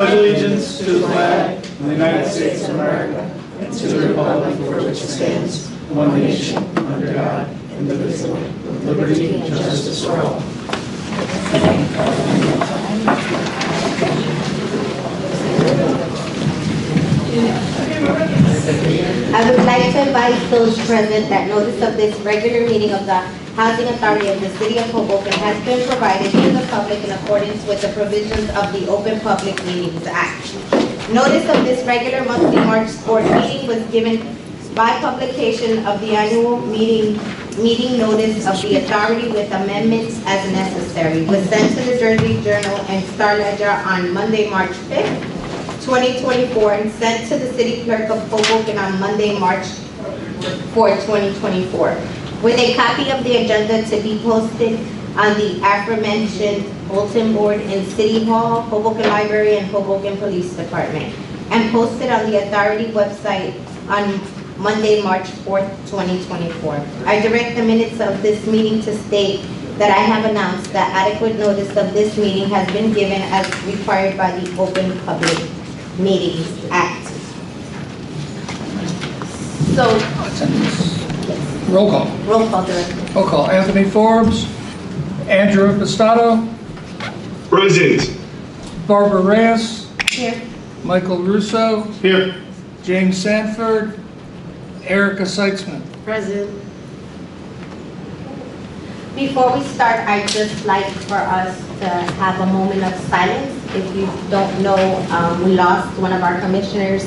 Allegiance to the flag of the United States of America and to the republic for which it stands, one nation, under God, indivisible, with liberty and justice for all. I would like to advise those present that notice of this regular meeting of the Housing Authority of the City of Hoboken has been provided to the public in accordance with the provisions of the Open Public Meetings Act. Notice of this regular monthly March board meeting was given by publication of the annual meeting notice of the authority with amendments as necessary. Was sent to the Jersey Journal and Star Ledger on Monday, March 5th, 2024, and sent to the City Clerk of Hoboken on Monday, March 4th, 2024. With a copy of the agenda to be posted on the aforementioned bulletin board in City Hall, Hoboken Library, and Hoboken Police Department, and posted on the authority website on Monday, March 4th, 2024. I direct the minutes of this meeting to state that I have announced that adequate notice of this meeting has been given as required by the Open Public Meetings Act. So, Roll call. roll call, Director. Roll call. Anthony Forbes, Andrew Impastato, Present. Barbara Reyes, Here. Michael Russo, Here. James Sanford, Erica Seitzman. Present. Before we start, I'd just like for us to have a moment of silence. If you don't know, we lost one of our commissioners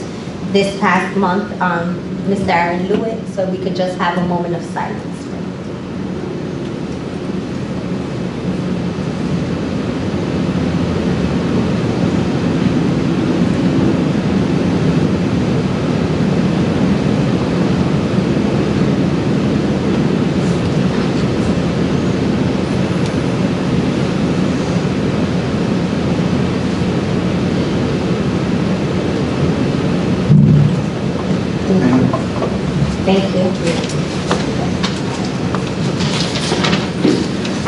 this past month, Mr. Aaron Lewitt, so we could just have a moment of silence. Thank you.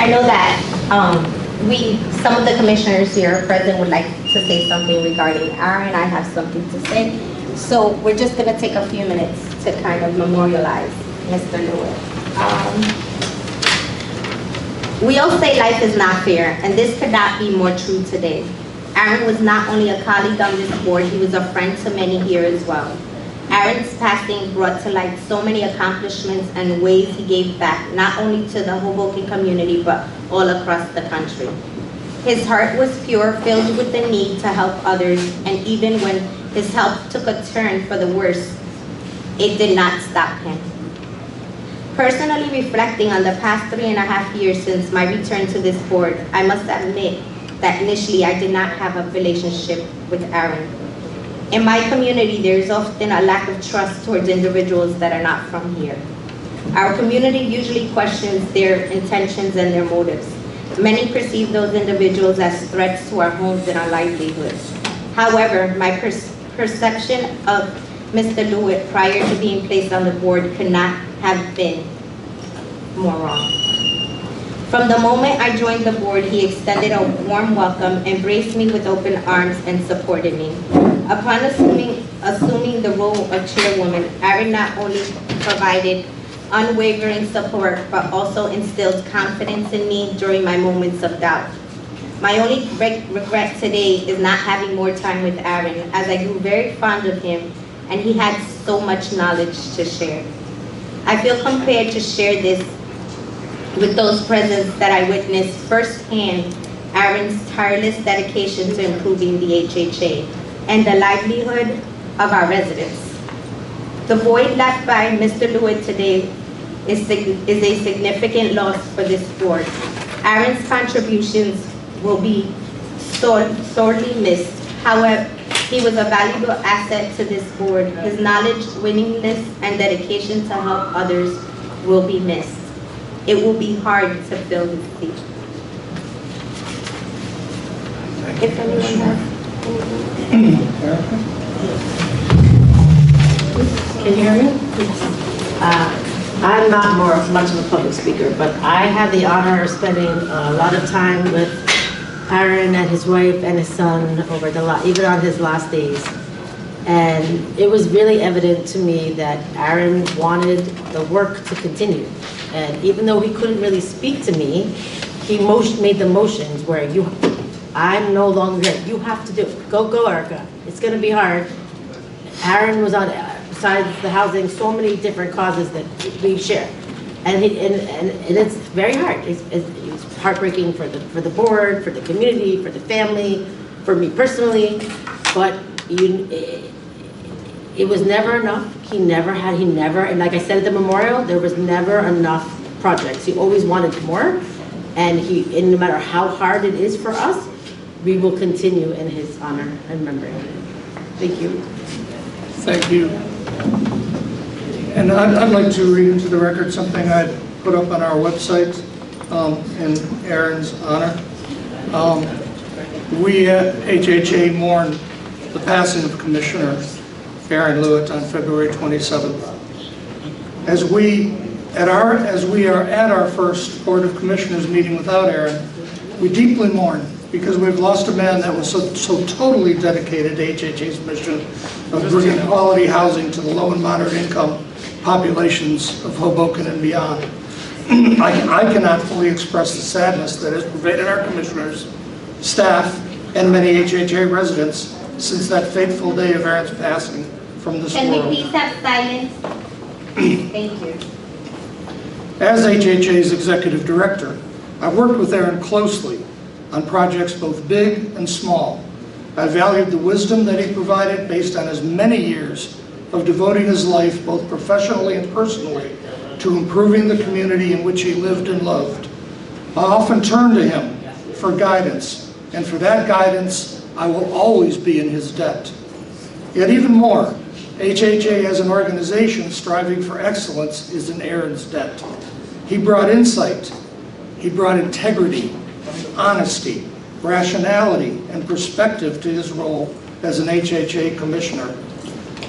I know that some of the commissioners here present would like to say something regarding Aaron. I have something to say. So we're just going to take a few minutes to kind of memorialize Mr. Lewis. We all say life is not fair, and this could not be more true today. Aaron was not only a colleague on this board, he was a friend to many here as well. Aaron's passing brought to light so many accomplishments and ways he gave back, not only to the Hoboken community, but all across the country. His heart was pure, filled with the need to help others, and even when his help took a turn for the worse, it did not stop him. Personally reflecting on the past 3.5 years since my return to this board, I must admit that initially I did not have a relationship with Aaron. In my community, there is often a lack of trust towards individuals that are not from here. Our community usually questions their intentions and their motives. Many perceive those individuals as threats to our homes and our livelihoods. However, my perception of Mr. Lewitt prior to being placed on the board could not have been more wrong. From the moment I joined the board, he extended a warm welcome, embraced me with open arms, and supported me. Upon assuming the role of chairwoman, Aaron not only provided unwavering support, but also instilled confidence in me during my moments of doubt. My only regret today is not having more time with Aaron, as I grew very fond of him, and he had so much knowledge to share. I feel compelled to share this with those present that I witnessed firsthand Aaron's tireless dedication to improving the HHA and the livelihood of our residents. The void left by Mr. Lewitt today is a significant loss for this board. Aaron's contributions will be sorely missed. However, he was a valuable asset to this board. His knowledge, willingness, and dedication to help others will be missed. It will be hard to fill his seat. If anyone has Can you hear me? I'm not much of a public speaker, but I had the honor of spending a lot of time with Aaron and his wife and his son over even on his last days. And it was really evident to me that Aaron wanted the work to continue. And even though he couldn't really speak to me, he made the motions where I'm no longer here. You have to do it. Go, Erica. It's going to be hard. Aaron was on, besides the housing, so many different causes that we share. And it's very hard. It's heartbreaking for the board, for the community, for the family, for me personally. But it was never enough. He never, and like I said at the memorial, there was never enough projects. He always wanted more. And no matter how hard it is for us, we will continue in his honor and memory. Thank you. Thank you. And I'd like to read into the record something I put up on our website in Aaron's honor. We at HHA mourn the passing of Commissioner Aaron Lewitt on February 27th. As we are at our first Board of Commissioners meeting without Aaron, we deeply mourn because we've lost a man that was so totally dedicated to HHA's mission of bringing quality housing to the low and moderate income populations of Hoboken and beyond. I cannot fully express the sadness that has pervaded our commissioners, staff, and many HHA residents since that fateful day of Aaron's passing from this world. Can we please have silence? Thank you. As HHA's executive director, I worked with Aaron closely on projects both big and small. I valued the wisdom that he provided based on his many years of devoting his life, both professionally and personally, to improving the community in which he lived and loved. I often turned to him for guidance, and for that guidance, I will always be in his debt. Yet even more, HHA as an organization striving for excellence is in Aaron's debt. He brought insight, he brought integrity, honesty, rationality, and perspective to his role as an HHA commissioner.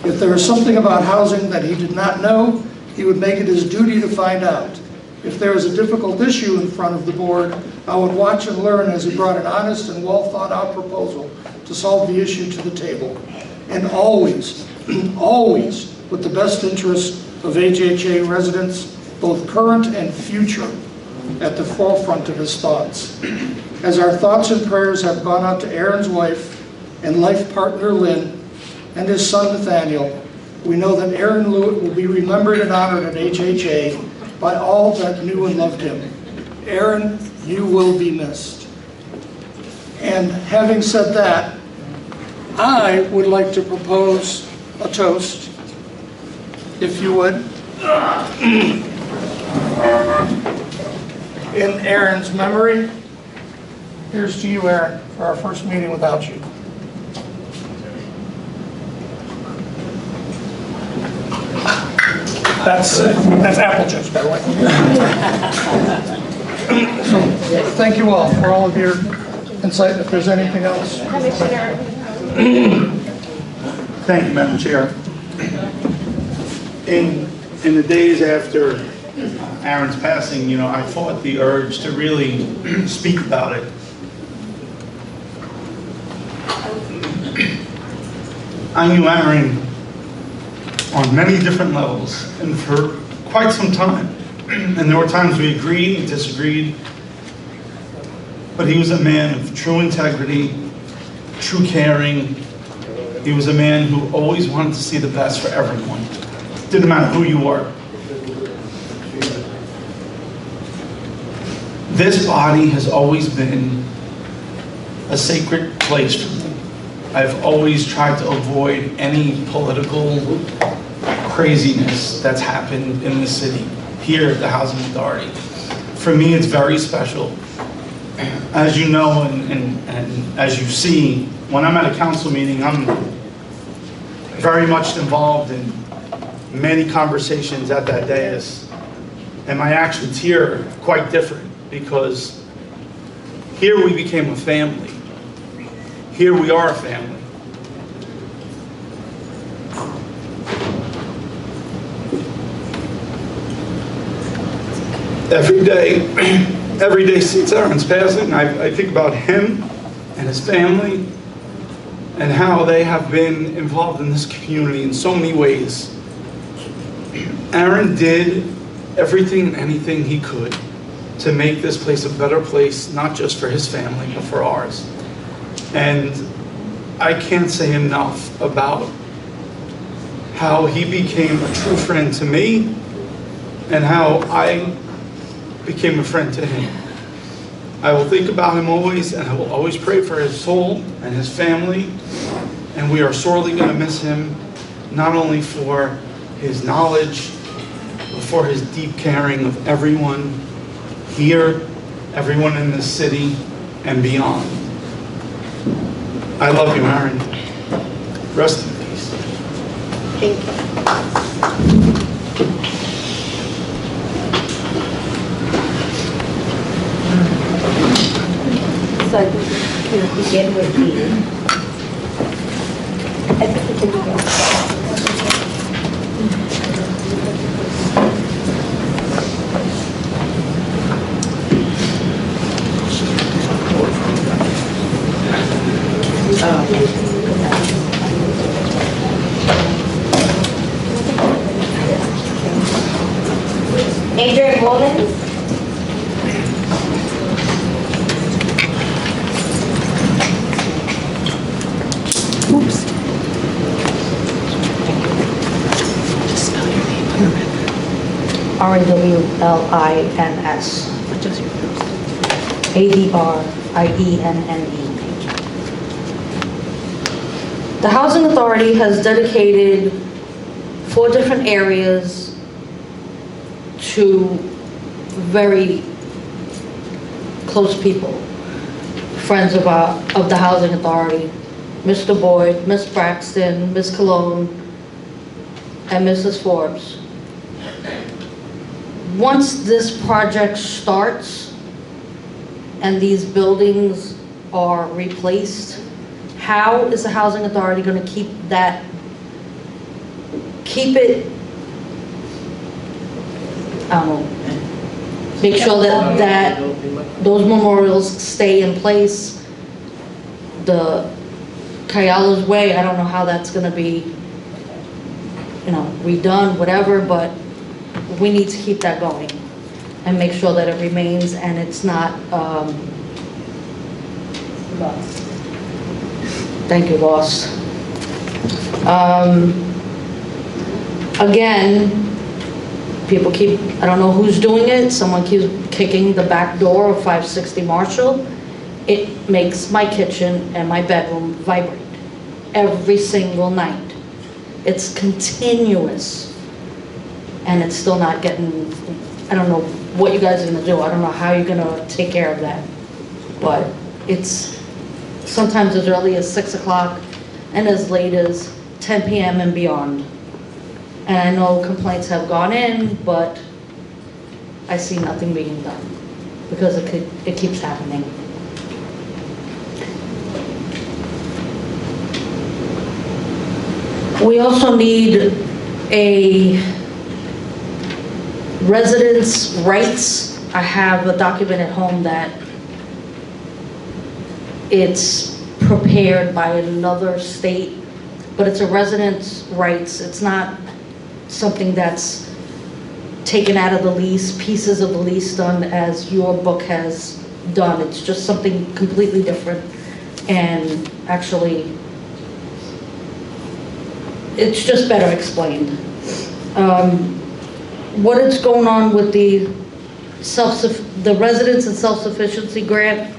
If there was something about housing that he did not know, he would make it his duty to find out. If there was a difficult issue in front of the board, I would watch and learn as he brought an honest and well thought out proposal to solve the issue to the table. And always, always with the best interests of HHA residents, both current and future, at the forefront of his thoughts. As our thoughts and prayers have gone out to Aaron's wife and life partner Lynn and his son Nathaniel, we know that Aaron Lewitt will be remembered and honored at HHA by all that knew and loved him. Aaron, you will be missed. And having said that, I would like to propose a toast, if you would, in Aaron's memory. Here's to you, Aaron, for our first meeting without you. That's apple juice, by the way. So, thank you all of your insight. If there's anything else. Thank you, Madam Chair. In the days after Aaron's passing, I fought the urge to really speak about it. I knew Aaron on many different levels and for quite some time. And there were times we agreed and disagreed, but he was a man of true integrity, true caring. He was a man who always wanted to see the best for everyone. Didn't matter who you were. This body has always been a sacred place for me. I've always tried to avoid any political craziness that's happened in the city, here at the Housing Authority. For me, it's very special. As you know and as you see, when I'm at a council meeting, I'm very much involved in many conversations at that dais. And my actions here are quite different because here we became a family. Here we are a family. Every day every day since Aaron's passing, I think about him and his family and how they have been involved in this community in so many ways. Aaron did everything and anything he could to make this place a better place, not just for his family, but for ours. And I can't say enough about how he became a true friend to me and how I became a friend to him. I will think about him always, and I will always pray for his soul and his family. And we are sorely going to miss him, not only for his knowledge, but for his deep caring of everyone here, everyone in this city, and beyond. I love you, Aaron. Rest in peace. Thank you. So I think we can begin with the... I think we can begin. Adrian Mullins. Oops. Just spell your name on the record. RWLINS. What does your first? ADRIENNE. The Housing Authority has dedicated 4 different areas to very close people, friends of the Housing Authority, Mr. Boyd, Miss Braxton, Miss Cologne, and Mrs. Forbes. Once this project starts and these buildings are replaced, how is the Housing Authority going to keep it, I don't know, make sure that those memorials stay in place? The Kayala's Way, I don't know how that's going to be, redone, whatever, but we need to keep that going and make sure that it remains and it's not, thank you, boss. Again, people keep, I don't know who's doing it, someone keeps kicking the back door of 560 Marshall. It makes my kitchen and my bedroom vibrate every single night. It's continuous, and it's still not getting, I don't know what you guys are gonna do. I don't know how you're gonna take care of that. But it's sometimes as early as 6 o'clock and as late as 10 p.m. and beyond. And I know complaints have gone in, but I see nothing being done because it keeps happening. We also need a residents' rights. I have a document at home that it's prepared by another state, but it's a residents' rights. It's not something that's taken out of the lease, pieces of the lease done as your book has done. It's just something completely different. And actually, it's just better explained. What is going on with the residence and self-sufficiency grant,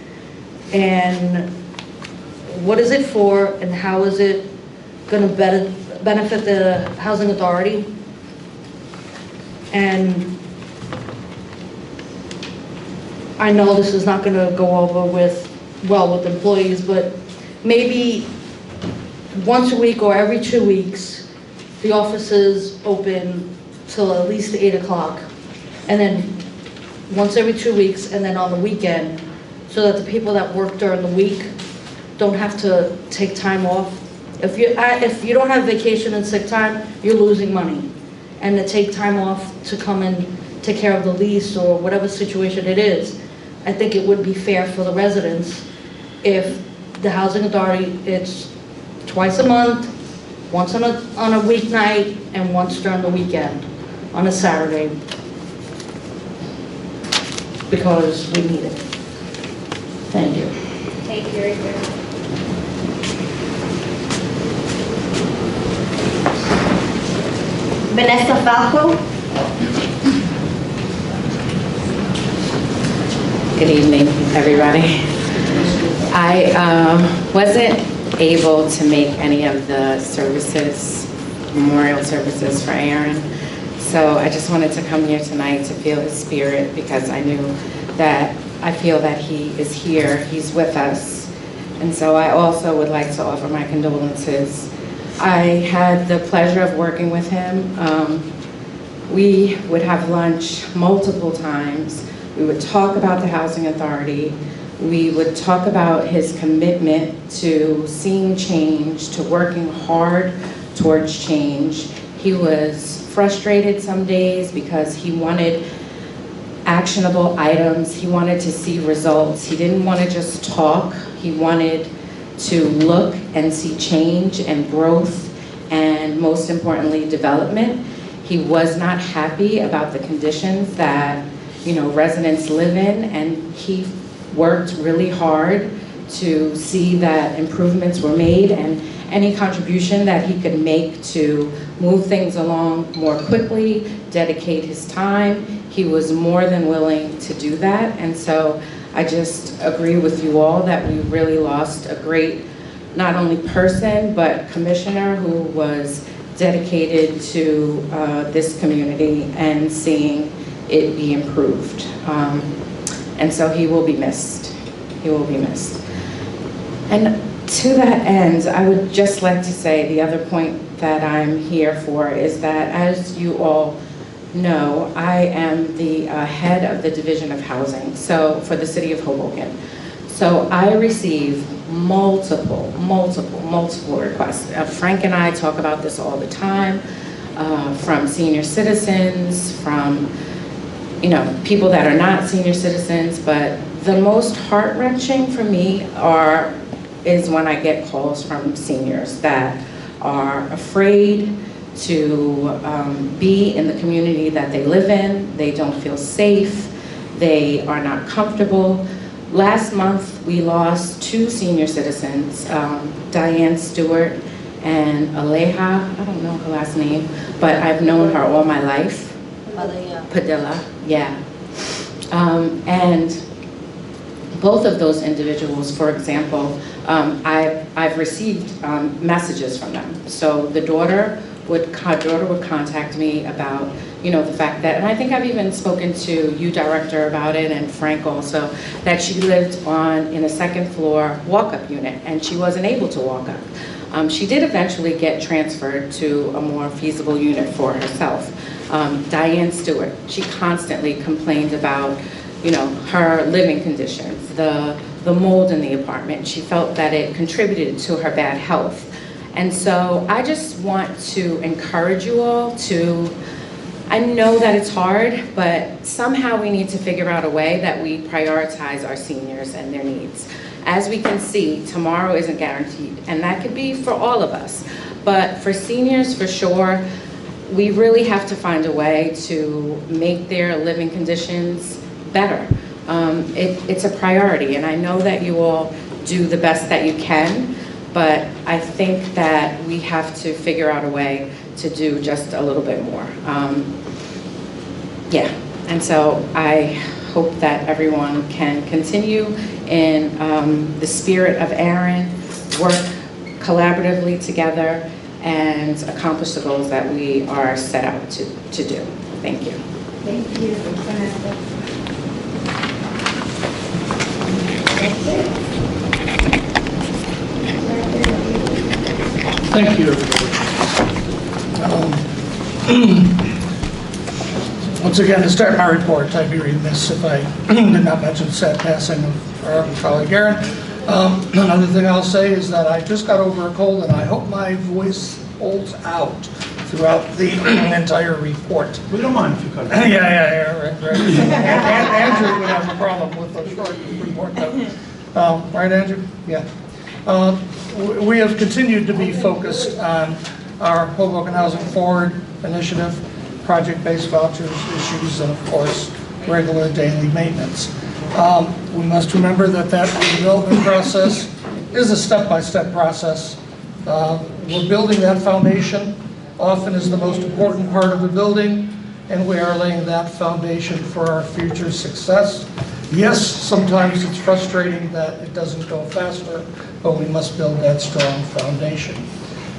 and what is it for, and how is it going to benefit the Housing Authority? And I know this is not going to go over with employees, but maybe once a week or every 2 weeks, the office is open till at least 8 o'clock, and then once every 2 weeks, and then on the weekend, so that the people that work during the week don't have to take time off. If you don't have vacation and sick time, you're losing money. And to take time off to come and take care of the lease or whatever situation it is, I think it would be fair for the residents if the housing authority, it's twice a month, once on a weeknight, and once during the weekend, on a Saturday, because we need it. Thank you. Thank you, Richard. Vanessa Falco. Good evening, everybody. I wasn't able to make any of the services, memorial services for Aaron. So I just wanted to come here tonight to feel his spirit, because I knew that I feel that he is here, he's with us. And so I also would like to offer my condolences. I had the pleasure of working with him. We would have lunch multiple times. We would talk about the housing authority. We would talk about his commitment to seeing change, to working hard towards change. He was frustrated some days because he wanted actionable items. He wanted to see results. He didn't want to just talk. He wanted to look and see change and growth, and most importantly, development. He was not happy about the conditions that, residents live in, and he worked really hard to see that improvements were made, and any contribution that he could make to move things along more quickly, dedicate his time, he was more than willing to do that. And so I just agree with you all that we really lost a great, not only person, but commissioner who was dedicated to this community and seeing it be improved. And so he will be missed. He will be missed. And to that end, I would just like to say the other point that I'm here for is that, as you all know, I am the head of the Division of Housing, so for the city of Hoboken. So I receive multiple requests. Frank and I talk about this all the time, from senior citizens, from people that are not senior citizens, but the most heart-wrenching for me is when I get calls from seniors that are afraid to be in the community that they live in. They don't feel safe. They are not comfortable. Last month, we lost 2 senior citizens, Diane Stewart and Aleja. I don't know her last name, but I've known her all my life. Padilla, yeah. And both of those individuals, for example, I've received messages from them. So her daughter would contact me about, the fact that, and I think I've even spoken to you, Director, about it, and Frank also, that she lived in a second floor walk-up unit, and she wasn't able to walk up. She did eventually get transferred to a more feasible unit for herself. Diane Stewart, she constantly complained about, her living conditions, the mold in the apartment. She felt that it contributed to her bad health. And so I just want to encourage you all to, I know that it's hard, but somehow we need to figure out a way that we prioritize our seniors and their needs. As we can see, tomorrow isn't guaranteed, and that could be for all of us. But for seniors, for sure, we really have to find a way to make their living conditions better. It's a priority, and I know that you all do the best that you can, but I think that we have to figure out a way to do just a little bit more. Yeah, and so I hope that everyone can continue in the spirit of Aaron, work collaboratively together, and accomplish the goals that we are set out to do. Thank you. Thank you, Vanessa. Thank you. Once again, to start my report, I'd be remiss if I did not mention the sad passing of our colleague Aaron. Another thing I'll say is that I just got over a cold, and I hope my voice holds out throughout the entire report. We don't mind if you cut it. Yeah, right. Andrew would have a problem with a short report, though. Right, Andrew? Yeah. We have continued to be focused on our Hoboken Housing Forward initiative, project-based vouchers issues, and of course, regular daily maintenance. We must remember that redevelopment process is a step-by-step process. We're building that foundation, often is the most important part of the building, and we are laying that foundation for our future success. Yes, sometimes it's frustrating that it doesn't go faster, but we must build that strong foundation.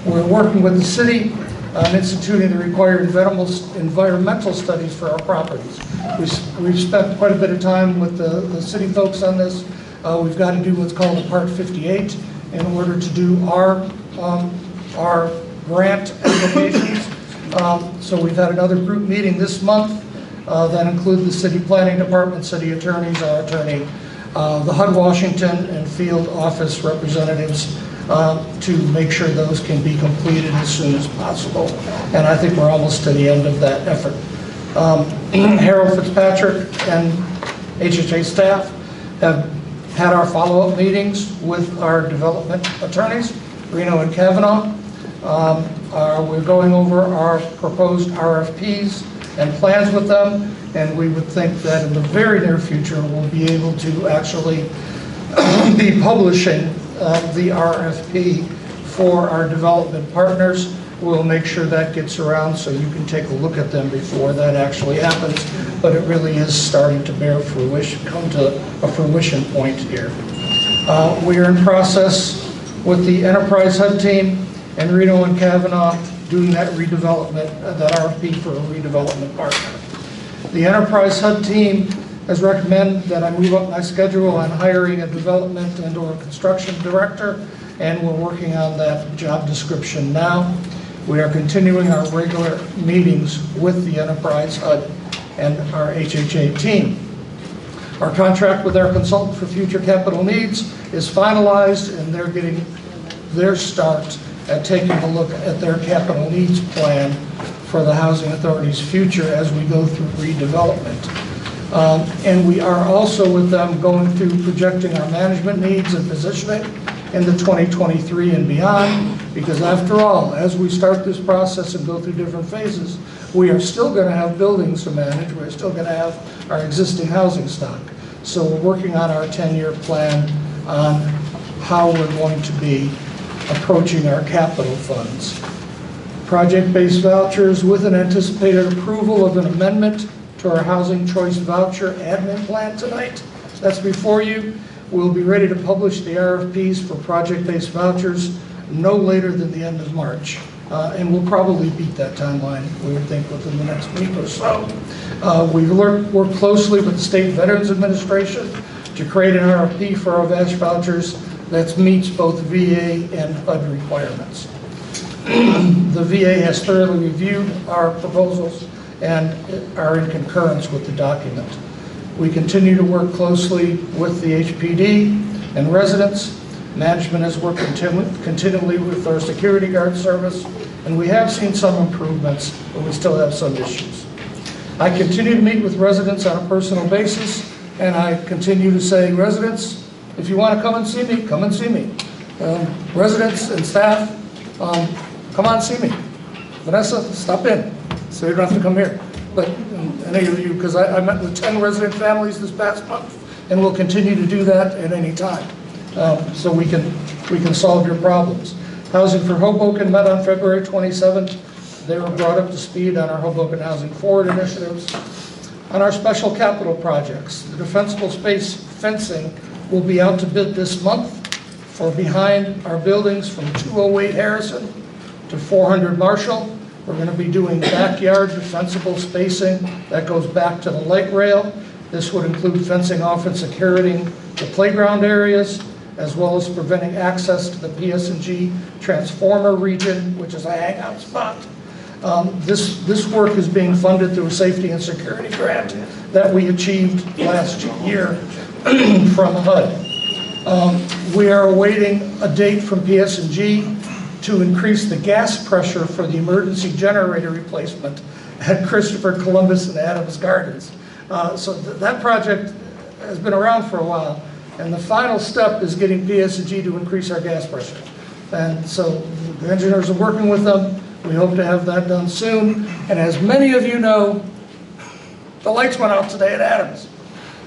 We're working with the city on instituting the required environmental studies for our properties. We've spent quite a bit of time with the city folks on this. We've got to do what's called a Part 58 in order to do our grant applications. So we've had another group meeting this month that include the city planning department, city attorneys, our attorney, the HUD Washington and field office representatives to make sure those can be completed as soon as possible. And I think we're almost to the end of that effort. Harold Fitzpatrick and HHA staff have had our follow-up meetings with our development attorneys, Reno and Kavanaugh. We're going over our proposed RFPs and plans with them, and we would think that in the very near future we'll be able to actually be publishing the RFP for our development partners. We'll make sure that gets around so you can take a look at them before that actually happens, but it really is starting to bear fruition, come to a fruition point here. We are in process with the Enterprise HUD team and Reno and Kavanaugh doing that redevelopment, that RFP for a redevelopment partner. The Enterprise HUD team has recommended that I move up my schedule on hiring a development and or construction director, and we're working on that job description now. We are continuing our regular meetings with the Enterprise HUD and our HHA team. Our contract with our consultant for future capital needs is finalized, and they're getting their start at taking a look at their capital needs plan for the Housing Authority's future as we go through redevelopment. And we are also with them going through projecting our management needs and positioning into 2023 and beyond, because after all, as we start this process and go through different phases, we are still going to have buildings to manage, we're still going to have our existing housing stock. So we're working on our 10-year plan on how we're going to be approaching our capital funds. Project-based vouchers with an anticipated approval of an amendment to our housing choice voucher admin plan tonight. That's before you. We'll be ready to publish the RFPs for project-based vouchers no later than the end of March. And we'll probably beat that timeline, we would think, within the next week or so. We've worked closely with the State Veterans Administration to create an RFP for our VASH vouchers that meets both VA and HUD requirements. The VA has thoroughly reviewed our proposals and are in concurrence with the document. We continue to work closely with the HPD and residents. Management has worked continually with our security guard service, and we have seen some improvements, but we still have some issues. I continue to meet with residents on a personal basis, and I continue to say, residents, if you want to come and see me, come and see me. Residents and staff, come on, see me. Vanessa, stop in, so you don't have to come here. But any of you, because I met with 10 resident families this past month, and we'll continue to do that at any time, so we can solve your problems. Housing for Hoboken met on February 27th. They were brought up to speed on our Hoboken Housing Forward initiatives. On our special capital projects, the defensible space fencing will be out to bid this month for behind our buildings from 208 Harrison to 400 Marshall. We're going to be doing backyard defensible spacing that goes back to the light rail. This would include fencing off and securing the playground areas, as well as preventing access to the PS&G transformer region, which is a hangout spot. This work is being funded through a safety and security grant that we achieved last year from HUD. We are awaiting a date from PS&G to increase the gas pressure for the emergency generator replacement at Christopher Columbus and Adams Gardens. So that project has been around for a while, and the final step is getting PSG to increase our gas pressure. And so the engineers are working with them. We hope to have that done soon. And as many of you know, the lights went out today at Adams.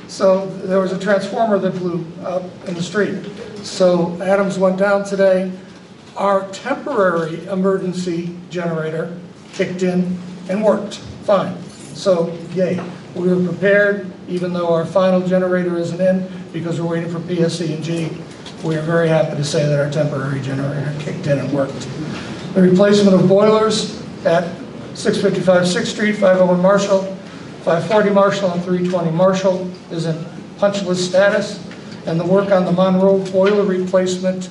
So there was a transformer that blew up in the street. So Adams went down today. Our temporary emergency generator kicked in and worked fine. So yay, we were prepared, even though our final generator isn't in because we're waiting for PSC&G. We are very happy to say that our temporary generator kicked in and worked. The replacement of boilers at 655 6th Street, 501 Marshall, 540 Marshall, and 320 Marshall is in punch list status, and the work on the Monroe boiler replacement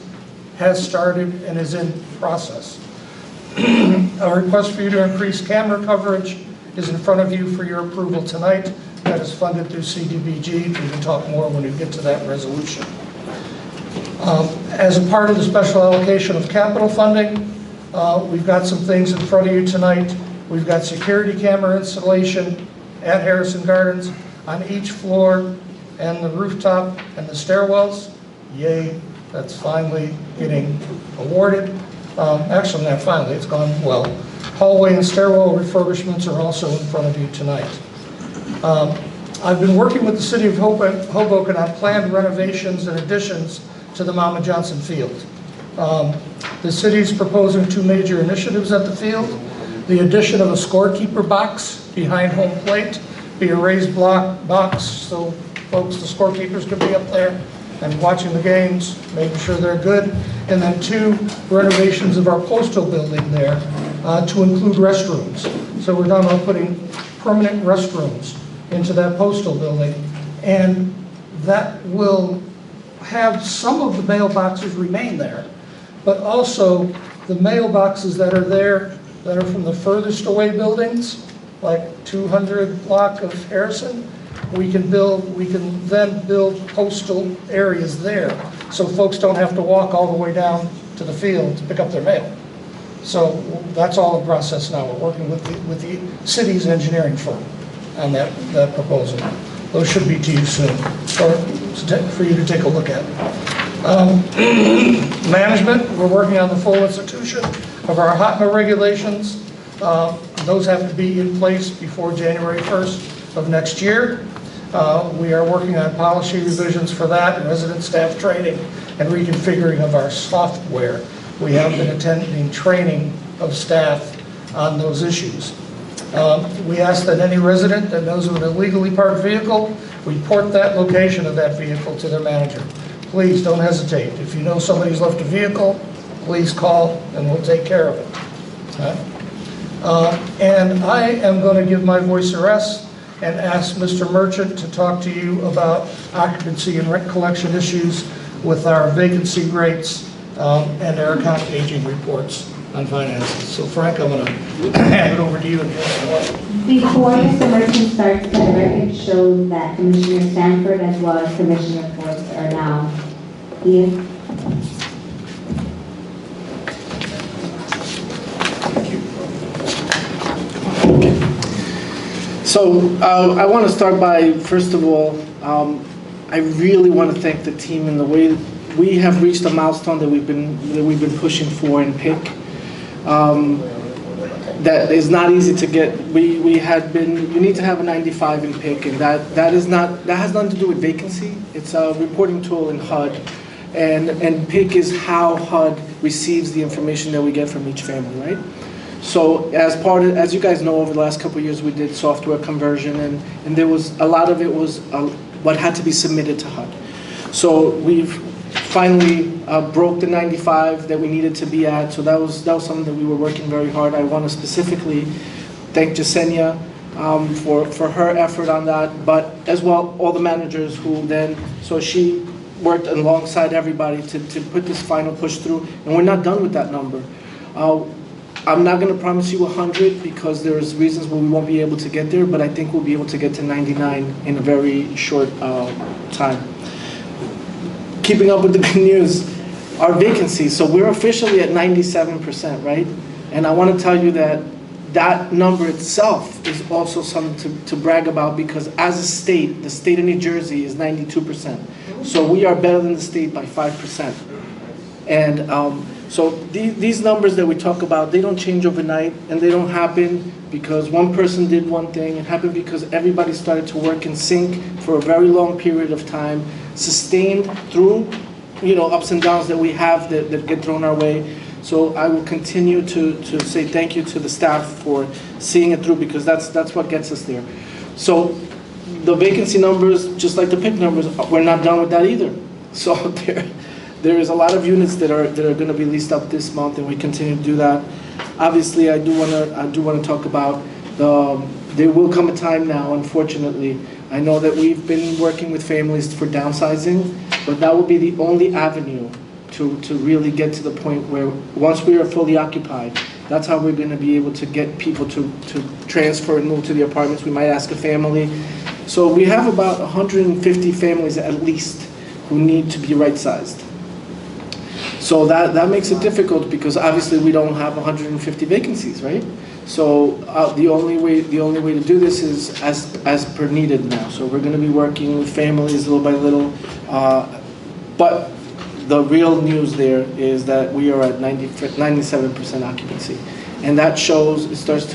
has started and is in process. A request for you to increase camera coverage is in front of you for your approval tonight. That is funded through CDBG. We can talk more when we get to that resolution. As a part of the special allocation of capital funding, we've got some things in front of you tonight. We've got security camera installation at Harrison Gardens on each floor and the rooftop and the stairwells. Yay, that's finally getting awarded. Actually, not finally, it's gone well. Hallway and stairwell refurbishments are also in front of you tonight. I've been working with the City of Hoboken on planned renovations and additions to the Mama Johnson Field. The city's proposing two major initiatives at the field. The addition of a scorekeeper box behind home plate, be a raised block box so folks, the scorekeepers, can be up there and watching the games, making sure they're good. And then two renovations of our postal building there to include restrooms. So we're talking about putting permanent restrooms into that postal building, and that will have some of the mailboxes remain there, but also the mailboxes that are there that are from the furthest away buildings, like 200 block of Harrison, we can then build postal areas there, so folks don't have to walk all the way down to the field to pick up their mail. So that's all in process now. We're working with the city's engineering firm on that proposal. Those should be to you soon, for you to take a look at. Management, we're working on the full institution of our HOTMA regulations. Those have to be in place before January 1st of next year. We are working on policy revisions for that, and resident staff training and reconfiguring of our software. We have been attending training of staff on those issues. We ask that any resident that knows of an illegally parked vehicle, report that location of that vehicle to their manager. Please don't hesitate. If you know somebody's left a vehicle, please call and we'll take care of it. And I am going to give my voice a rest and ask Mr. Merchant to talk to you about occupancy and rent collection issues with our vacancy rates and our account aging reports on finances. So Frank, I'm going to hand it over to you. Before Mr. Merchant starts, the record shows that Commissioner Stanford as well as Commissioner Force are now here. So I want to start by, first of all, I really want to thank the team in the way we have reached a milestone that we've been pushing for in PIC. That is not easy to get. We need to have a 95 in PIC, and that has nothing to do with vacancy. It's a reporting tool in HUD, and PIC is how HUD receives the information that we get from each family, right? So as you guys know, over the last couple of years, we did software conversion, and there was a lot of it was what had to be submitted to HUD. So we've finally broke the 95 that we needed to be at. So that was something that we were working very hard. I want to specifically thank Jasenia for her effort on that, but as well all the managers who then, so she worked alongside everybody to put this final push through, and we're not done with that number. I'm not going to promise you 100 because there's reasons why we won't be able to get there, but I think we'll be able to get to 99 in a very short time. Keeping up with the good news, our vacancies. So we're officially at 97%, right? And I want to tell you that that number itself is also something to brag about, because as a state, the state of New Jersey is 92%. So we are better than the state by 5%. And so these numbers that we talk about, they don't change overnight, and they don't happen because one person did one thing. It happened because everybody started to work in sync for a very long period of time, sustained through, ups and downs that we have that get thrown our way. So I will continue to say thank you to the staff for seeing it through, because that's what gets us there. So the vacancy numbers, just like the PIC numbers, we're not done with that either. So there is a lot of units that are going to be leased up this month, and we continue to do that. Obviously, I do want to talk about there will come a time now, unfortunately. I know that we've been working with families for downsizing, but that will be the only avenue to really get to the point where once we are fully occupied, that's how we're going to be able to get people to transfer and move to the apartments. We might ask a family. So we have about 150 families at least who need to be right-sized. So that makes it difficult, because obviously we don't have 150 vacancies, right? So the only way to do this is as per needed now. So we're going to be working with families little by little, but the real news there is that we are at 97% occupancy, and that shows it starts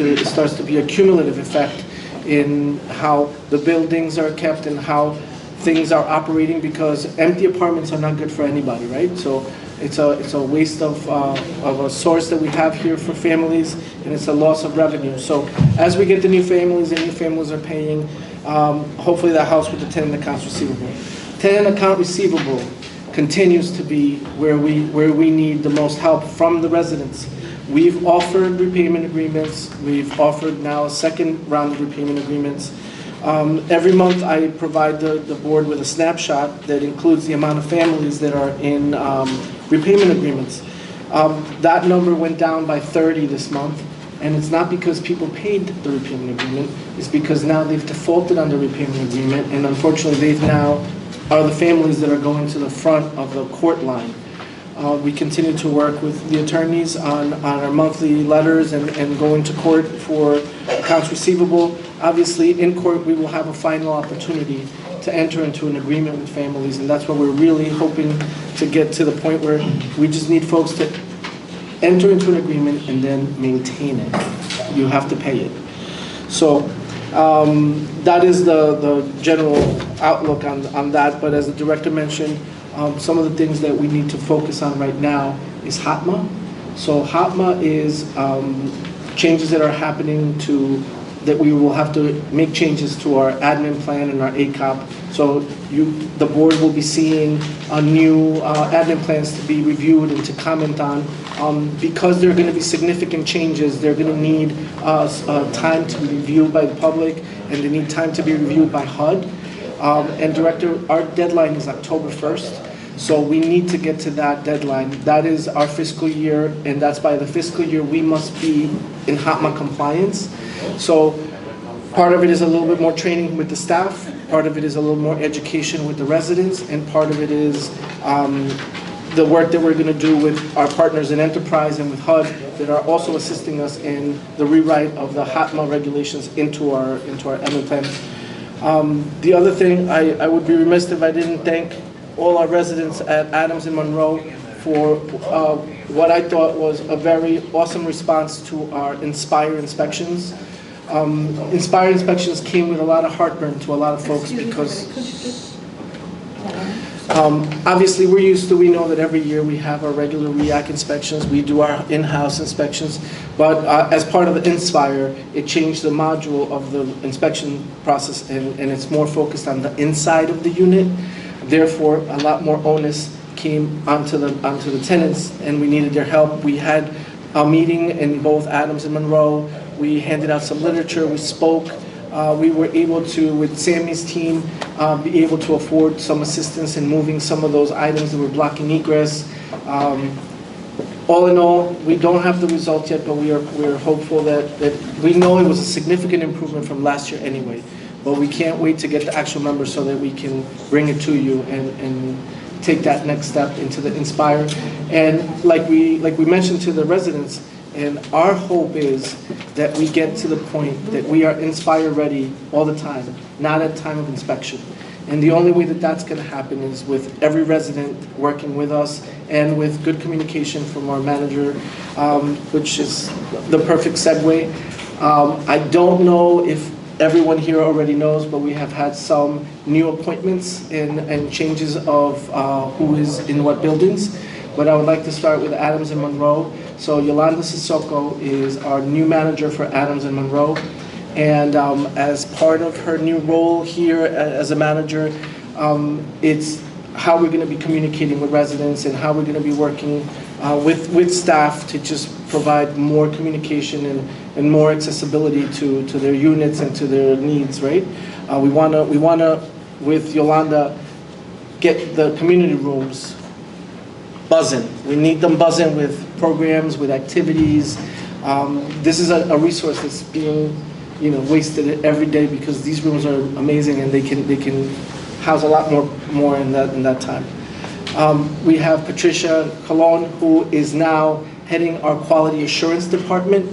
to be a cumulative effect in how the buildings are kept and how things are operating, because empty apartments are not good for anybody, right? So it's a waste of a source that we have here for families, and it's a loss of revenue. So as we get the new families and new families are paying, hopefully that helps with the tenant accounts receivable. Tenant account receivable continues to be where we need the most help from the residents. We've offered repayment agreements. We've offered now a second round of repayment agreements. Every month I provide the board with a snapshot that includes the amount of families that are in repayment agreements. That number went down by 30 this month, and it's not because people paid the repayment agreement. It's because now they've defaulted on the repayment agreement, and unfortunately they've now are the families that are going to the front of the court line. We continue to work with the attorneys on our monthly letters and going to court for accounts receivable. Obviously, in court, we will have a final opportunity to enter into an agreement with families, and that's what we're really hoping to get to the point where we just need folks to enter into an agreement and then maintain it. You have to pay it. So that is the general outlook on that, but as the director mentioned, some of the things that we need to focus on right now is HOTMA. So HOTMA is changes that are happening that we will have to make changes to our admin plan and our ACOP. So the board will be seeing new admin plans to be reviewed and to comment on. Because there are going to be significant changes, they're going to need time to be reviewed by the public, and they need time to be reviewed by HUD. And Director, our deadline is October 1st. So we need to get to that deadline. That is our fiscal year, and that's by the fiscal year we must be in HOTMA compliance. So part of it is a little bit more training with the staff, part of it is a little more education with the residents, and part of it is the work that we're going to do with our partners in Enterprise and with HUD that are also assisting us in the rewrite of the HOTMA regulations into our admin plan. The other thing, I would be remiss if I didn't thank all our residents at Adams and Monroe for what I thought was a very awesome response to our Inspire inspections. Inspire inspections came with a lot of heartburn to a lot of folks because obviously we know that every year we have our regular REAC inspections, we do our in-house inspections, but as part of the Inspire, it changed the module of the inspection process and it's more focused on the inside of the unit. Therefore, a lot more onus came onto the tenants, and we needed their help. We had a meeting in both Adams and Monroe. We handed out some literature. We spoke. We were able to, with Sammy's team, be able to afford some assistance in moving some of those items that were blocking egress. All in all, we don't have the results yet, but we are hopeful that we know it was a significant improvement from last year anyway. But we can't wait to get the actual numbers so that we can bring it to you and take that next step into the Inspire. And like we mentioned to the residents, and our hope is that we get to the point that we are Inspire ready all the time, not at time of inspection. And the only way that that's going to happen is with every resident working with us and with good communication from our manager, which is the perfect segue. I don't know if everyone here already knows, but we have had some new appointments and changes of who is in what buildings. But I would like to start with Adams and Monroe. So Yolanda Sissoko is our new manager for Adams and Monroe. And as part of her new role here as a manager, it's how we're going to be communicating with residents and how we're going to be working with staff to just provide more communication and more accessibility to their units and to their needs, right? We wanna, with Yolanda, get the community rooms buzzing. We need them buzzing with programs, with activities. This is a resource that's being wasted every day because these rooms are amazing and they can house a lot more in that time. We have Patricia Colon, who is now heading our quality assurance department.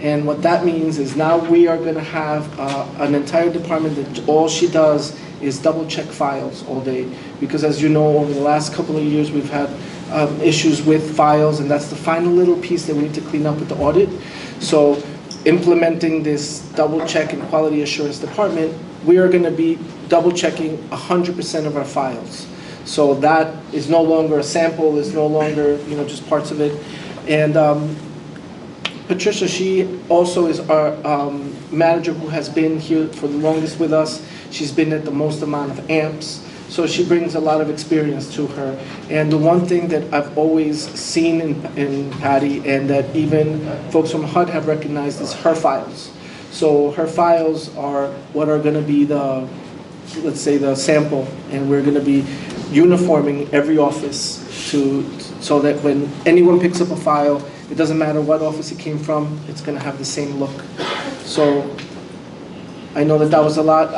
And what that means is now we are going to have an entire department that all she does is double check files all day. Because as you know, over the last couple of years, we've had issues with files, and that's the final little piece that we need to clean up with the audit. So implementing this double check and quality assurance department, we are going to be double checking 100% of our files. So that is no longer a sample, is no longer just parts of it. And Patricia, she also is our manager who has been here for the longest with us. She's been at the most amount of amps. So she brings a lot of experience to her. And the one thing that I've always seen in Patty, and that even folks from HUD have recognized, is her files. So her files are what are going to be the, let's say, the sample, and we're going to be uniforming every office so that when anyone picks up a file, it doesn't matter what office it came from, it's going to have the same look. So I know that was a lot.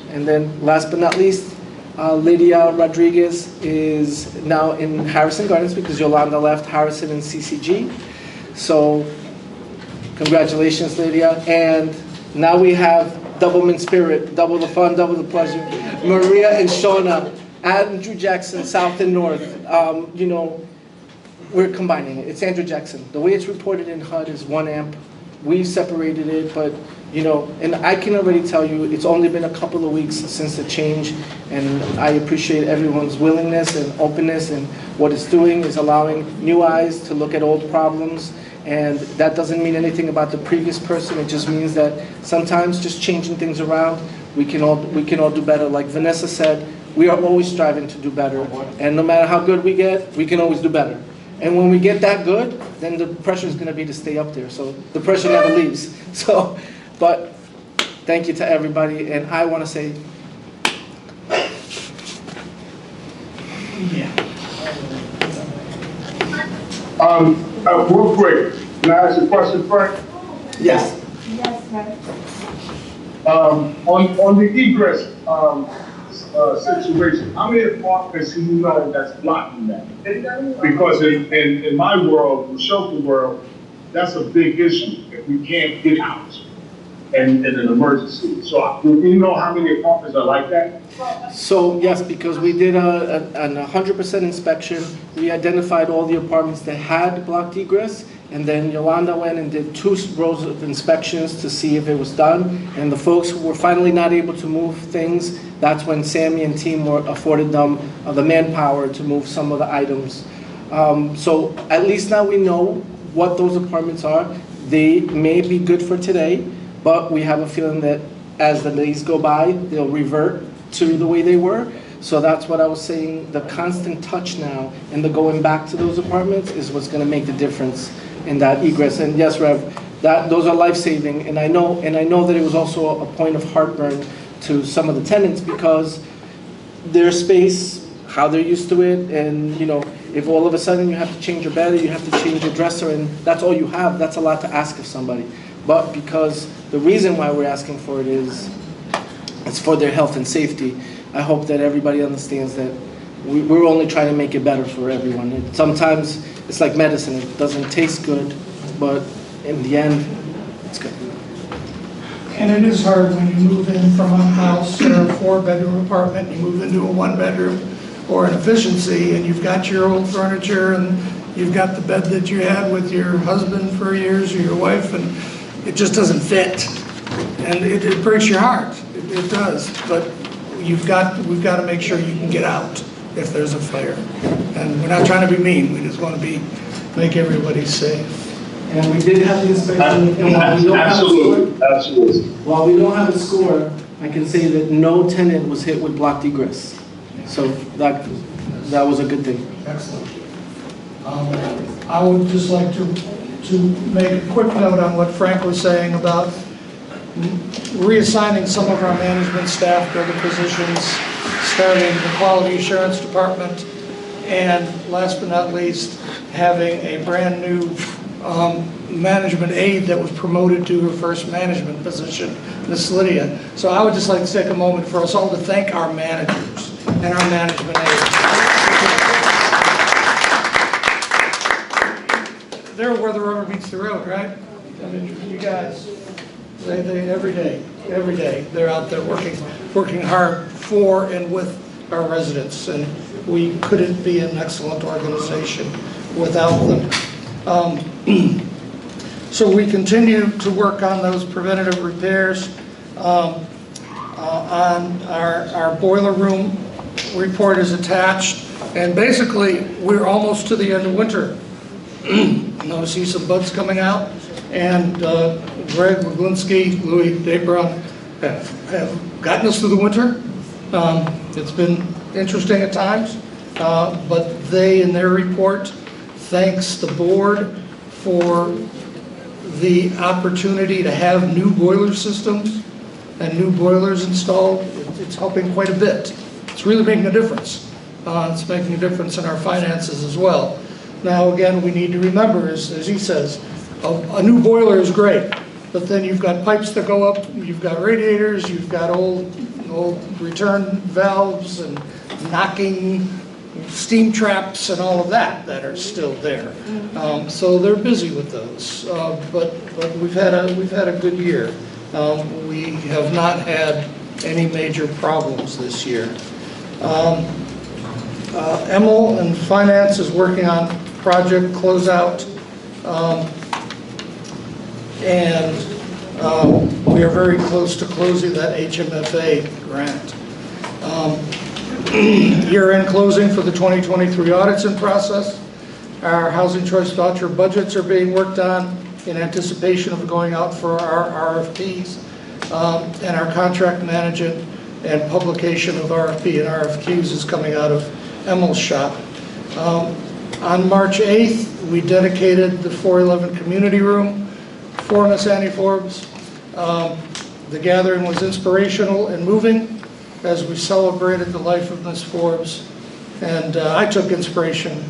And then last but not least, Lydia Rodriguez is now in Harrison Gardens because Yolanda left Harrison and CCG. So congratulations, Lydia. And now we have Doublemint Spirit, double the fun, double the pleasure. Maria and Shauna, Andrew Jackson, South and North. We're combining it. It's Andrew Jackson. The way it's reported in HUD is 1 amp. We separated it, but and I can already tell you, it's only been a couple of weeks since the change, and I appreciate everyone's willingness and openness, and what it's doing is allowing new eyes to look at old problems, and that doesn't mean anything about the previous person. It just means that sometimes just changing things around, we can all do better. Like Vanessa said, we are always striving to do better, and no matter how good we get, we can always do better. And when we get that good, then the pressure is going to be to stay up there. So the pressure never leaves. So, but thank you to everybody, and I want to say, Real quick, can I ask a question, Frank? yes. On the egress situation, how many apartments do you know that's blocking that? Because in my world, the shelter world, that's a big issue if we can't get out in an emergency. So do you know how many apartments are like that? So yes, because we did an 100% inspection, we identified all the apartments that had blocked egress, and then Yolanda went and did 2 rows of inspections to see if it was done. And the folks who were finally not able to move things, that's when Sammy and team afforded them the manpower to move some of the items. So at least now we know what those apartments are. They may be good for today, but we have a feeling that as the days go by, they'll revert to the way they were. So that's what I was saying, the constant touch now and the going back to those apartments is what's going to make the difference in that egress. And yes, Rev, those are life-saving, and I know that it was also a point of heartburn to some of the tenants because their space, how they're used to it, and if all of a sudden you have to change your bed, or you have to change your dresser, and that's all you have, that's a lot to ask of somebody. But because the reason why we're asking for it is it's for their health and safety, I hope that everybody understands that we're only trying to make it better for everyone. Sometimes it's like medicine, it doesn't taste good, but in the end, it's good. And it is hard when you move in from a house or a 4-bedroom apartment, you move into a 1-bedroom or an efficiency, and you've got your old furniture, and you've got the bed that you had with your husband for years or your wife, and it just doesn't fit. And it breaks your heart, it does. But we've got to make sure you can get out if there's a fire. And we're not trying to be mean, we just want to make everybody safe. And we did have the inspection, and while we don't have a score, Absolutely. while we don't have a score, I can say that no tenant was hit with blocked egress. So that was a good thing. Excellent. I would just like to make a quick note on what Frank was saying about reassigning some of our management staff to other positions, starting the quality assurance department, and last but not least, having a brand new management aide that was promoted to her first management position, Miss Lydia. So I would just like to take a moment for us all to thank our managers and our management aides. They're where the rubber meets the road, right? I mean, you guys, they every day, they're out there working hard for and with our residents, and we couldn't be an excellent organization without them. So we continue to work on those preventative repairs. On our boiler room report is attached, and basically we're almost to the end of winter. I see some buds coming out, and Greg Waglinski, Louis Debron have gotten us through the winter. It's been interesting at times, but they, in their report, thanks the board for the opportunity to have new boiler systems and new boilers installed. It's helping quite a bit. It's really making a difference. It's making a difference in our finances as well. Now, again, we need to remember, as he says, a new boiler is great, but then you've got pipes that go up, you've got radiators, you've got old return valves and knocking steam traps and all of that are still there. So they're busy with those, but we've had a good year. We have not had any major problems this year. Emil in finance is working on project closeout, and we are very close to closing that HMFA grant. Year-end closing for the 2023 audits in process. Our housing choice voucher budgets are being worked on in anticipation of going out for our RFPs, and our contract management and publication of RFP and RFQs is coming out of Emil's shop. On March 8th, we dedicated the 411 Community Room for Miss Annie Forbes. The gathering was inspirational and moving as we celebrated the life of Miss Forbes, and I took inspiration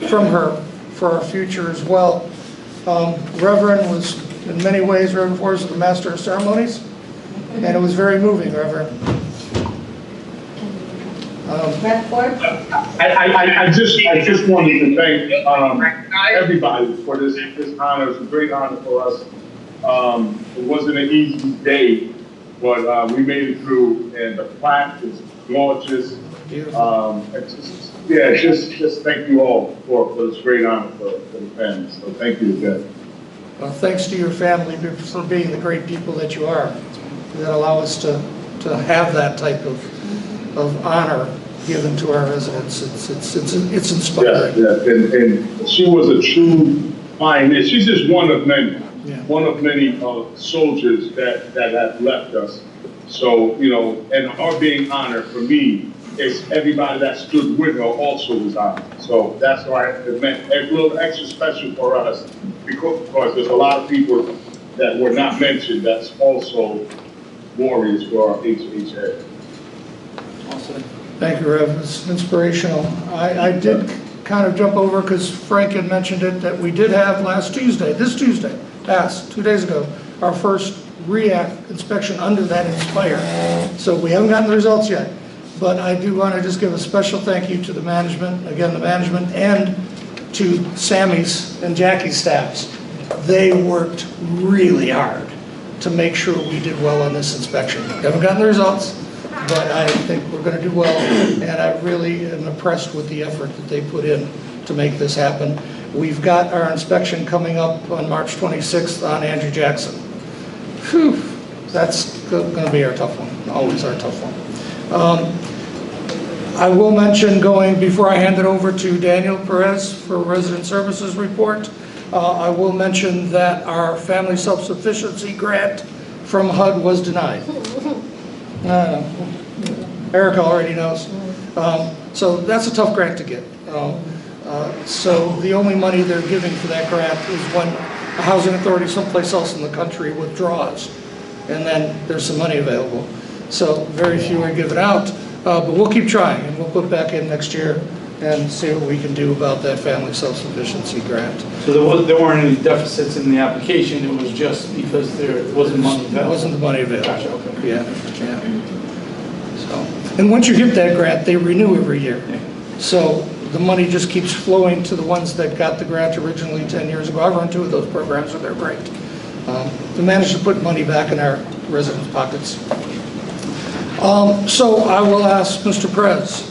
from her for our future as well. Reverend was, in many ways, Reverend Forbes was the master of ceremonies, and it was very moving, Reverend. Rev. Forbes? I just wanted to thank everybody for this honor. It's a great honor for us. It wasn't an easy day, but we made it through, and the plaque is gorgeous. Just thank you all for this great honor for the family. So thank you again. Well, thanks to your family for being the great people that you are, that allow us to have that type of honor given to our residents. It's inspiring. Yeah, and she was a true pioneer. She's just one of many. Yeah. One of many soldiers that have left us. So, and her being honored for me is everybody that stood with her also was honored. So that's why it meant a little extra special for us, because there's a lot of people that were not mentioned that's also warriors for our HHA. Awesome. Thank you, Rev. It's inspirational. I did kind of jump over because Frank had mentioned it, that we did have this Tuesday, 2 days ago, our first REACT inspection under that Inspire. So we haven't gotten the results yet, but I do want to just give a special thank you to the management, again, the management, and to Sammy's and Jackie's staffs. They worked really hard to make sure we did well on this inspection. Haven't gotten the results, but I think we're going to do well, and I really am impressed with the effort that they put in to make this happen. We've got our inspection coming up on March 26th on Andrew Jackson. Whew, that's going to be our tough one, always our tough one. I will mention, before I hand it over to Daniel Perez for Resident Services Report, I will mention that our family self-sufficiency grant from HUD was denied. Erica already knows. So that's a tough grant to get. So the only money they're giving for that grant is when a housing authority someplace else in the country withdraws, and then there's some money available. So very few are given out, but we'll keep trying, and we'll put it back in next year and see what we can do about that family self-sufficiency grant. So there weren't any deficits in the application, it was just because there wasn't money available? It wasn't the money available. Gotcha, okay. Yeah. So, and once you get that grant, they renew every year. Yeah. So the money just keeps flowing to the ones that got the grant originally 10 years ago. I've run 2 of those programs, and they're great. We managed to put money back in our residents' pockets. So I will ask Mr. Perez.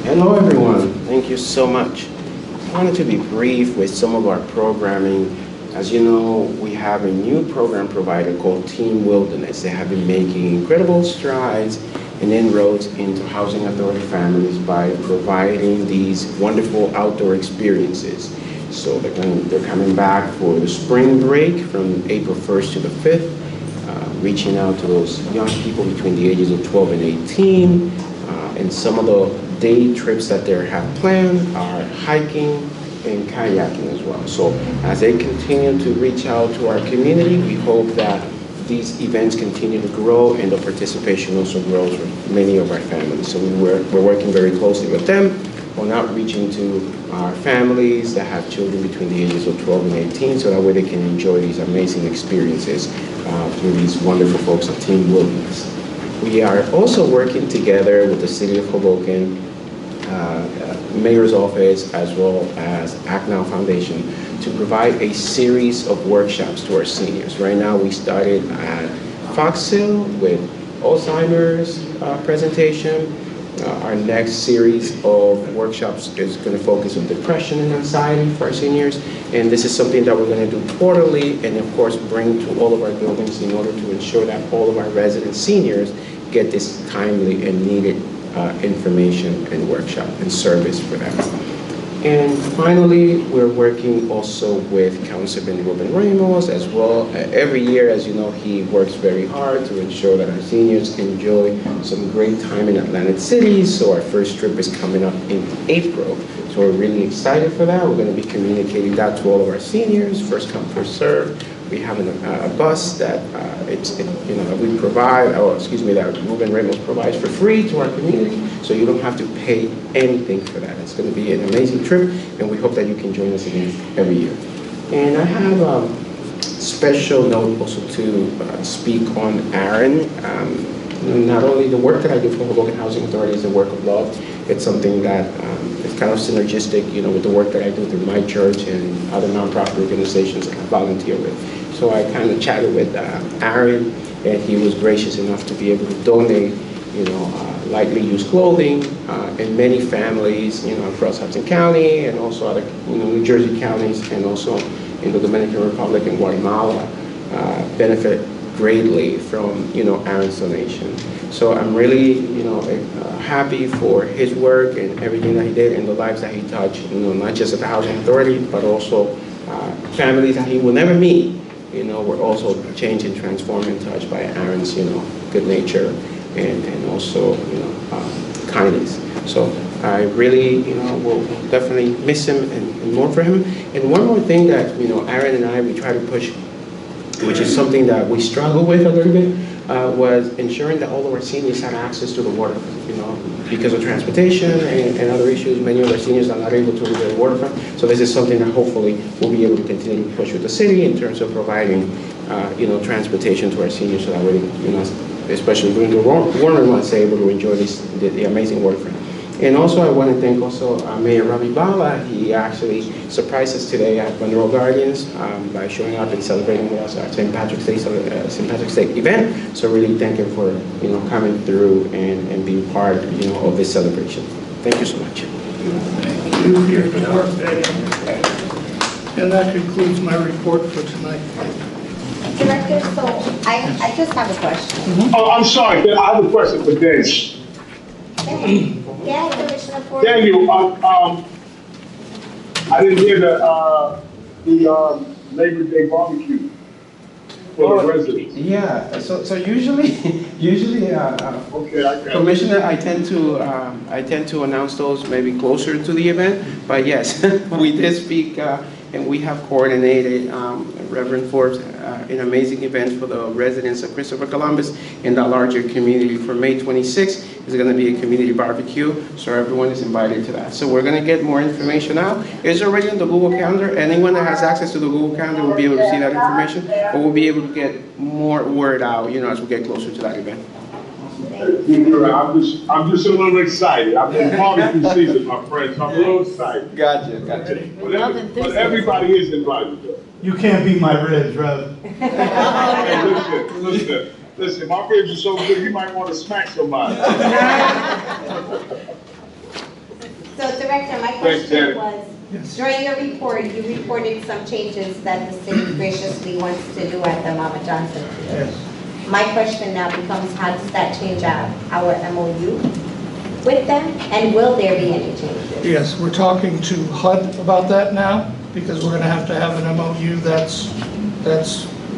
Hello everyone, thank you so much. I wanted to be brief with some of our programming. As you know, we have a new program provider called Team Wilderness. They have been making incredible strides and inroads into housing authority families by providing these wonderful outdoor experiences. So they're coming back for the spring break from April 1st to the 5th, reaching out to those young people between the ages of 12 and 18. And some of the day trips that they have planned are hiking and kayaking as well. So as they continue to reach out to our community, we hope that these events continue to grow and the participation also grows with many of our families. So we're working very closely with them on outreaching to our families that have children between the ages of 12 and 18, so that way they can enjoy these amazing experiences through these wonderful folks at Team Wilderness. We are also working together with the City of Hoboken, Mayor's Office, as well as Act Now Foundation to provide a series of workshops to our seniors. Right now we started at Fox Hill with Alzheimer's presentation. Our next series of workshops is going to focus on depression and anxiety for our seniors, and this is something that we're going to do quarterly and of course bring to all of our buildings in order to ensure that all of our resident seniors get this timely and needed information and workshop and service for them. And finally, we're working also with Councilman Ruben Ramos as well. Every year, as you know, he works very hard to ensure that our seniors enjoy some great time in Atlantic City. So our first trip is coming up in April. So we're really excited for that. We're going to be communicating that to all of our seniors, first come, first serve. We have a bus that we provide, that Ruben Ramos provides for free to our community, so you don't have to pay anything for that. It's going to be an amazing trip, and we hope that you can join us again every year. And I have a special note also to speak on Aaron. Not only the work that I do for Hoboken Housing Authority is a work of love, it's something that is kind of synergistic, with the work that I do through my church and other nonprofit organizations that I volunteer with. So I kind of chatted with Aaron, and he was gracious enough to be able to donate, lightly used clothing, and many families, across Hudson County and also other, New Jersey counties, and also in the Dominican Republic and Guatemala benefit greatly from, Aaron's donation. So I'm really, happy for his work and everything that he did and the lives that he touched, not just at the Housing Authority, but also families that he will never meet, were also changed and transformed and touched by Aaron's, good nature and also, kindness. So I really, will definitely miss him and more for him. And one more thing that, Aaron and I, we try to push, which is something that we struggle with a little bit, was ensuring that all of our seniors had access to the waterfront, because of transportation and other issues. Many of our seniors are not able to reach the waterfront. So this is something that hopefully we'll be able to continue to push with the city in terms of providing, transportation to our seniors so that way, especially during the warmer months, they're able to enjoy the amazing waterfront. And also, I want to thank Mayor Ravi Bala. He actually surprised us today at Monroe Gardens by showing up and celebrating with us at St. Patrick's Day event. So really thank him for coming through and being part of this celebration. Thank you so much. Thank you for your good work, and that concludes my report for tonight. Director, so I just have a question. Oh, I'm sorry, I have a question for Dave. Yeah, Commissioner Ford. Daniel, I didn't hear the Labor Day barbecue for the residents. Yeah, so usually, Okay, I got it. Commissioner, I tend to announce those maybe closer to the event, but yes, we did speak, and we have coordinated, Reverend Forbes, an amazing event for the residents of Christopher Columbus and the larger community. For May 26th, is going to be a community barbecue, so everyone is invited to that. So we're going to get more information out. It's already on the Google Calendar. Anyone that has access to the Google Calendar will be able to see that information, but we'll be able to get more word out, as we get closer to that event. I'm just a little excited. I'm in barbecue season, my friends. I'm a little excited. Gotcha. But everybody is invited, though. You can't beat my ribs, Rev. Hey, listen, my ribs are so good, you might want to smack somebody. So Director, my question was, during your report, you reported some changes that the city graciously wants to do at the Mama Johnson Field. Yes. My question now becomes, how does that change our MOU with them, and will there be any changes? Yes, we're talking to HUD about that now, because we're going to have an MOU that's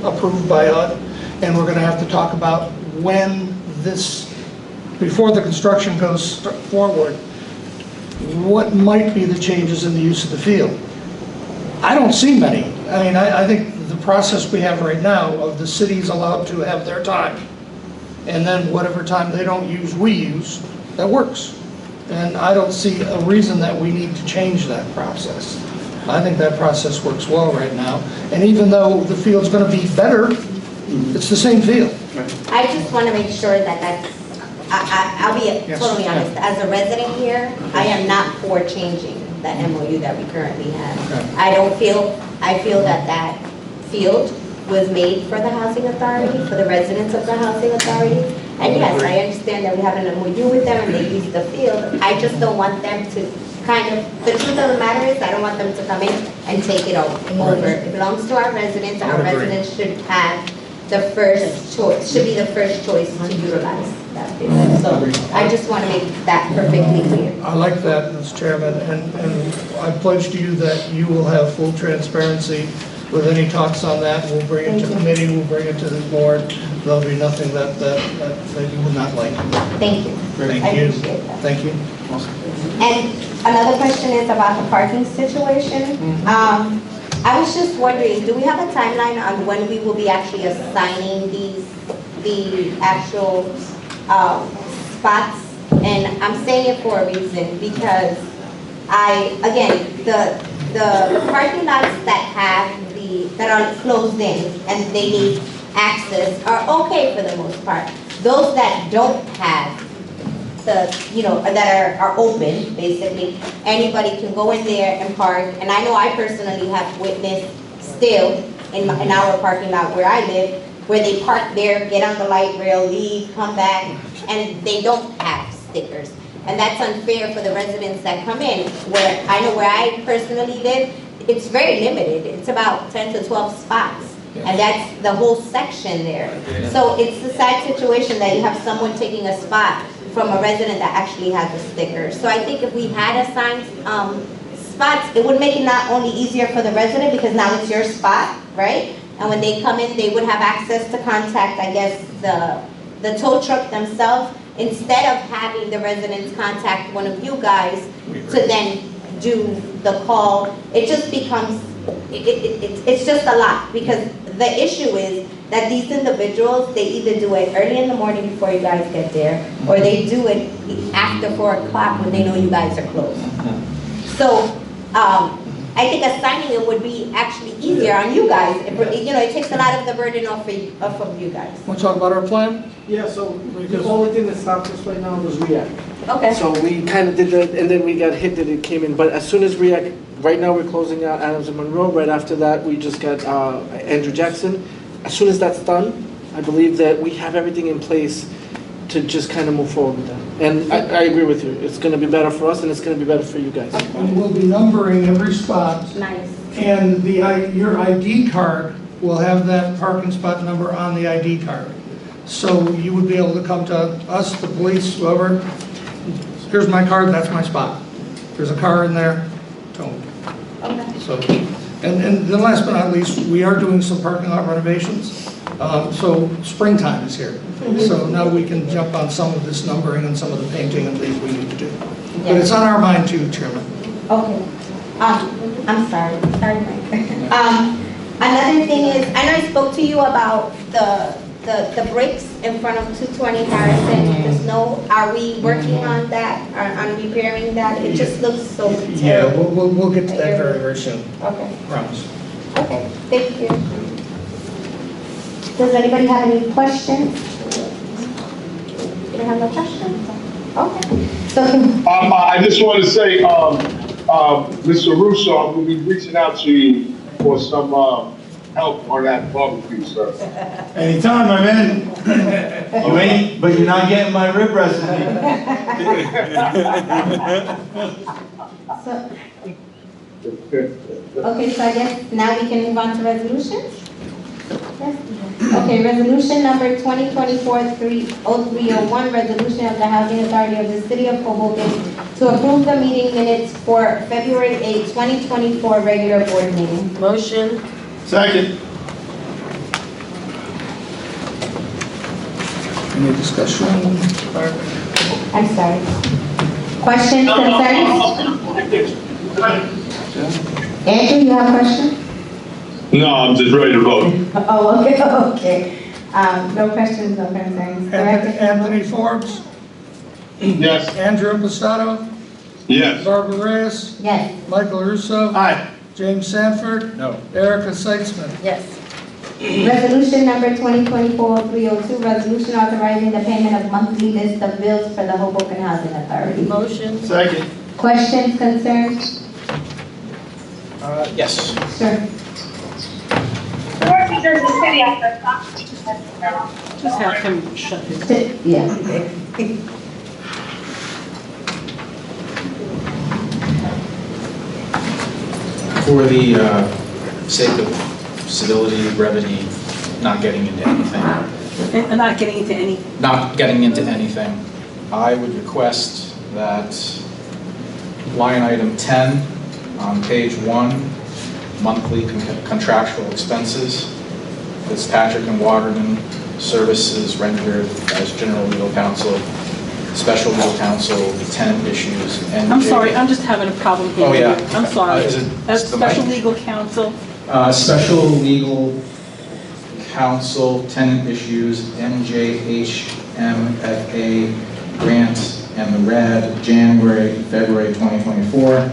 approved by HUD, and we're going to have to talk about when before the construction goes forward, what might be the changes in the use of the field. I don't see many. I mean, I think the process we have right now of the city's allowed to have their time, and then whatever time they don't use, we use, that works. And I don't see a reason that we need to change that process. I think that process works well right now. And even though the field's going to be better, it's the same field. I just want to make sure that I'll be totally honest. As a resident here, I am not for changing the MOU that we currently have. Okay. I feel that field was made for the housing authority, for the residents of the housing authority. And yes, I understand that we have an MOU with them and they use the field. I just don't want them to the truth of the matter is, I don't want them to come in and take it over. It belongs to our residents, and our residents should have the first choice, should be the first choice to utilize that field. So I just want to make that perfectly clear. I like that, Mr. Chairman, and I pledge to you that you will have full transparency with any talks on that. We'll bring it to committee, we'll bring it to the board. There'll be nothing that you will not like. Thank you. Thank I you. appreciate that. Thank you. And another question is about the parking situation. I was just wondering, do we have a timeline on when we will be actually assigning the actual spots? And I'm saying it for a reason, because again, the parking lots that are closed in and they need access are okay for the most part. Those that don't have that are open, basically, anybody can go in there and park. And I know I personally have witnessed still in our parking lot where I live, where they park there, get on the light rail, leave, come back, and they don't have stickers. And that's unfair for the residents that come in. Where I personally live, it's very limited. It's about 10 to 12 spots. And that's the whole section there. So it's a sad situation that you have someone taking a spot from a resident that actually has a sticker. So I think if we had assigned spots, it would make it not only easier for the resident, because now it's your spot, right? And when they come in, they would have access to contact, I guess, the tow truck themselves, instead of having the residents contact one of you guys to then do the call. It just becomes, it's just a lot, because the issue is that these individuals, they either do it early in the morning before you guys get there, or they do it after 4 o'clock when they know you guys are closed. So, I think assigning it would be actually easier on you guys. It takes a lot of the burden off of you guys. Want to talk about our plan? Yeah, so the only thing that stopped us right now was React. Okay. So we kind of did that, and then we got hit that it came in. But as soon as React, right now we're closing out Adams and Monroe. Right after that, we just got Andrew Jackson. As soon as that's done, I believe that we have everything in place to just kind of move forward with that. And I agree with you. It's going to be better for us, and it's going to be better for you guys. And we'll be numbering every spot. Nice. And your ID card will have that parking spot number on the ID card. So you would be able to come to us, the police, whoever. Here's my card, that's my spot. There's a car in there, boom. Okay. So, and then last but not least, we are doing some parking lot renovations. So springtime is here. So now we can jump on some of this numbering and some of the painting and things we need to do. But it's on our mind too, Chairman. Okay. I'm sorry. Sorry, Mike. Another thing is, I know I spoke to you about the bricks in front of 220 Harrison, the snow. Are we working on that, on repairing that? It just looks so terrible. Yeah, we'll get to that very, very soon. Okay. Promise. Okay, thank you. Does anybody have any questions? You don't have no questions? Okay. So, I just want to say, Mr. Russo, I'm going to be reaching out to you for some help on that barbecue, sir. Anytime, my man. You ain't, but you're not getting my rib recipe. okay, so I guess now we can move on to resolutions? Yes. Okay, resolution number 2024-0301, resolution of the Housing Authority of the City of Hoboken to approve the meeting minutes for February 8, 2024 regular board meeting. Motion. Second. Any discussion? I'm sorry. Questions, concerns? Andrew, you have a question? No, I'm just ready to vote. Oh, okay, okay. No questions, no concerns. Director Anthony Forbes? Yes. Andrew Impastato? Yes. Barbara Reyes? Yes. Michael Russo? Aye. James Sanford? No. Erica Seitzman? Yes. Resolution number 2024-302, resolution authorizing the payment of monthly list of bills for the Hoboken Housing Authority. Motion. Second. Questions, concerns? Yes. Sure. Just have him shut his. Yeah. For the sake of civility, brevity, not getting into anything. And not getting into any. Not getting into anything, I would request that line item 10 on page 1, monthly contractual expenses, Fitzpatrick and Waterman services rendered as general legal counsel, special legal counsel, tenant issues, and I'm sorry, I'm just having a problem here. Oh, yeah. I'm sorry. Is it That's the special mic? legal counsel. Special legal counsel, tenant issues, NJHMFA grant and the RAD, January, February 2024,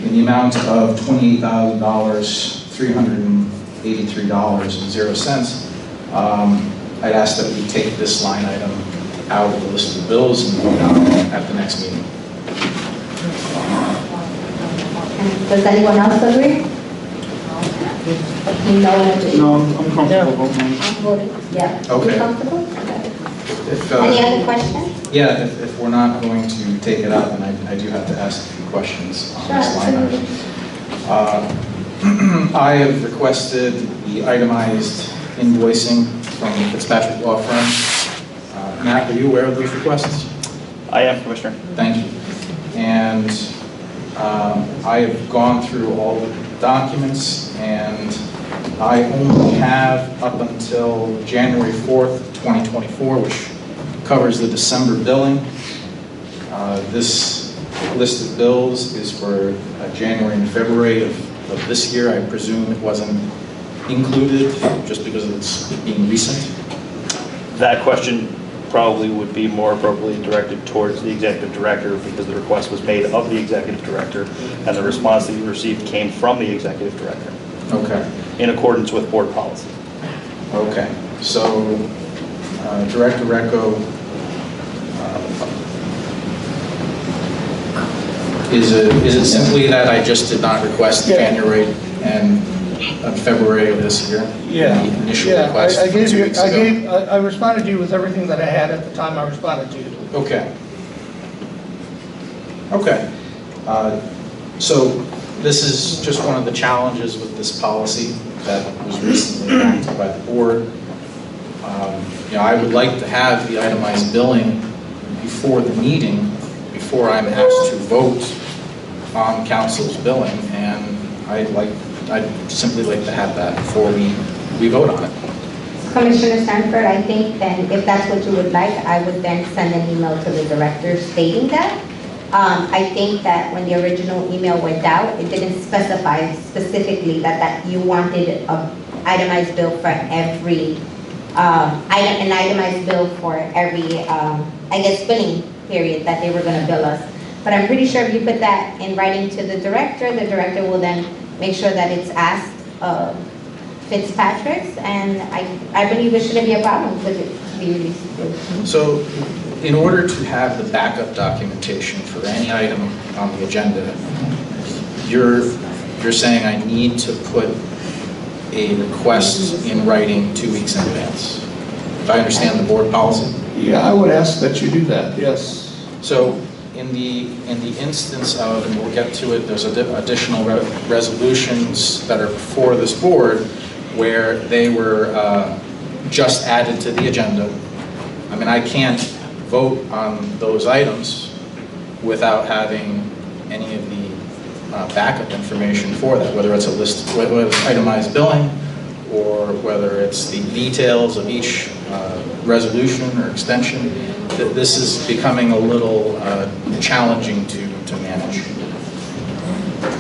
in the amount of $28,000, $383.00. I'd ask that we take this line item out of the list of bills and vote on it at the next meeting. Does anyone else agree? No, I'm comfortable voting. I'm voting. Yeah. Okay. You comfortable? Okay. If, Any other questions? Yeah, if we're not going to take it up, and I do have to ask a few questions on this line item. I have requested the itemized invoicing from the Fitzpatrick Law Firm. Matt, are you aware of those requests? I am, Commissioner. Thank you. And I have gone through all the documents, and I only have up until January 4th, 2024, which covers the December billing. This list of bills is for January and February of this year. I presume it wasn't included just because it's being recent? That question probably would be more appropriately directed towards the executive director because the request was made of the executive director and the response that you received came from the executive director. Okay. In accordance with board policy. Okay. So, Director Recco, is it simply that I just did not request January and February of this year? Yeah. The initial Yeah, request I gave 2 you, weeks ago? I responded to you with everything that I had at the time I responded to you. Okay. Okay. So this is just one of the challenges with this policy that was recently enacted by the board. You know, I would like to have the itemized billing before the meeting, before I'm asked to vote on council's billing, and I'd simply like to have that before we vote on it. Commissioner Stanford, I think then if that's what you would like, I would then send an email to the director stating that. I think that when the original email went out, it didn't specify specifically that you wanted an itemized bill for every, an itemized bill for every, I guess, billing period that they were gonna bill us. But I'm pretty sure if you put that in writing to the director will then make sure that it's asked Fitzpatrick's, and I believe it shouldn't be a problem with it to be released. So in order to have the backup documentation for any item on the agenda, you're saying I need to put a request in writing 2 weeks in advance. If I understand the board policy? Yeah, I would ask that you do that, yes. So in the instance of, and we'll get to it, there's additional resolutions that are before this board where they were just added to the agenda. I mean, I can't vote on those items without having any of the backup information for that, whether it's a list, whether it's itemized billing, or whether it's the details of each resolution or extension. This is becoming a little challenging to manage.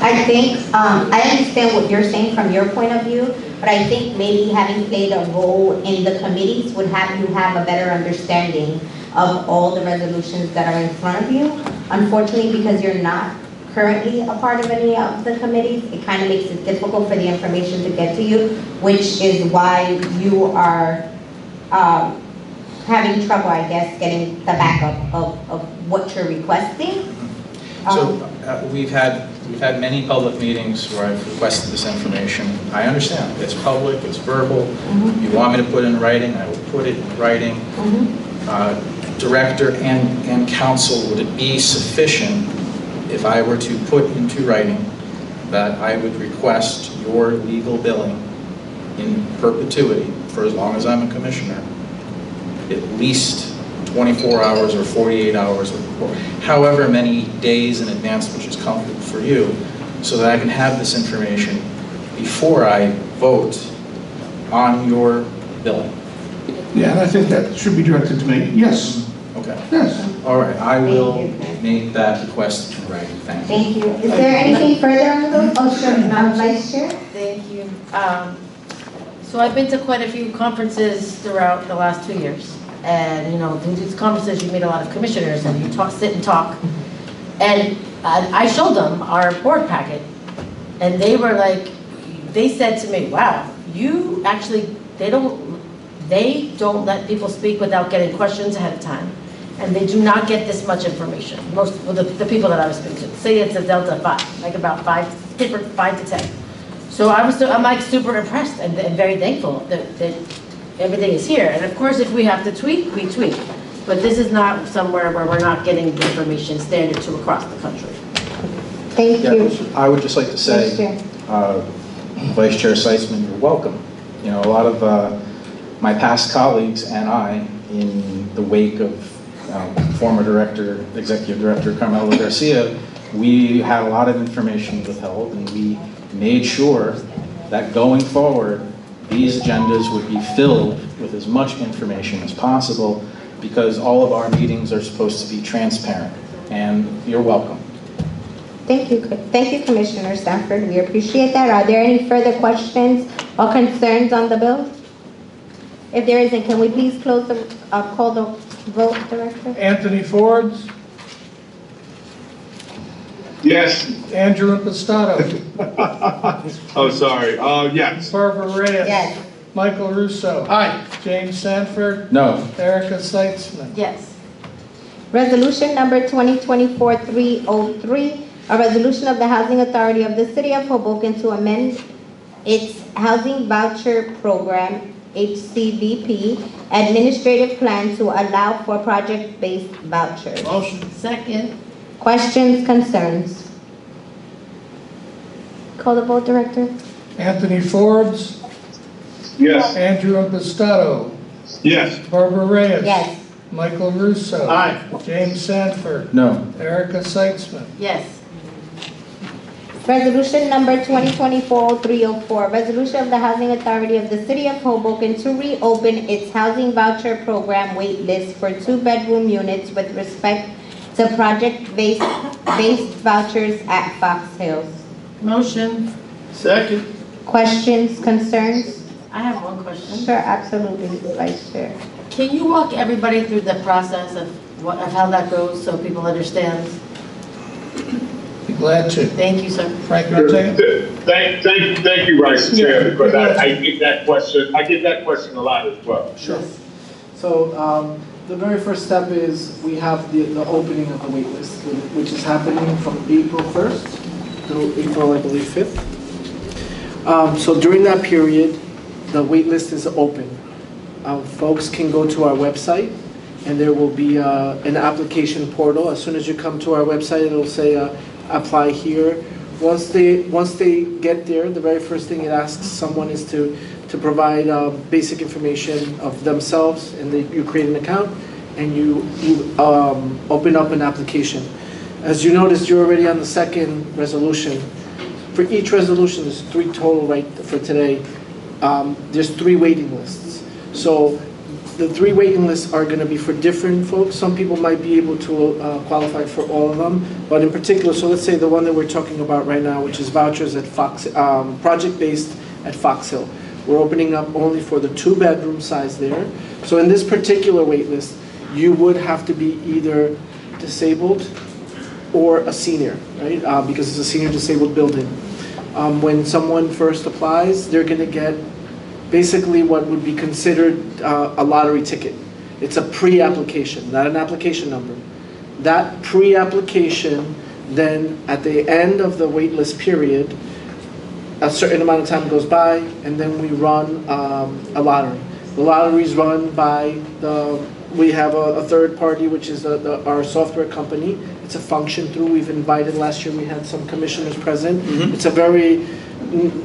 I think, I understand what you're saying from your point of view, but I think maybe having played a role in the committees would have you have a better understanding of all the resolutions that are in front of you. Unfortunately, because you're not currently a part of any of the committees, it kind of makes it difficult for the information to get to you, which is why you are having trouble, I guess, getting the backup of what you're requesting. So we've had many public meetings where I've requested this information. I understand, it's public, it's verbal. You want me to put it in writing, I will put it in writing. Director and council, would it be sufficient if I were to put into writing that I would request your legal billing in perpetuity for as long as I'm a commissioner, at least 24 hours or 48 hours or however many days in advance, which is comfortable for you, so that I can have this information before I vote on your billing? Yeah, and I think that should be directed to me, yes. Okay. Yes. All right, I will make that request in writing. Thank you. Thank you. Is there anything further on those? Oh, sure, Vice Chair. Thank you. So I've been to quite a few conferences throughout the last 2 years. And, you know, through these conferences, you meet a lot of commissioners and you sit and talk. And I showed them our board packet. And they were like, they said to me, wow, you actually, they don't let people speak without getting questions ahead of time. And they do not get this much information. Most of the people that I was speaking to, say it's a Delta 5, like about 5 to 10. So I'm like super impressed and very thankful that everything is here. And of course, if we have to tweak, we tweak. But this is not somewhere where we're not getting the information standard to across the country. Thank you. I would just like to say, Vice Chair Seitzman, you're welcome. You know, a lot of my past colleagues and I, in the wake of former Executive Director Carmelo Garcia, we had a lot of information withheld, and we made sure that going forward, these agendas would be filled with as much information as possible, because all of our meetings are supposed to be transparent, and you're welcome. Thank you, Commissioner Stanford. We appreciate that. Are there any further questions or concerns on the bill? If there isn't, can we please call the vote, Director? Anthony Forbes, Yes. Andrew Impastato, Oh, sorry. Yes. Barbara Reyes. Yes. Michael Russo. Aye. James Sanford. No. Erica Seitzman. Yes. Resolution number 2024-303, a resolution of the Housing Authority of the City of Hoboken to amend its Housing Voucher Program, HCVP, administrative plan to allow for project-based vouchers. Motion. Second. Questions, concerns? Call the vote, Director. Anthony Forbes, Yes. Andrew Impastato, Yes. Barbara Reyes. Yes. Michael Russo. Aye. James Sanford. No. Erica Seitzman. Yes. Resolution number 2024-304, resolution of the Housing Authority of the City of Hoboken to reopen its housing voucher program wait list for 2-bedroom units with respect to project-based vouchers at Fox Hills. Motion. Second. Questions, concerns? I have one question. Sure, absolutely, Vice Chair. Can you walk everybody through the process of how that goes so people understand? Be glad to. Thank you, sir. Frank, you want to take it? Thank you, Vice Chair, Yeah. because I get that question. I get that question a lot as well. Sure. So the very first step is we have the opening of the wait list, which is happening from April 1st through April, I believe, 5th. So during that period, the wait list is open. Folks can go to our website, and there will be an application portal. As soon as you come to our website, it'll say apply here. Once they get there, the very first thing it asks someone is to provide basic information of themselves, and you create an account, and you open up an application. As you noticed, you're already on the second resolution. For each resolution, there's 3 total right for today. There's 3 waiting lists. So the 3 waiting lists are going to be for different folks. Some people might be able to qualify for all of them, but in particular, so let's say the one that we're talking about right now, which is vouchers at project-based at Fox Hill. We're opening up only for the 2-bedroom size there. So in this particular wait list, you would have to be either disabled or a senior, right? Because it's a senior disabled building. When someone first applies, they're going to get basically what would be considered a lottery ticket. It's a pre-application, not an application number. That pre-application, then at the end of the wait list period, a certain amount of time goes by, and then we run a lottery. The lottery is run by we have a third party, which is our software company. It's a function through. We've invited, last year we had some commissioners present. Mm-hmm. It's a very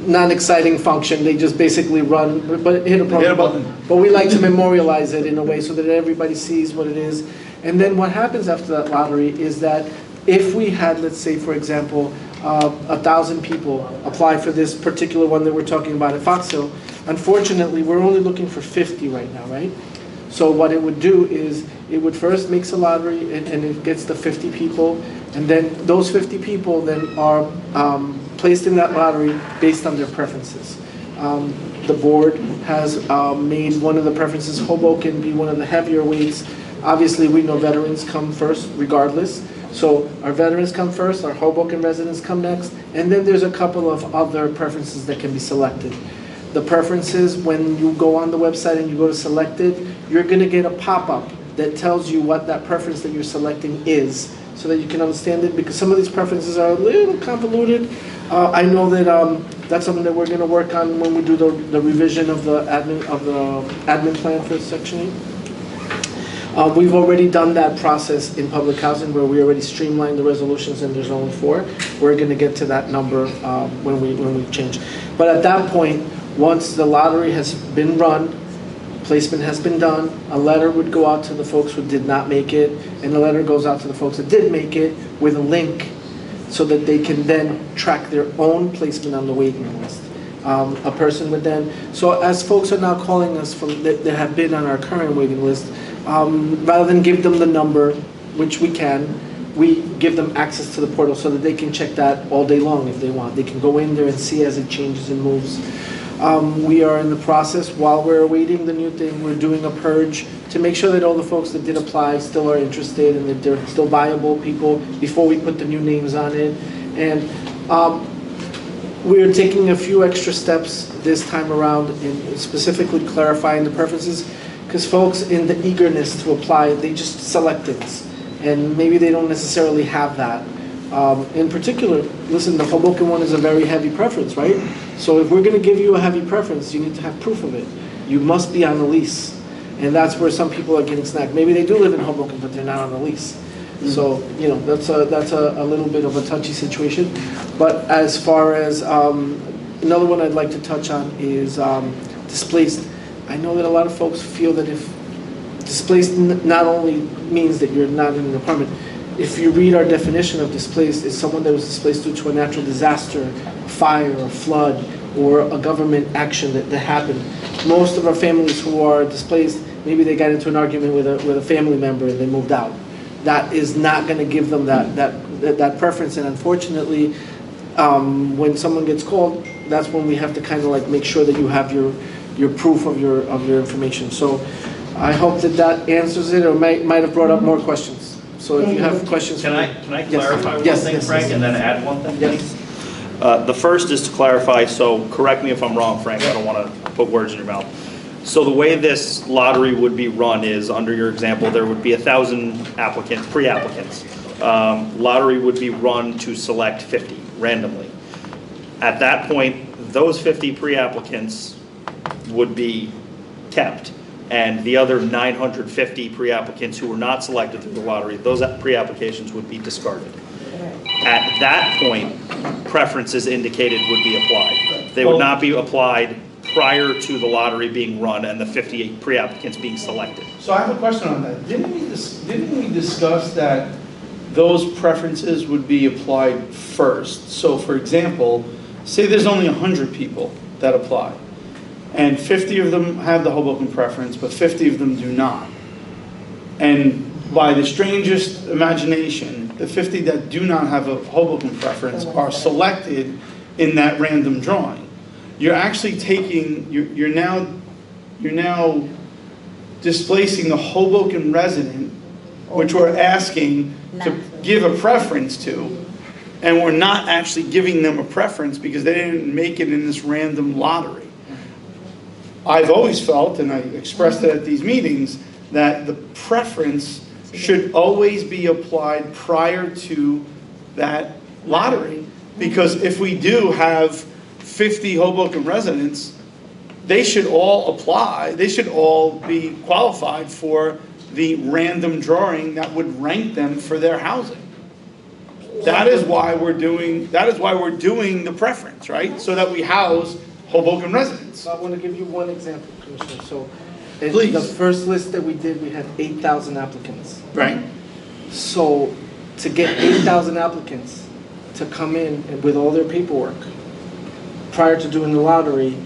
non-exciting function. They just basically run, but hit a button. But we like to memorialize it in a way so that everybody sees what it is. And then what happens after that lottery is that if we had, let's say, for example, 1,000 people apply for this particular one that we're talking about at Fox Hill, unfortunately, we're only looking for 50 right now, right? So what it would do is it would first makes a lottery and it gets the 50 people, and then those 50 people then are placed in that lottery based on their preferences. The board has made one of the preferences Hoboken be one of the heavier weights. Obviously, we know veterans come first regardless. So our veterans come first, our Hoboken residents come next, and then there's a couple of other preferences that can be selected. The preferences, when you go on the website and you go to selected, you're going to get a pop-up that tells you what that preference that you're selecting is, so that you can understand it, because some of these preferences are a little convoluted. I know that that's something that we're going to work on when we do the revision of the admin plan for Section 8. We've already done that process in public housing where we already streamlined the resolutions and there's only 4. We're going to get to that number when we change. But at that point, once the lottery has been run, placement has been done, a letter would go out to the folks who did not make it, and a letter goes out to the folks that did make it with a link so that they can then track their own placement on the waiting list. A person would then, so as folks are now calling us that have been on our current waiting list, rather than give them the number, which we can, we give them access to the portal so that they can check that all day long if they want. They can go in there and see as it changes and moves. We are in the process, while we're awaiting the new thing, we're doing a purge to make sure that all the folks that did apply still are interested and that they're still viable people before we put the new names on it. And we're taking a few extra steps this time around in specifically clarifying the preferences, because folks, in the eagerness to apply, they just select things, and maybe they don't necessarily have that. In particular, listen, the Hoboken one is a very heavy preference, right? So if we're going to give you a heavy preference, you need to have proof of it. You must be on the lease, and that's where some people are getting snagged. Maybe they do live in Hoboken, but they're not on the lease. So, you know, that's a little bit of a touchy situation. But as far as another one I'd like to touch on is displaced. I know that a lot of folks feel that if displaced not only means that you're not in an apartment. If you read our definition of displaced, it's someone that was displaced due to a natural disaster, a fire, a flood, or a government action that happened. Most of our families who are displaced, maybe they got into an argument with a family member and they moved out. That is not going to give them that preference, and unfortunately, when someone gets called, that's when we have to kind of like make sure that you have your proof of your information. So I hope that answers it, or might have brought up more questions. So if you have questions. Can I clarify one thing, Frank, and then add one thing? Yes. The first is to clarify, so correct me if I'm wrong, Frank, I don't want to put words in your mouth. So the way this lottery would be run is, under your example, there would be 1,000 applicants, pre-applicants. Lottery would be run to select 50 randomly. At that point, those 50 pre-applicants would be kept, and the other 950 pre-applicants who were not selected through the lottery, those pre-applications would be discarded. At that point, preferences indicated would be applied. They would not be applied prior to the lottery being run and the 58 pre-applicants being selected. So I have a question on that. Didn't we discuss that those preferences would be applied first? So for example, say there's only 100 people that apply, and 50 of them have the Hoboken preference, but 50 of them do not. And by the strangest imagination, the 50 that do not have a Hoboken preference are selected in that random drawing. You're actually taking, you're now displacing the Hoboken resident, which we're asking to give a preference to, and we're not actually giving them a preference because they didn't make it in this random lottery. I've always felt, and I expressed it at these meetings, that the preference should always be applied prior to that lottery. Because if we do have 50 Hoboken residents, they should all apply, they should all be qualified for the random drawing that would rank them for their housing. That is why we're doing the preference, right? So that we house Hoboken residents. So I want to give you one example, Commissioner. So Please. The first list that we did, we had 8,000 applicants. Right. So to get 8,000 applicants to come in with all their paperwork prior to doing the lottery,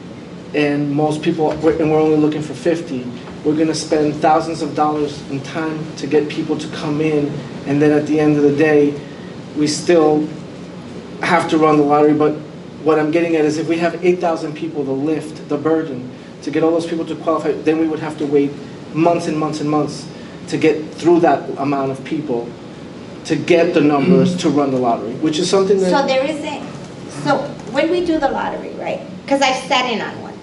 and most people, and we're only looking for 50, we're going to spend thousands of dollars in time to get people to come in, and then at the end of the day, we still have to run the lottery. But what I'm getting at is, if we have 8,000 people to lift the burden to get all those people to qualify, then we would have to wait months and months and months to get through that amount of people to get the numbers to run the lottery, which is something that... So there isn't, so when we do the lottery, right, because I've sat in on one,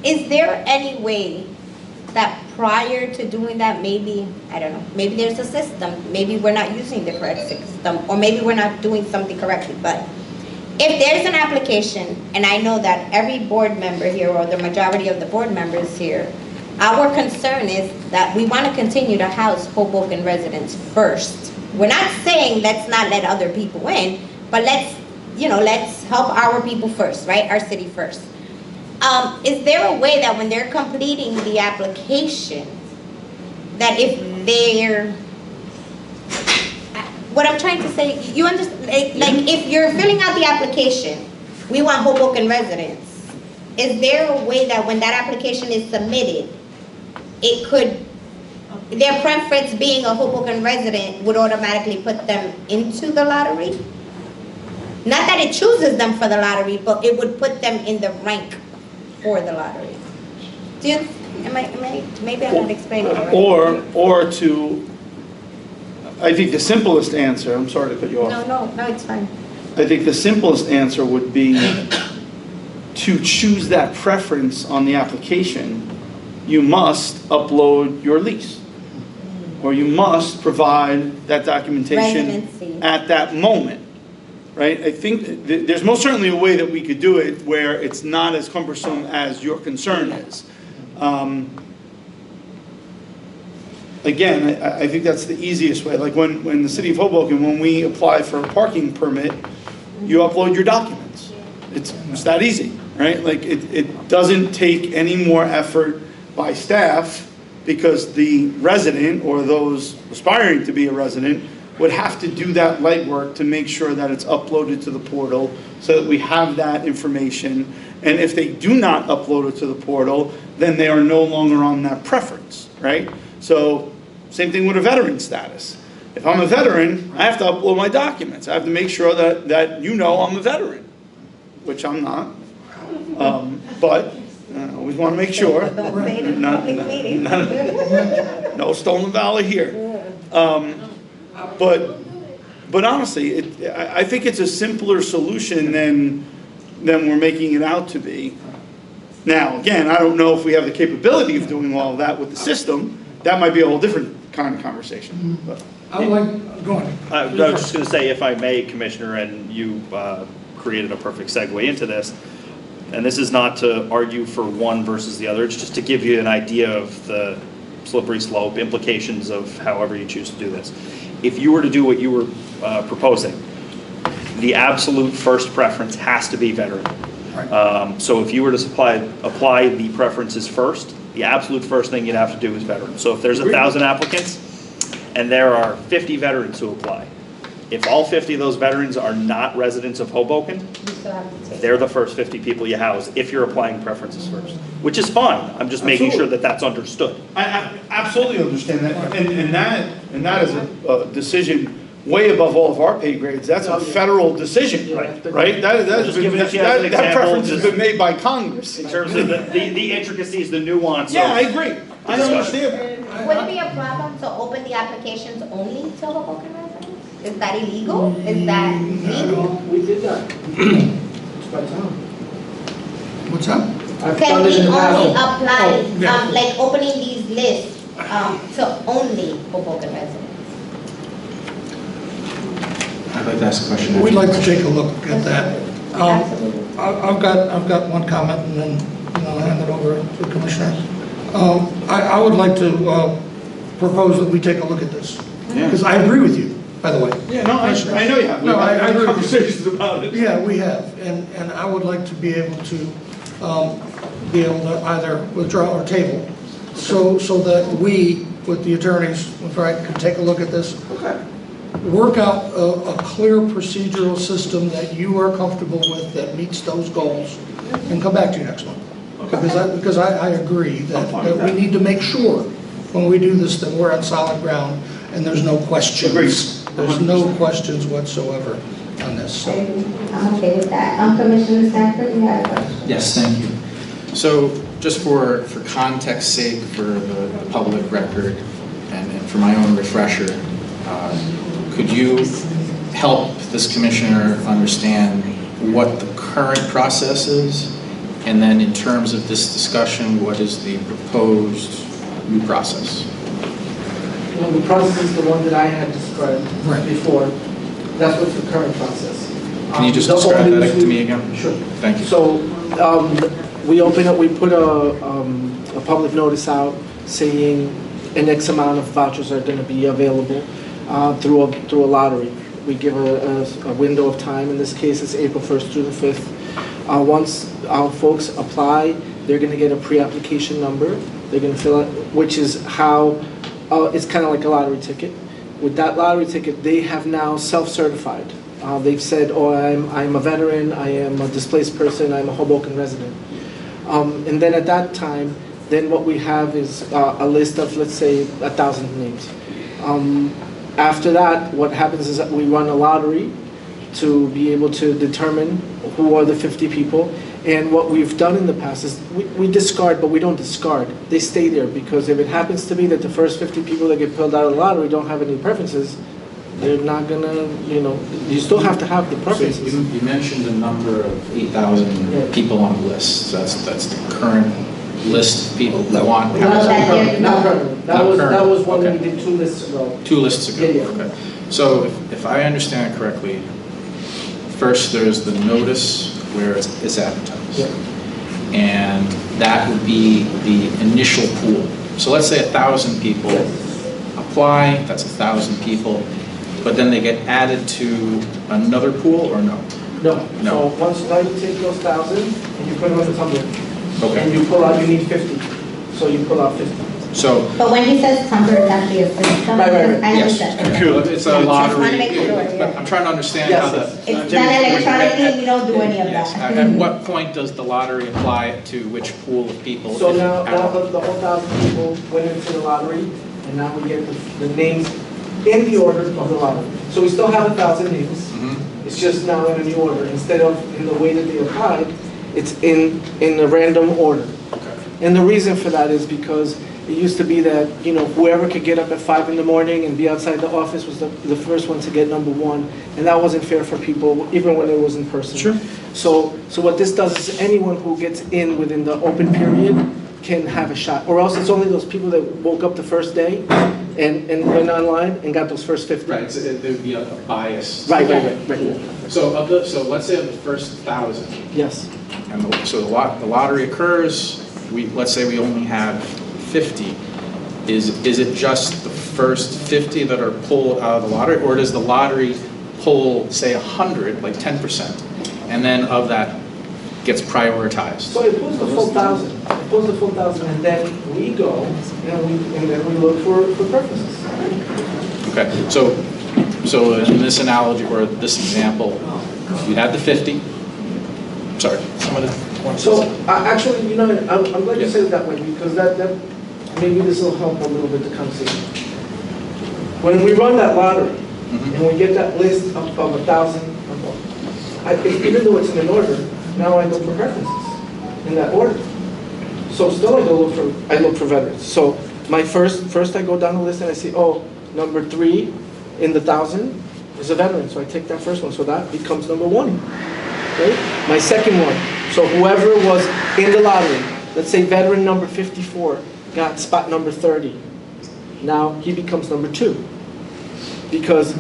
is there any way that prior to doing that, maybe, I don't know, maybe there's a system, maybe we're not using the correct system, or maybe we're not doing something correctly, but if there's an application, and I know that every board member here, or the majority of the board members here, our concern is that we want to continue to house Hoboken residents first. We're not saying let's not let other people in, but let's help our people first, right? Our city first. Is there a way that when they're completing the application, that if they're, what I'm trying to say, you understand, like if you're filling out the application, we want Hoboken residents, is there a way that when that application is submitted, it could, their preference being a Hoboken resident would automatically put them into the lottery? Not that it chooses them for the lottery, but it would put them in the rank for the lottery. Do you, maybe I'm not explaining it right. Or to, I think the simplest answer, I'm sorry to cut you off. No, it's fine. I think the simplest answer would be to choose that preference on the application, you must upload your lease. Or you must provide that documentation Residency. at that moment, right? I think there's most certainly a way that we could do it where it's not as cumbersome as your concern is. Again, I think that's the easiest way. Like when the city of Hoboken, when we apply for a parking permit, you upload your documents. It's that easy, right? Like it doesn't take any more effort by staff because the resident or those aspiring to be a resident would have to do that legwork to make sure that it's uploaded to the portal so that we have that information. And if they do not upload it to the portal, then they are no longer on that preference, right? So same thing with a veteran status. If I'm a veteran, I have to upload my documents. I have to make sure that you know I'm a veteran, which I'm not. But I always want to make sure. No stolen valor here. But honestly, I think it's a simpler solution than we're making it out to be. Now, again, I don't know if we have the capability of doing all of that with the system. That might be a whole different kind of conversation. But. I would like, go on. I was just going to say, if I may, Commissioner, and you created a perfect segue into this, and this is not to argue for one versus the other, it's just to give you an idea of the slippery slope implications of however you choose to do this. If you were to do what you were proposing, the absolute first preference has to be veteran. Right. So if you were to apply the preferences first, the absolute first thing you'd have to do is veteran. So if there's 1,000 applicants and there are 50 veterans who apply, if all 50 of those veterans are not residents of Hoboken, they're the first 50 people you house if you're applying preferences first, which is fine. I'm just making sure that that's understood. I absolutely understand that, and that is a decision way above all of our pay grades. That's a federal decision, right? That preference has been made by Congress. In terms of the intricacies, the nuance. Yeah, I agree. I understand. Would it be a problem to open the applications only to Hoboken residents? Is that illegal? Is that legal? We did that. It's by town. What's up? Can we only apply, Oh, yeah. like opening these lists to only Hoboken residents? I'd like to ask a question. We'd like to take a look at that. Absolutely. I've got one comment, and then I'll hand it over to the Commissioner. I would like to propose that we take a look at this. Because I agree with you, by the way. Yeah, no, I know you have. No, I agree. Conversations about it. Yeah, we have, and I would like to be able to either withdraw or table, so that we, with the attorneys, can take a look at this. Okay. Work out a clear procedural system that you are comfortable with that meets those goals, and come back to you next month. Because I agree that we need to make sure when we do this that we're on solid ground and there's no questions. There's no questions whatsoever on this. I'm okay with that. Commissioner Stanford, you had a question? Yes, thank you. So just for context's sake, for the public record, and for my own refresher, could you help this commissioner understand what the current process is? And then in terms of this discussion, what is the proposed new process? Well, the process is the one that I had described before. That's what's the current process. Can you just describe that to me again? Sure. Thank you. So we put a public notice out saying an X amount of vouchers are going to be available through a lottery. We give a window of time. In this case, it's April 1st through the 5th. Once our folks apply, they're going to get a pre-application number. They're going to fill out, which is how it's kind of like a lottery ticket. With that lottery ticket, they have now self-certified. They've said, "Oh, I'm a veteran. I am a displaced person. I'm a Hoboken resident." And then at that time, then what we have is a list of, let's say, 1,000 names. After that, what happens is that we run a lottery to be able to determine who are the 50 people, And what we've done in the past is we discard, but we don't discard. They stay there because if it happens to be that the first 50 people that get pulled out of the lottery don't have any preferences, they're not gonna, you still have to have the So preferences. you mentioned a number of 8,000 people on the list. So that's the current list of people that want. Well, that you're- Not permanent. That was one Okay. we did 2 lists ago. 2 lists ago? Yeah. Okay. So if I understand correctly, first there's the notice where it's advertised. Yeah. And that would be the initial pool. So let's say 1,000 people apply, that's 1,000 people, but then they get added to another pool or no? No. No. So once now you take those 1,000 and you put them on the tumbler. Okay. And you pull out, you need 50. So you pull out 50. So But when he says tumbler, it's actually a system. Right. I yes, understand. it's a Just lottery. wanna make sure, yeah. I'm trying to understand Yes, how yes. the. It's done electronically, we don't do any of Yes. that. At what point does the lottery apply to which pool of people? So if now at all? the whole 1,000 people went into the lottery, and now we get the names in the order of the lottery. So we still have 1,000 names. Mhm. It's just now in a new order. Instead of in the way that they applied, it's in a random order. Okay. And the reason for that is because it used to be that, whoever could get up at 5 in the morning and be outside the office was the first one to get number 1. And that wasn't fair for people, even when it was in person. Sure. So what this does is anyone who gets in within the open period can have a shot. Or else it's only those people that woke up the first day and went online and got those first 50. Right, so there would be a bias. Right. So let's say of the first 1,000, Yes. and so the lottery occurs, let's say we only have 50. Is it just the first 50 that are pulled out of the lottery, or does the lottery pull, say, 100, like 10%, and then of that gets prioritized? So it pulls the full 1,000. It pulls the full 1,000, and then we go and then we look for preferences. Okay, so in this analogy or this example, you had the 50. Sorry, someone wants to So say. actually, I'm glad you said it that way because that maybe this will help a little bit the conversation. When we run that lottery and we get that list of 1,000, even though it's in an order, now I look for preferences in that order. So still I look for veterans. So my first I go down the list and I see, number 3 in the 1,000 is a veteran. So I take that first one. So that becomes number 1. Right? My second one. So whoever was in the lottery, let's say veteran number 54 got spot number 30. Now he becomes number 2. Because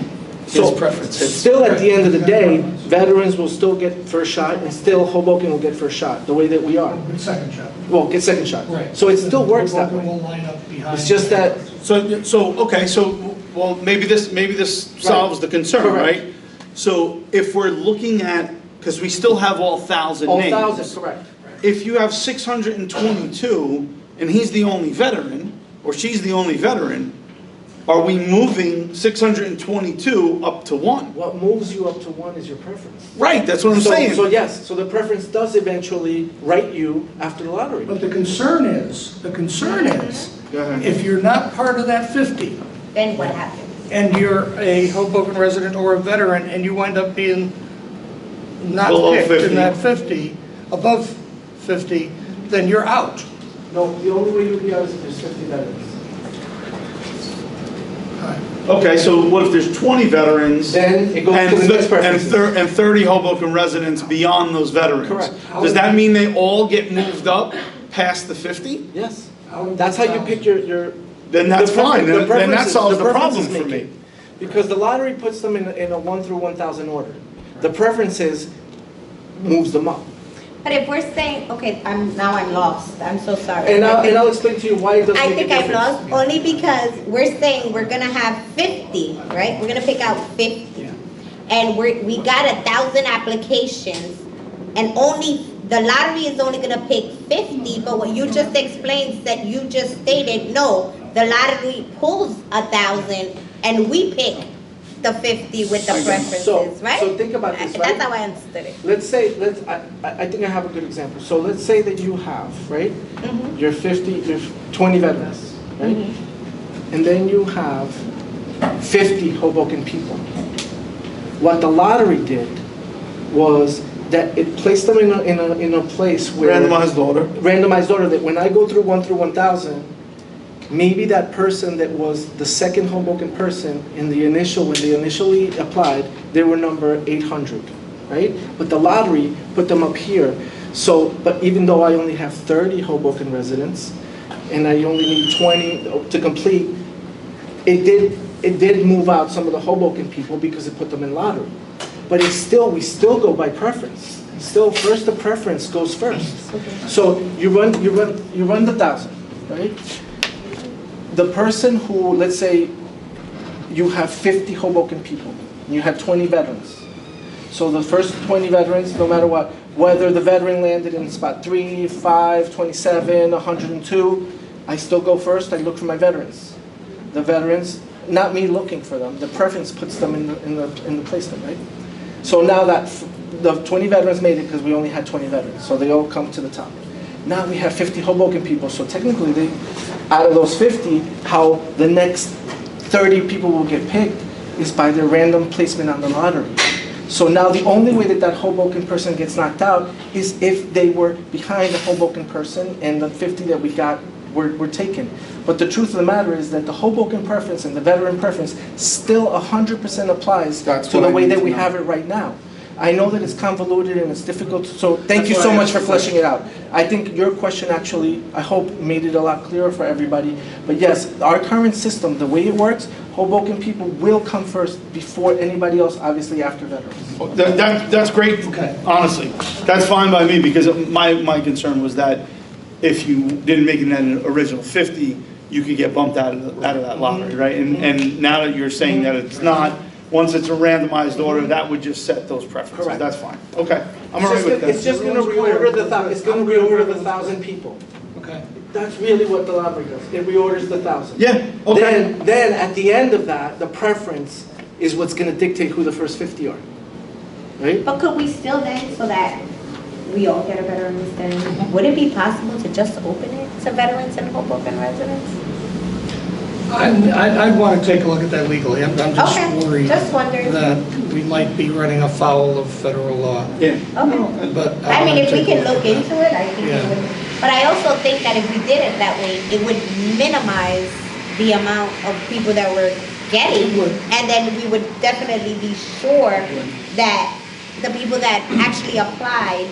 His preferences. still at the end of the day, veterans will still get first shot and still Hoboken will get first shot, the way that we are. Good second shot. Well, get second shot. Right. So it still works that Hoboken way. will line up behind. It's just that, Well, maybe this solves the concern, Correct. right? So if we're looking at, because we still have all 1,000 all names. 1,000, correct. If you have 622 and he's the only veteran, or she's the only veteran, are we moving 622 up to 1? What moves you up to 1 is your preference. Right, that's what I'm saying. So yes, so the preference does eventually write you after the lottery. But the concern is, if you're not part of that 50, Then what happens? and you're a Hoboken resident or a veteran, and you wind up being not Below picked 50. in that 50, above 50, then you're out. No, the only way you'll be out is if there's 50 veterans. Okay, so what if there's 20 veterans? Then it goes to the next preferences. And 30 Hoboken residents beyond those veterans? Correct. Does that mean they all get moved up past the 50? Yes. That's how you pick your. Then that's the fine, then that preferences- solves the problem preferences for make me. it. Because the lottery puts them in a 1 through 1,000 order. The preferences moves them up. But if we're saying, okay, I'm lost, I'm so sorry. And I'll explain to you why it doesn't I make a think I'm difference. lost only because we're saying we're gonna have 50, right? We're gonna pick out 50. And we got 1,000 applications and only, the lottery is only gonna pick 50, but what you just explained said, you just stated, no, the lottery pulls 1,000 and we pick the 50 with the preferences, right? So think about this, right? That's how I understood it. Let's say, I think I have a good example. So let's say that you have, right? Mhm. You're 20 veterans, right? And then you have 50 Hoboken people. What the lottery did was that it placed them in a place where. Randomized order. Randomized order, that when I go through 1 through 1,000, maybe that person that was the second Hoboken person when they initially applied, they were number 800, right? But the lottery put them up here. So, but even though I only have 30 Hoboken residents, and I only need 20 to complete, it did move out some of the Hoboken people because it put them in lottery. But we still go by preference. Still, first the preference goes first. So you run the 1,000, right? The person who, let's say, you have 50 Hoboken people, and you have 20 veterans. So the first 20 veterans, no matter what, whether the veteran landed in spot 3, 5, 27, 102, I still go first, I look for my veterans. The veterans, not me looking for them, the preference puts them in the placement, right? So now that the 20 veterans made it, because we only had 20 veterans, so they all come to the top. Now we have 50 Hoboken people, so technically out of those 50, how the next 30 people will get picked is by their random placement on the lottery. So now the only way that Hoboken person gets knocked out is if they were behind the Hoboken person and the 50 that we got were taken. But the truth of the matter is that the Hoboken preference and the veteran preference still 100% applies to the way that we have it right now. I know that it's convoluted and it's difficult, so thank you so much for fleshing it out. I think your question actually, I hope, made it a lot clearer for everybody. But yes, our current system, the way it works, Hoboken people will come first before anybody else, obviously after veterans. That's great, honestly. That's fine by me, because my concern was that if you didn't make it in that original 50, you could get bumped out of that lottery, right? And now that you're saying that it's not, once it's a randomized order, that would just set those preferences. Correct. That's fine. Okay, I'm all right with that. It's just going to reorder the 1,000 people. Okay. That's really what the lottery does. It reorders the 1,000. Yeah, okay. Then at the end of that, the preference is what's going to dictate who the first 50 are. Right? But could we still then, so that we all get a better understanding, would it be possible to just open it to veterans and Hoboken residents? I'd want to take a look at that legally. I'm just Okay, worried just wondering. that we might be running afoul of federal law. Yeah. Okay. But I mean, if we can look into into it, I think it would. But I also think that if we did it that way, it would minimize the amount of people that we're getting. And then we would definitely be sure that the people that actually applied,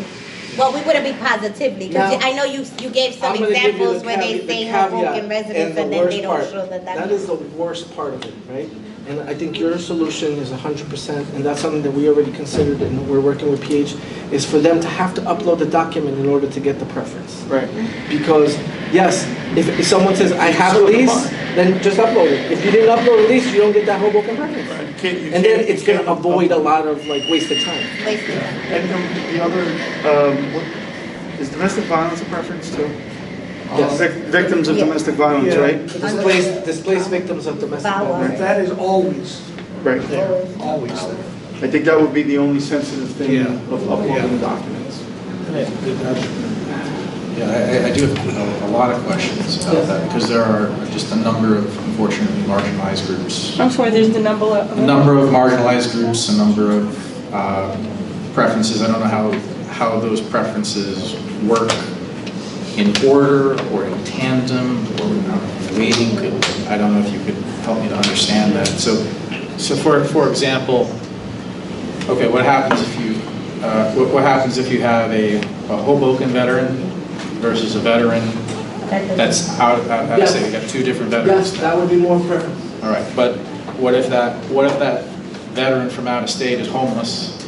well, we wouldn't be positively, because I know you gave some examples where they say Hoboken residents and then they don't show that. That is the worst part of it, right? And I think your solution is 100%, and that's something that we already considered and we're working with PH, is for them to have to upload the document in order to get the preference. Right. Because, yes, if someone says, I have a lease, then just upload it. If you didn't upload a lease, you don't get that Hoboken preference. Right. And then it's going to avoid a lot of wasted time. And the other, is domestic violence a preference too? Yes. Victims of domestic violence, right? Displaced victims of domestic violence. That is always Right. there, always there. I think that would be the only sensitive thing Yeah. of uploading the documents. Yeah, I do have a lot of questions about that, because there are just a number of unfortunately marginalized groups. I'm sorry, there's the number of... A number of marginalized groups, a number of preferences. I don't know how those preferences work in order or in tandem or waiting. I don't know if you could help me to understand that. So for example, okay, what happens if you have a Hoboken veteran versus a veteran that's out of state? We got two different veterans. Yes, that would be more preference. All right, but what if that veteran from out of state is homeless,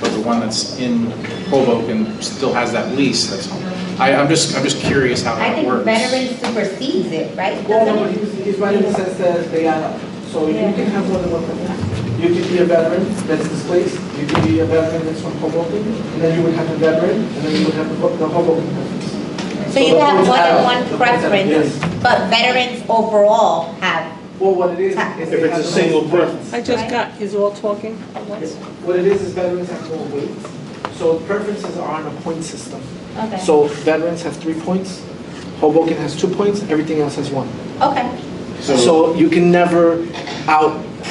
but the one that's in Hoboken still has that lease that's homeless? I'm just curious how I that think works. veterans supersedes it, right? Well, no, Doesn't but it? he's right in the sense that they add up. So you can have more than one preference. You could be a veteran that's displaced, you could be a veteran that's from Hoboken, and then you would have a veteran, and then you would have the Hoboken preference. So you the have points more add than up. one The points add up, preference, yes. but veterans overall have. Well, what it is If they it's have a the single most preference. I just got, is all talking at once? What it is veterans have more weight. So preferences are on a point system. Okay. So veterans have 3 points, Hoboken has 2 points, everything else has 1. Okay. So you can never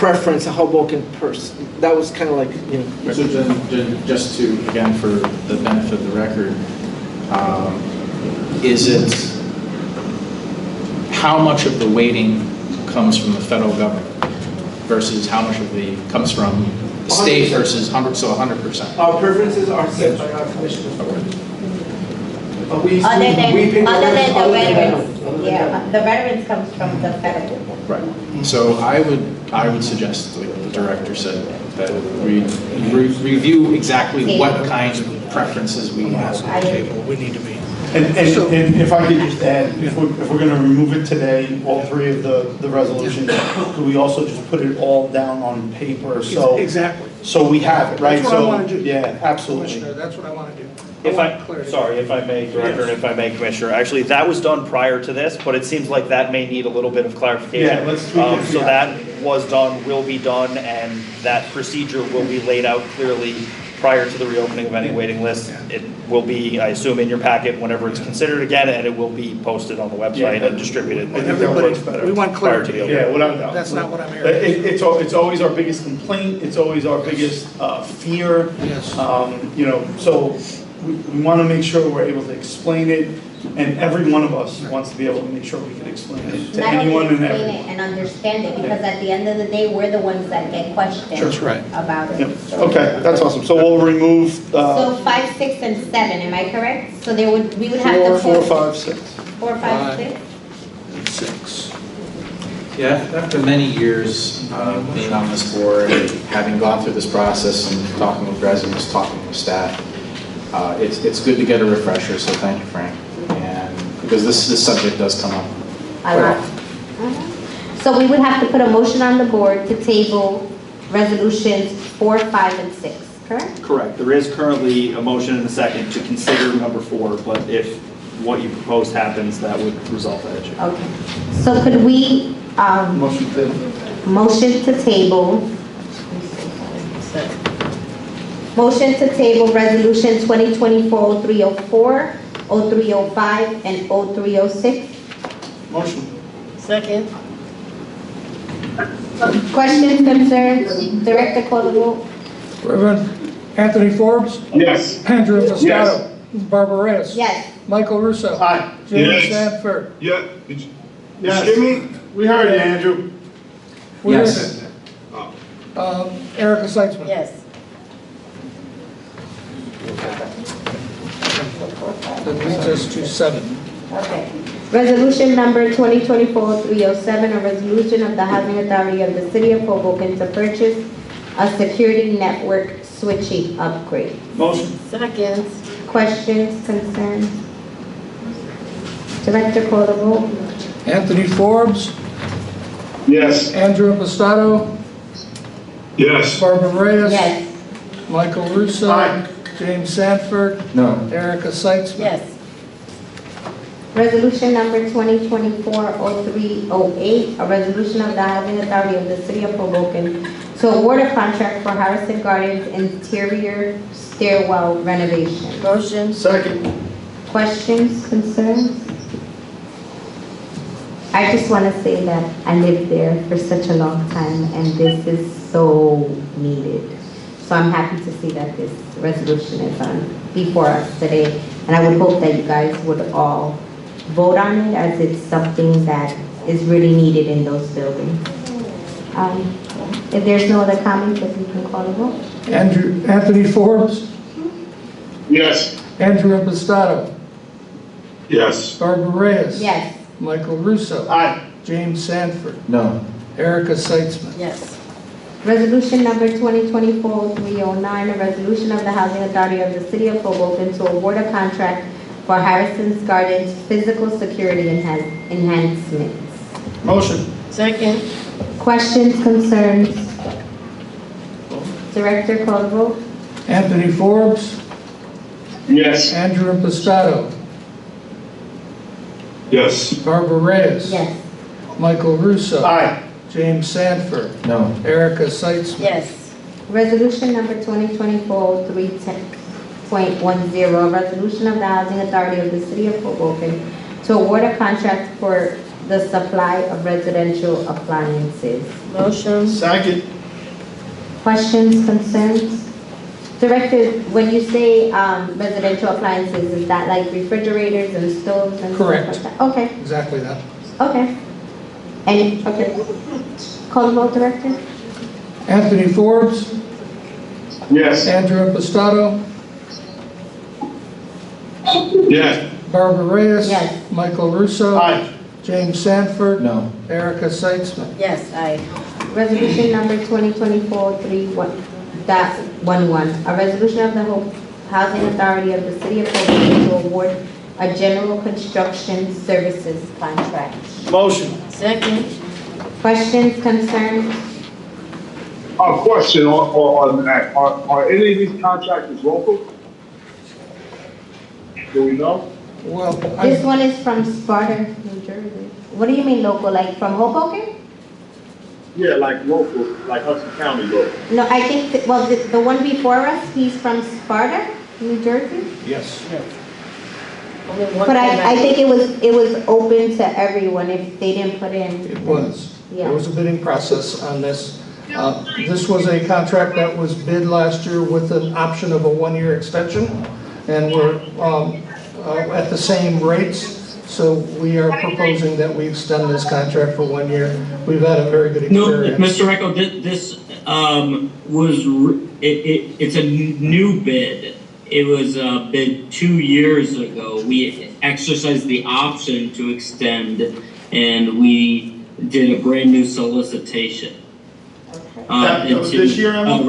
preference, a Hoboken person. That was kind of like, you know. So then, just to, again, for the benefit of the record, is it, how much of the weighting comes from the federal government versus how much of the comes from the state versus 100%? Our preferences are set by our commissioners. We Other than pick the other than veterans, veterans. yeah, the veterans comes from the federal. Right. So I would suggest, like the director said, that we review exactly what kind of preferences we have on the table. We need to be. And if I could just add, if we're gonna remove it today, all three of the resolutions, could we also just put it all down on paper, so. Exactly. So we have it, right? That's what I So, wanna do. yeah, absolutely. Commissioner, that's what I want to do. If want I, clarity. sorry, if I may, Director, and if I may, Commissioner, actually, that was done prior to this, but it seems like that may need a little bit of clarification. Yeah, let's tweak it, So yeah. that was done, will be done, and that procedure will be laid out clearly prior to the reopening of any waiting list. It will be, I assume, in your packet whenever it's considered again, and it will be posted on the website and distributed. I think that works better. We want Prior to the clarity. opening. Yeah, without a doubt. That's not what I'm hearing. It's always our biggest complaint, it's always our biggest fear. Yes. You know, so we want to make sure we're able to explain it, and every one of us wants to be able to make sure we can explain it to Not anyone only and explain everyone. it and understand it, because at the end of the day, we're the ones that get questioned That's right. about it. Yep. Okay, that's awesome. So we'll remove, So 5, 6, and 7, am I correct? So we would have to. 4, 5, 6. 4, 5, 6? 6. Yeah, after many years being on this board, having gone through this process and talking with residents, talking with staff, it's good to get a refresher, so thank you, Frank. And because this subject does come up. A lot. So we would have to put a motion on the board to table resolutions 4, 5, and 6, correct? Correct. There is currently a motion and a second to consider number 4, but if what you proposed happens, that would resolve that issue. Okay. So could we, Motion to motion to table. Motion to table resolution 2024-0304, 0305, and 0306. Motion. Second. Questions, concerns? Director, call the roll. Reverend Anthony Forbes, Yes. Andrew Impastato, Yes. Barbara Reyes. Yes. Michael Russo. Aye. James Yes. Sanford. Yeah. Did you Yes. hear me? We heard you, Andrew. Yes. Erica Seitzman. Yes. That leads us to 7. Okay. Resolution number 2024-307, a resolution of the Housing Authority of the City of Hoboken to purchase a security network switching upgrade. Motion. Second. Questions, concerns? Director, call the roll. Anthony Forbes, Yes. Andrew Impastato, Yes. Barbara Reyes. Yes. Michael Russo. Aye. James Sanford. No. Erica Seitzman. Yes. Resolution number 2024-0308, a resolution of the Housing Authority of the City of Hoboken to award a contract for Harrison Gardens interior stairwell renovation. Motion. Second. Questions, concerns? I just want to say that I lived there for such a long time, and this is so needed. So I'm happy to see that this resolution is on before us today, and I would hope that you guys would all vote on it, as it's something that is really needed in those buildings. If there's no other comments, if we can call a vote. Anthony Forbes, Yes. Andrew Impastato, Yes. Barbara Reyes. Yes. Michael Russo. Aye. James Sanford. No. Erica Seitzman. Yes. Resolution number 2024-309, a resolution of the Housing Authority of the City of Hoboken to award a contract for Harrison's Gardens physical security enhancements. Motion. Second. Questions, concerns? Director, call the vote. Anthony Forbes, Yes. Andrew Impastato, Yes. Barbara Reyes. Yes. Michael Russo. Aye. James Sanford. No. Erica Seitzman. Yes. Resolution number 2024-310.10, a resolution of the Housing Authority of the City of Hoboken to award a contract for the supply of residential appliances. Motion. Second. Questions, concerns? Director, when you say residential appliances, is that like refrigerators and stoves and Correct. stuff like that? Okay, Exactly that. okay. And, okay. Call the vote, Director? Anthony Forbes, Yes. Andrew Impastato, Yes. Barbara Reyes. Yes. Michael Russo. Aye. James Sanford. No. Erica Seitzman. Yes, aye. Resolution number 2024-31.11, a resolution of the Housing Authority of the City of Hoboken to award a general construction services contract. Motion. Second. Questions, concerns? A question on that. Are any of these contractors local? Do we know? Well, This one is from Sparta, New Jersey. What do you mean local, like from Hoboken? Yeah, like local, like Hudson County local. No, I think, well, the one before us, he's from Sparta, New Jersey? Yes. Only one But I cannot- think it was open to everyone if they didn't put in. it was. Yeah. There was a bidding process on this. This was a contract that was bid last year with an option of a one-year extension, and we're at the same rates. So we are proposing that we extend this contract for 1 year. We've had a very good No, experience. Mr. Recco, this it's a new bid. It was bid 2 years ago. We exercised the option to extend, and we did a brand new solicitation. That was this year, Emma?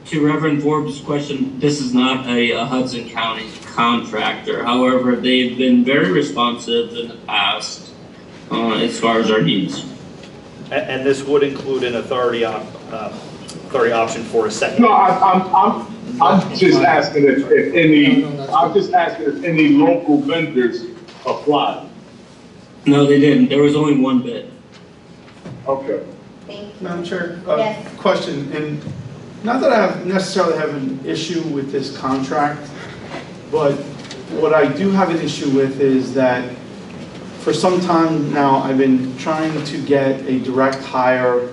To Reverend Forbes' question, this is not a Hudson County contractor. However, they've been very responsive in the past as far as our needs. And this would include an authority option for a second. No, I'm just asking if any, I'm just asking if any local vendors applied. No, they didn't. There was only one bid. Okay. Thank you. Madam Chair, Yes. question, and not that I necessarily have an issue with this contract, but what I do have an issue with is that for some time now, I've been trying to get a direct hire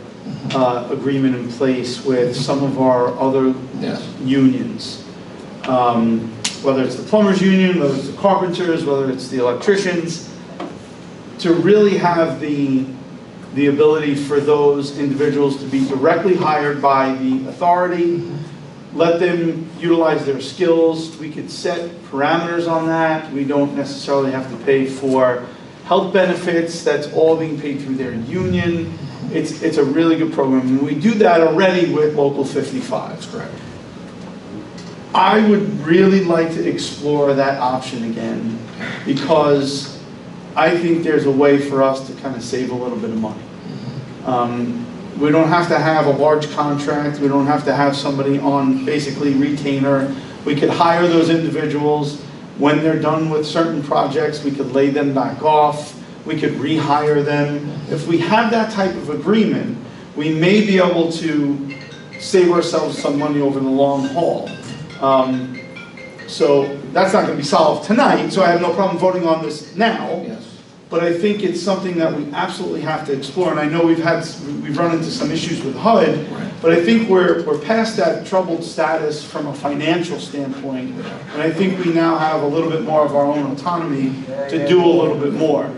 agreement in place with some of our other unions. Whether it's the plumbers union, whether it's the carpenters, whether it's the electricians, to really have the ability for those individuals to be directly hired by the authority, let them utilize their skills. We could set parameters on that. We don't necessarily have to pay for health benefits. That's all being paid through their union. It's a really good program. And we do that already with Local 55. That's correct. I would really like to explore that option again because I think there's a way for us to kind of save a little bit of money. We don't have to have a large contract. We don't have to have somebody on basically retainer. We could hire those individuals. When they're done with certain projects, we could lay them back off. We could rehire them. If we have that type of agreement, we may be able to save ourselves some money over the long haul. So that's not going to be solved tonight, so I have no problem voting on this now. Yes. But I think it's something that we absolutely have to explore, and I know we've run into some issues with HUD, but I think we're past that troubled status from a financial standpoint, and I think we now have a little bit more of our own autonomy to do a little bit more.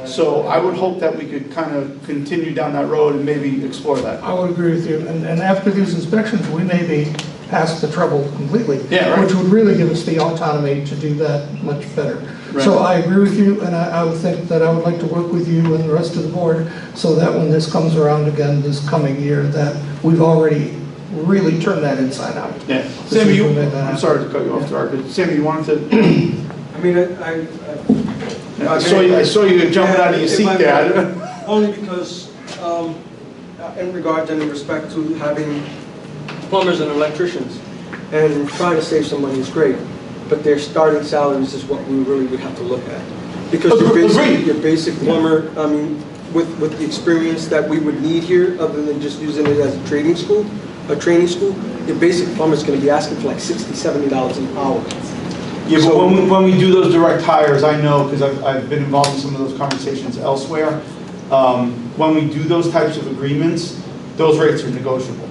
So I would hope that we could kind of continue down that road and maybe explore that. I would agree with you, and after these inspections, we may be past the trouble completely, which would really give us the autonomy to do that much better. Right. So I agree with you, and I would think that I would like to work with you and the rest of the board so that when this comes around again this coming year, that we've already really turned that inside out. Yeah. Sammy, I'm sorry to cut you off, but Sammy, you wanted to? I mean, I saw you jumping out of your seat there. Only because, in regards and in respect to having plumbers and electricians, and trying to save some money is great, but their starting salaries is what we really would have to look at. Because your basic plumber, I mean, with the experience that we would need here, other than just using it as a training school, your basic plumber is going to be asking for like $60, $70 an hour. Yeah, but So- when we do those direct hires, I know, because I've been involved in some of those conversations elsewhere, when we do those types of agreements, those rates are negotiable.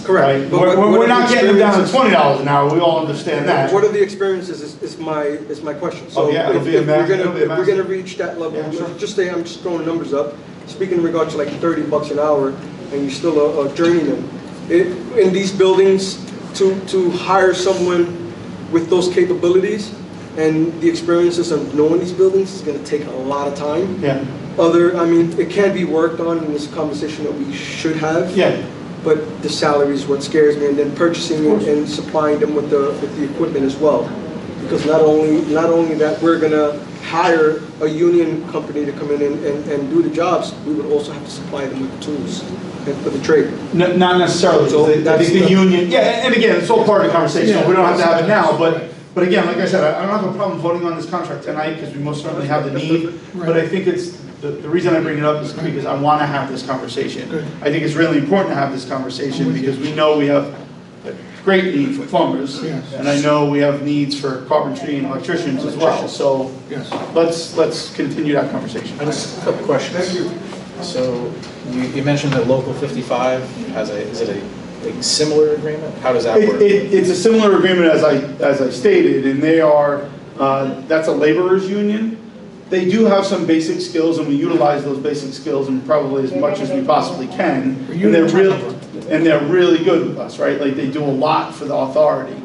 Correct. Right? But what We're are not the getting them down to experiences- $20 an hour, we all understand that. What are the experiences is my question. So Oh, yeah, it'll if be a if mass- we're it'll be a gonna mass- reach that level, Yeah, sure. just say, I'm just throwing numbers up, speaking in regards to like $30 an hour, and you're still a journeyman. In these buildings, to hire someone with those capabilities and the experiences of knowing these buildings is gonna take a lot of time. Yeah, It can be worked on in this conversation that we should have. yeah. But the salary is what scares me, and then purchasing and supplying them with the equipment as well. Because not only that we're gonna hire a union company to come in and do the jobs, we would also have to supply them with the tools and for the trade. Not necessarily, So I that's think the the- union, yeah, and again, it's all part of the conversation, Yeah. we don't have to have it now, but again, like I said, I don't have a problem voting on this contract tonight, because we most certainly have the need, but I think it's, the reason I bring it up is because I want to have this conversation. I think it's really important to have this conversation, because we know we have a great need for plumbers, and I know we have needs for carpentry and electricians as well, so Yes. let's continue that conversation. I just have a couple questions. Thank you. So you mentioned that Local 55 has is it a similar agreement? How does that work? It's a similar agreement as I stated, and they are, that's a laborers union. They do have some basic skills, and we utilize those basic skills and probably as much as we possibly can. And they're really good with us, right? Like, they do a lot for the authority.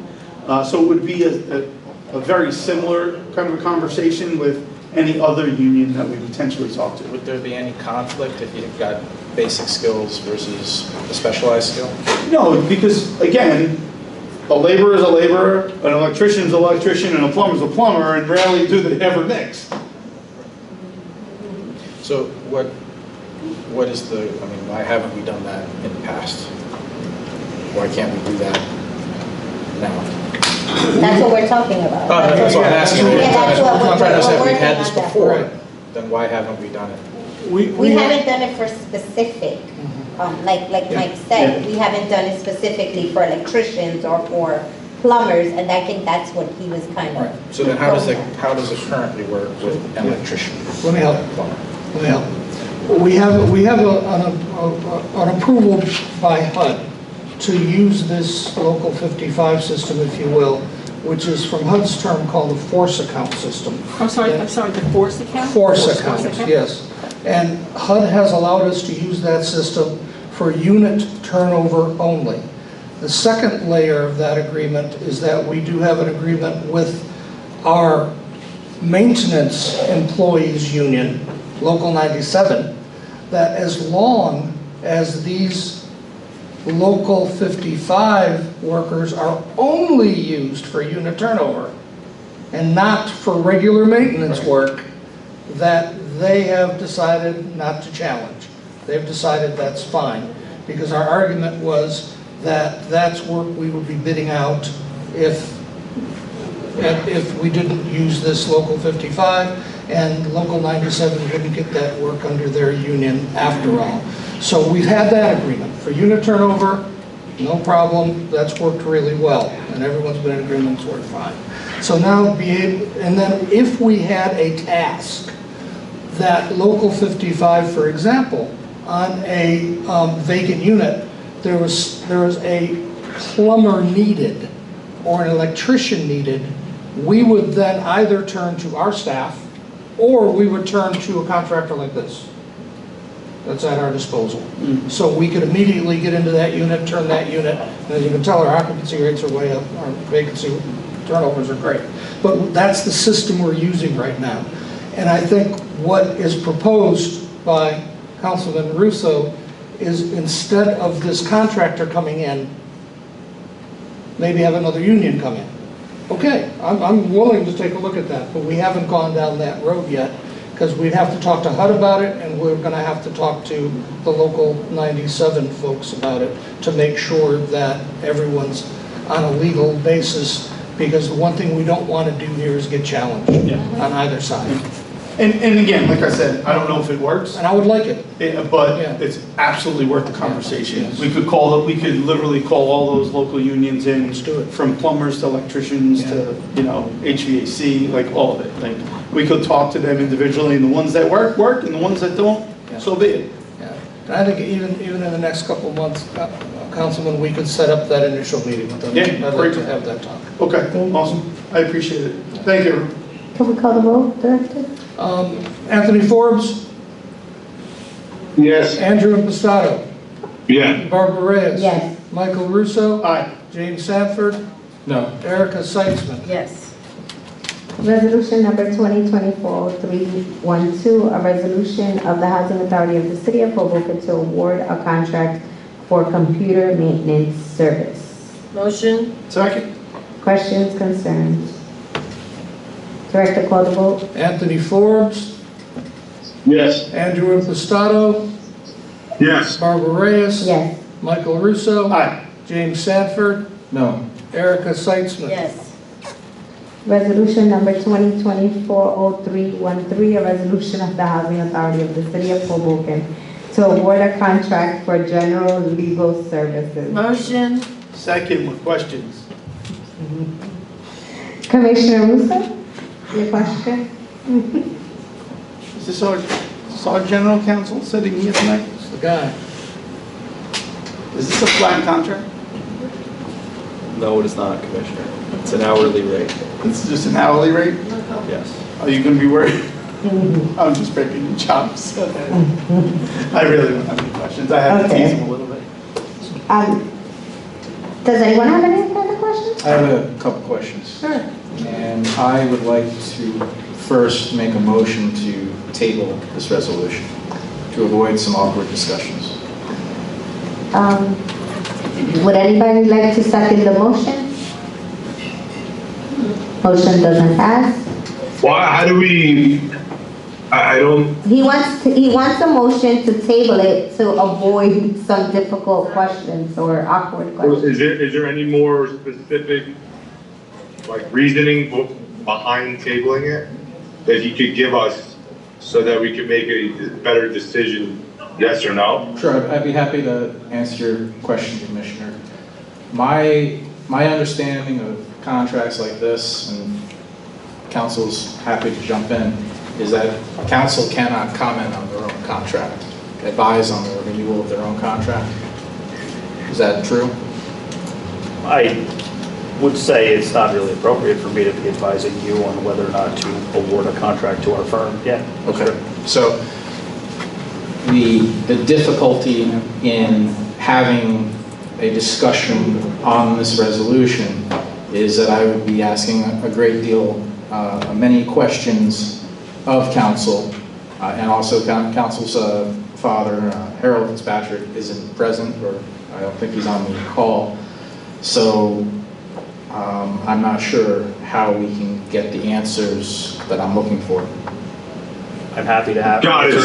So it would be a very similar kind of a conversation with any other union that we potentially talk to. Would there be any conflict if you've got basic skills versus a specialized skill? No, because again, a laborer is a laborer, an electrician is an electrician, and a plumber is a plumber, and rarely do they ever mix. So what is why haven't we done that in the past? Why can't we do that now? That's what we're talking about. That's what I'm asking. Yeah, that's what I'm trying to say, if we're we've had working this on that. before, then why haven't we done it? We haven't done it for specific, like Mike said, we haven't done it specifically for electricians or for plumbers, and I think that's what he was kind of. So then how does it currently work with an electrician? Let me help. Let me help. We have an approval by HUD to use this Local 55 system, if you will, which is from HUD's term called the force account system. I'm sorry, the force account? Force account, yes. And HUD has allowed us to use that system for unit turnover only. The second layer of that agreement is that we do have an agreement with our maintenance employees union, Local 97, that as long as these Local 55 workers are only used for unit turnover and not for regular maintenance work, that they have decided not to challenge. They've decided that's fine, because our argument was that that's work we would be bidding out if we didn't use this Local 55, and Local 97 wouldn't get that work under their union after all. So we've had that agreement. For unit turnover, no problem, that's worked really well, and everyone's been in agreement, it's worked fine. So now, and then if we had a task that Local 55, for example, on a vacant unit, there was a plumber needed or an electrician needed, we would then either turn to our staff or we would turn to a contractor like this. That's at our disposal. So we could immediately get into that unit, turn that unit, and as you can tell, our occupancy rates are way up, our vacancy turnovers are great. But that's the system we're using right now. And I think what is proposed by Councilman Russo is, instead of this contractor coming in, maybe have another union come in. Okay, I'm willing to take a look at that, but we haven't gone down that road yet, because we'd have to talk to HUD about it, and we're going to have to talk to the Local 97 folks about it to make sure that everyone's on a legal basis, because the one thing we don't want to do here is get challenged on either side. And again, like I said, I don't know if it works, And I would like it. but Yeah. it's absolutely worth the conversation. Yes. We could literally call all those local unions in. Let's do it. From plumbers to electricians to, HVAC, like all of it. Like, we could talk to them individually, and the ones that work, and the ones that don't, Yeah. so be it. Yeah. And I think even in the next couple of months, Councilman, we could set up that initial meeting with them. Yeah, I'd like great. to have that talk. Okay, awesome. I appreciate it. Thank you. Can we call the roll, Director? Anthony Forbes, Yes. Andrew Impastato, Yeah. Barbara Reyes. Yes. Michael Russo. Aye. James Sanford, No. Erica Seitzman. Yes. Resolution number 2024-312, a resolution of the Housing Authority of the City of Hoboken to award a contract for computer maintenance service. Motion? Second? Questions, concerns? Director, call the vote. Anthony Forbes, Yes. Andrew Impastato, Yes. Barbara Reyes. Yes. Michael Russo. Aye. James Sanford, No. Erica Seitzman. Yes. Resolution number 2024-0313, a resolution of the Housing Authority of the City of Hoboken to award a contract for general legal services. Motion? Second with questions. Commissioner Russo, your question? Is this our general counsel sitting here tonight? That's the guy. Is this a flat contract? No, it is not, Commissioner. It's an hourly rate. It's just an hourly rate? Yes. Are you gonna be worried? I'm just breaking your chops. I really don't have any questions. I have to tease him a little bit. Does anyone have any other questions? I have a couple questions. Sure. And I would like to first make a motion to table this resolution to avoid some awkward discussions. Would anybody like to second the motion? Motion doesn't pass. Why, how do we, I don't, He wants a motion to table it to avoid some difficult questions or awkward questions. is there any more specific, like, reasoning behind tabling it that you could give us so that we could make a better decision, yes or no? Sure, I'd be happy to answer your question, Commissioner. My understanding of contracts like this, and council's happy to jump in, is that council cannot comment on their own contract, advise on the renewal of their own contract. Is that true? I would say it's not really appropriate for me to be advising you on whether or not to award a contract to our firm. Yeah. Okay. So the difficulty in having a discussion on this resolution is that I would be asking a great deal, many questions of council, and also council's father, Harold Fitzpatrick, isn't present, or I don't think he's on the call. So I'm not sure how we can get the answers that I'm looking for. I'm happy to have. Got it,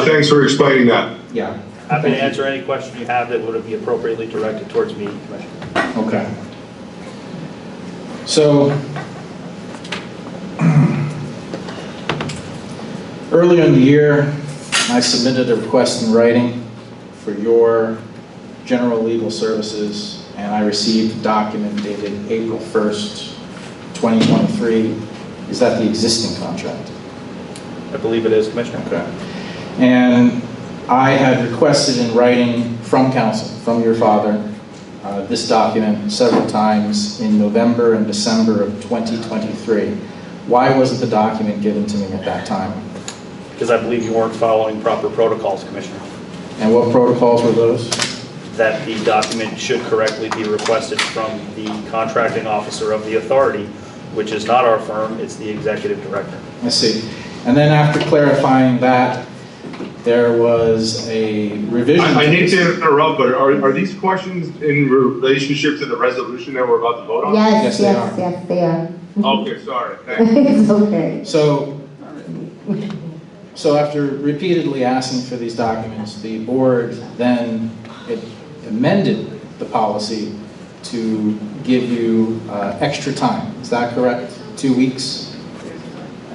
thanks for explaining that. Yeah. Happy to answer any question you have that would be appropriately directed towards me, Commissioner. Okay. So, earlier in the year, I submitted a request in writing for your general legal services, and I received a document dated April 1st, 2023. Is that the existing contract? I believe it is, Commissioner. Okay. And I had requested in writing from council, from your father, this document several times in November and December of 2023. Why wasn't the document given to me at that time? Because I believe you weren't following proper protocols, Commissioner. And what protocols were those? That the document should correctly be requested from the contracting officer of the authority, which is not our firm, it's the executive director. I see. And then after clarifying that, there was a revision. I need to interrupt, but are these questions in relationship to the resolution that we're about to vote on? Yes, they are. Okay, sorry. Thanks. It's okay. So after repeatedly asking for these documents, the board then amended the policy to give you extra time. Is that correct? 2 weeks?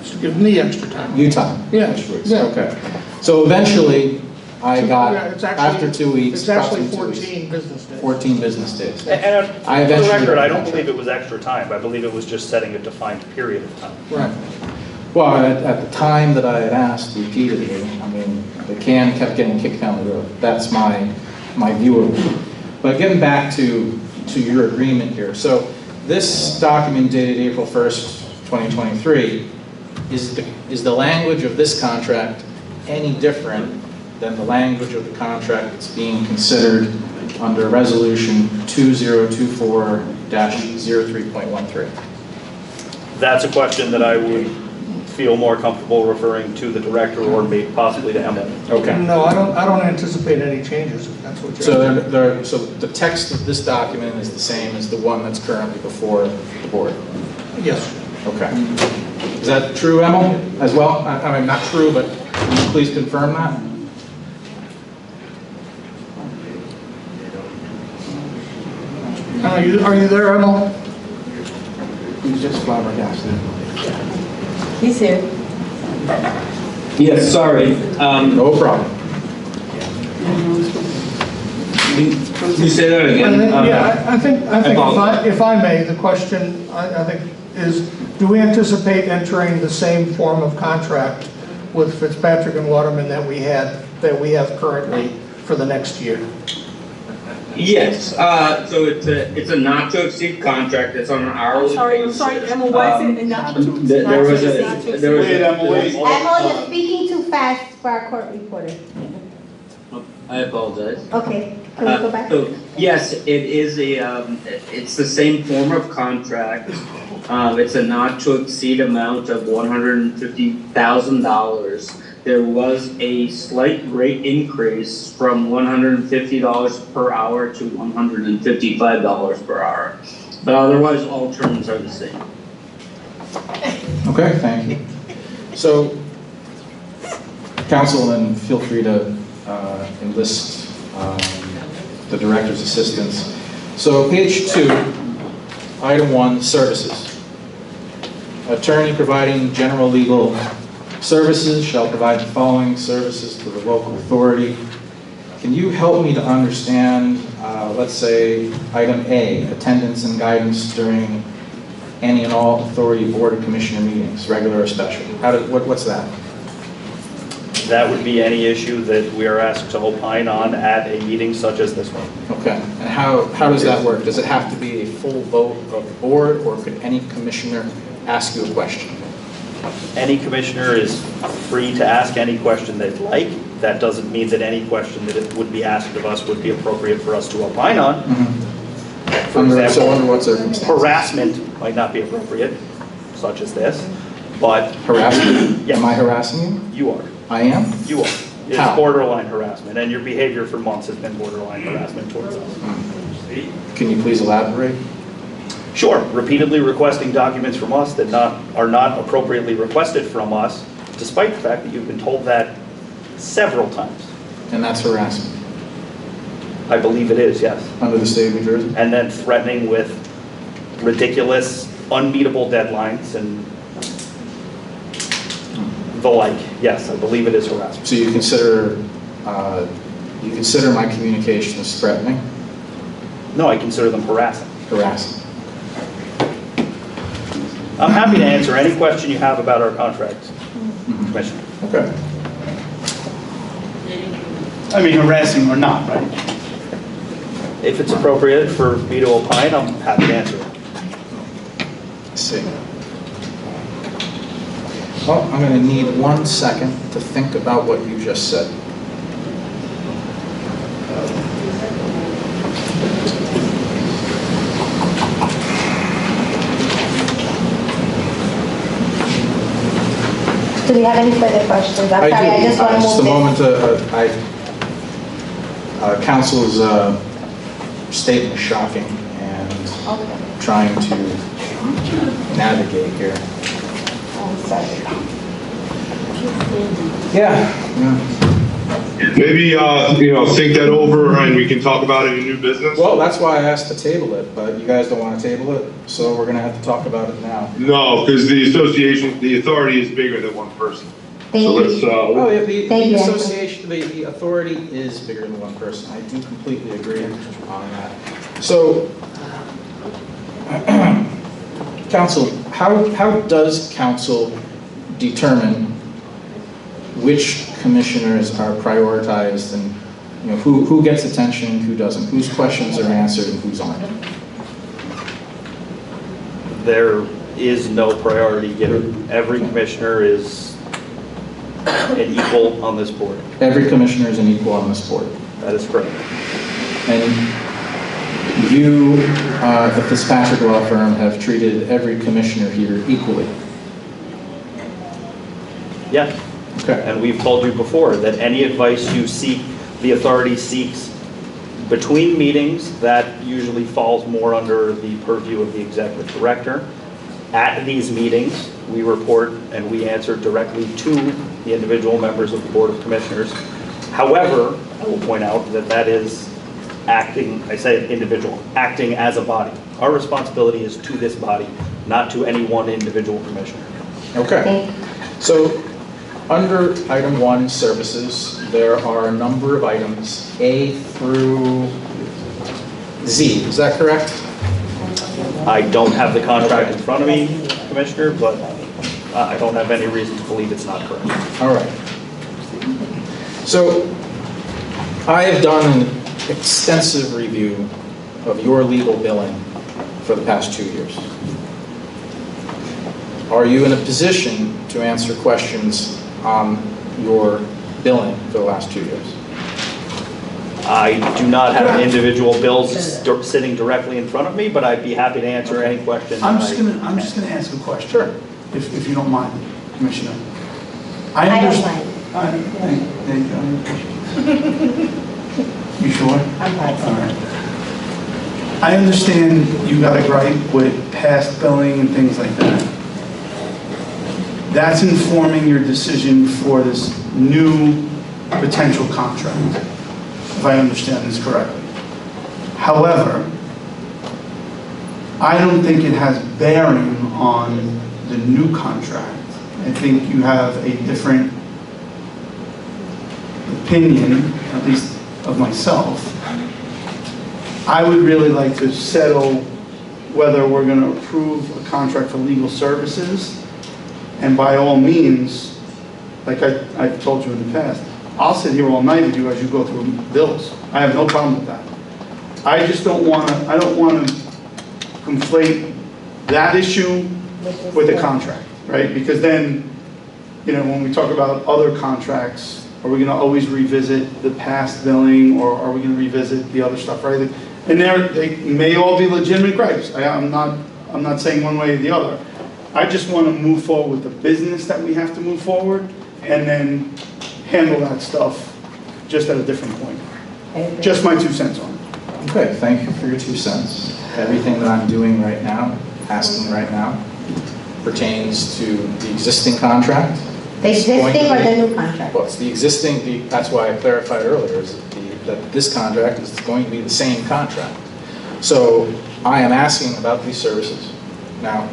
to give me extra time. You time? Yeah. Extra weeks, Yeah. okay. So eventually, I got, Yeah, it's actually- after 2 weeks, It's actually approximately 2 14 business days. 14 business days. And I for the eventually- record, I don't believe it was extra time. I believe it was just setting a defined period of time. Right. Well, at the time that I had asked repeatedly, I mean, the can kept getting kicked down the road. That's my view of it. But getting back to your agreement here. So this document dated April 1st, 2023, is the language of this contract any different than the language of the contract that's being considered under Resolution 2024-03.13? That's a question that I would feel more comfortable referring to the director or maybe possibly to Emily. Okay. No, I don't anticipate any changes, if that's what you're. So the text of this document is the same as the one that's currently before the board? Yes. Okay. Is that true, Emil, as well? I mean, not true, but can you please confirm that? Are you there, Emil? He's just flabbergasted. He's here. Yes, sorry. No problem. You say that again? Yeah, I think apologize. if I may, the question, I think, is do we anticipate entering the same form of contract with Fitzpatrick and Waterman that we have currently for the next year? Yes, so it's a not to exceed contract, it's on an hourly basis. I'm sorry, Emma, why is it not to There was Emma, you're speaking too fast for our court reporter. I apologize. Okay, can we go back? So, yes, it is it's the same form of contract. It's a not to exceed amount of $150,000. There was a slight rate increase from $150 per hour to $155 per hour. But otherwise, all terms are the same. Okay, thank you. So, counsel, then feel free to enlist the director's assistance. So, page 2, item 1, services. Attorney providing general legal services shall provide the following services to the local authority. Can you help me to understand, let's say, item A, attendance and guidance during any and all authority board or commissioner meetings, regular or special? What's that? That would be any issue that we are asked to opine on at a meeting such as this one. Okay, and how does that work? Does it have to be a full vote of the board, or could any commissioner ask you a question? Any commissioner is free to ask any question they'd like. That doesn't mean that any question that it would be asked of us would be appropriate for us to opine on. For example, under what circumstances? harassment might not be appropriate, such as this, but... Harassment? Yes. Am I harassing you? You are. I am? You are. It's How? borderline harassment, and your behavior for months has been borderline harassment towards us. Can you please elaborate? Sure, repeatedly requesting documents from us that are not appropriately requested from us, despite the fact that you've been told that several times. And that's harassment? I believe it is, yes. Under the state of New Jersey? And then threatening with ridiculous, unmeetable deadlines and the like. Yes, I believe it is harassment. So you consider my communication as threatening? No, I consider them harassing. Harassing. I'm happy to answer any question you have about our contract, Commissioner. Okay. I mean, harassing or not, right? If it's appropriate for me to opine, I'm happy to answer it. Let's see. Well, I'm going to need 1 second to think about what you just said. Do we have any further questions? I'm sorry, I just want to Just a move moment, this. Council's statement is shocking, and trying to navigate here. I'm sorry. Yeah. Maybe, think that over and we can talk about it in new business? Well, that's why I asked to table it, but you guys don't want to table it, so we're gonna have to talk about it now. No, because the authority is bigger than one person. Thank So you. let's, Oh, yeah, the Thank you. association, the authority is bigger than one person. I do completely agree on that. So, council, how does council determine which commissioners are prioritized and, who gets attention, who doesn't, whose questions are answered and whose aren't? There is no priority given. Every commissioner is an equal on this board. Every commissioner is an equal on this board. That is correct. And you, the Fitzpatrick Law Firm, have treated every commissioner here equally. Yes. Okay. And we've told you before that any advice you seek, the authority seeks between meetings, that usually falls more under the purview of the executive director. At these meetings, we report and we answer directly to the individual members of the Board of Commissioners. However, I will point out that that is acting, I say individual, acting as a body. Our responsibility is to this body, not to any one individual commissioner. Okay. So, under item 1, services, there are a number of items, A through Z. Is that correct? I don't have the contract in front of me, Commissioner, but I don't have any reason to believe it's not correct. All right. So, I have done an extensive review of your legal billing for the past 2 years. Are you in a position to answer questions on your billing for the last 2 years? I do not have individual bills sitting directly in front of me, but I'd be happy to answer any question. I'm just gonna ask a question. Sure. If you don't mind, Commissioner. I don't understand. mind. You sure? I'm fine. All right. I understand you got a gripe with past billing and things like that. That's informing your decision for this new potential contract, if I understand this correctly. However, I don't think it has bearing on the new contract. I think you have a different opinion, at least of myself. I would really like to settle whether we're going to approve a contract for legal services. And by all means, like I've told you in the past, I'll sit here all night with you as you go through bills. I have no problem with that. I just don't want to, I don't want to conflate that issue with the contract, right? Because then, when we talk about other contracts, are we going to always revisit the past billing, or are we going to revisit the other stuff, right? And they may all be legitimate gripes. I'm not saying one way or the other. I just want to move forward with the business that we have to move forward, and then handle that stuff just at a different point. Just my 2 cents on it. Okay, thank you for your 2 cents. Everything that I'm doing right now, asking right now, pertains to the existing contract. The existing or the new contract? Well, it's the existing, that's why I clarified earlier, is that this contract is going to be the same contract. So I am asking about these services. Now,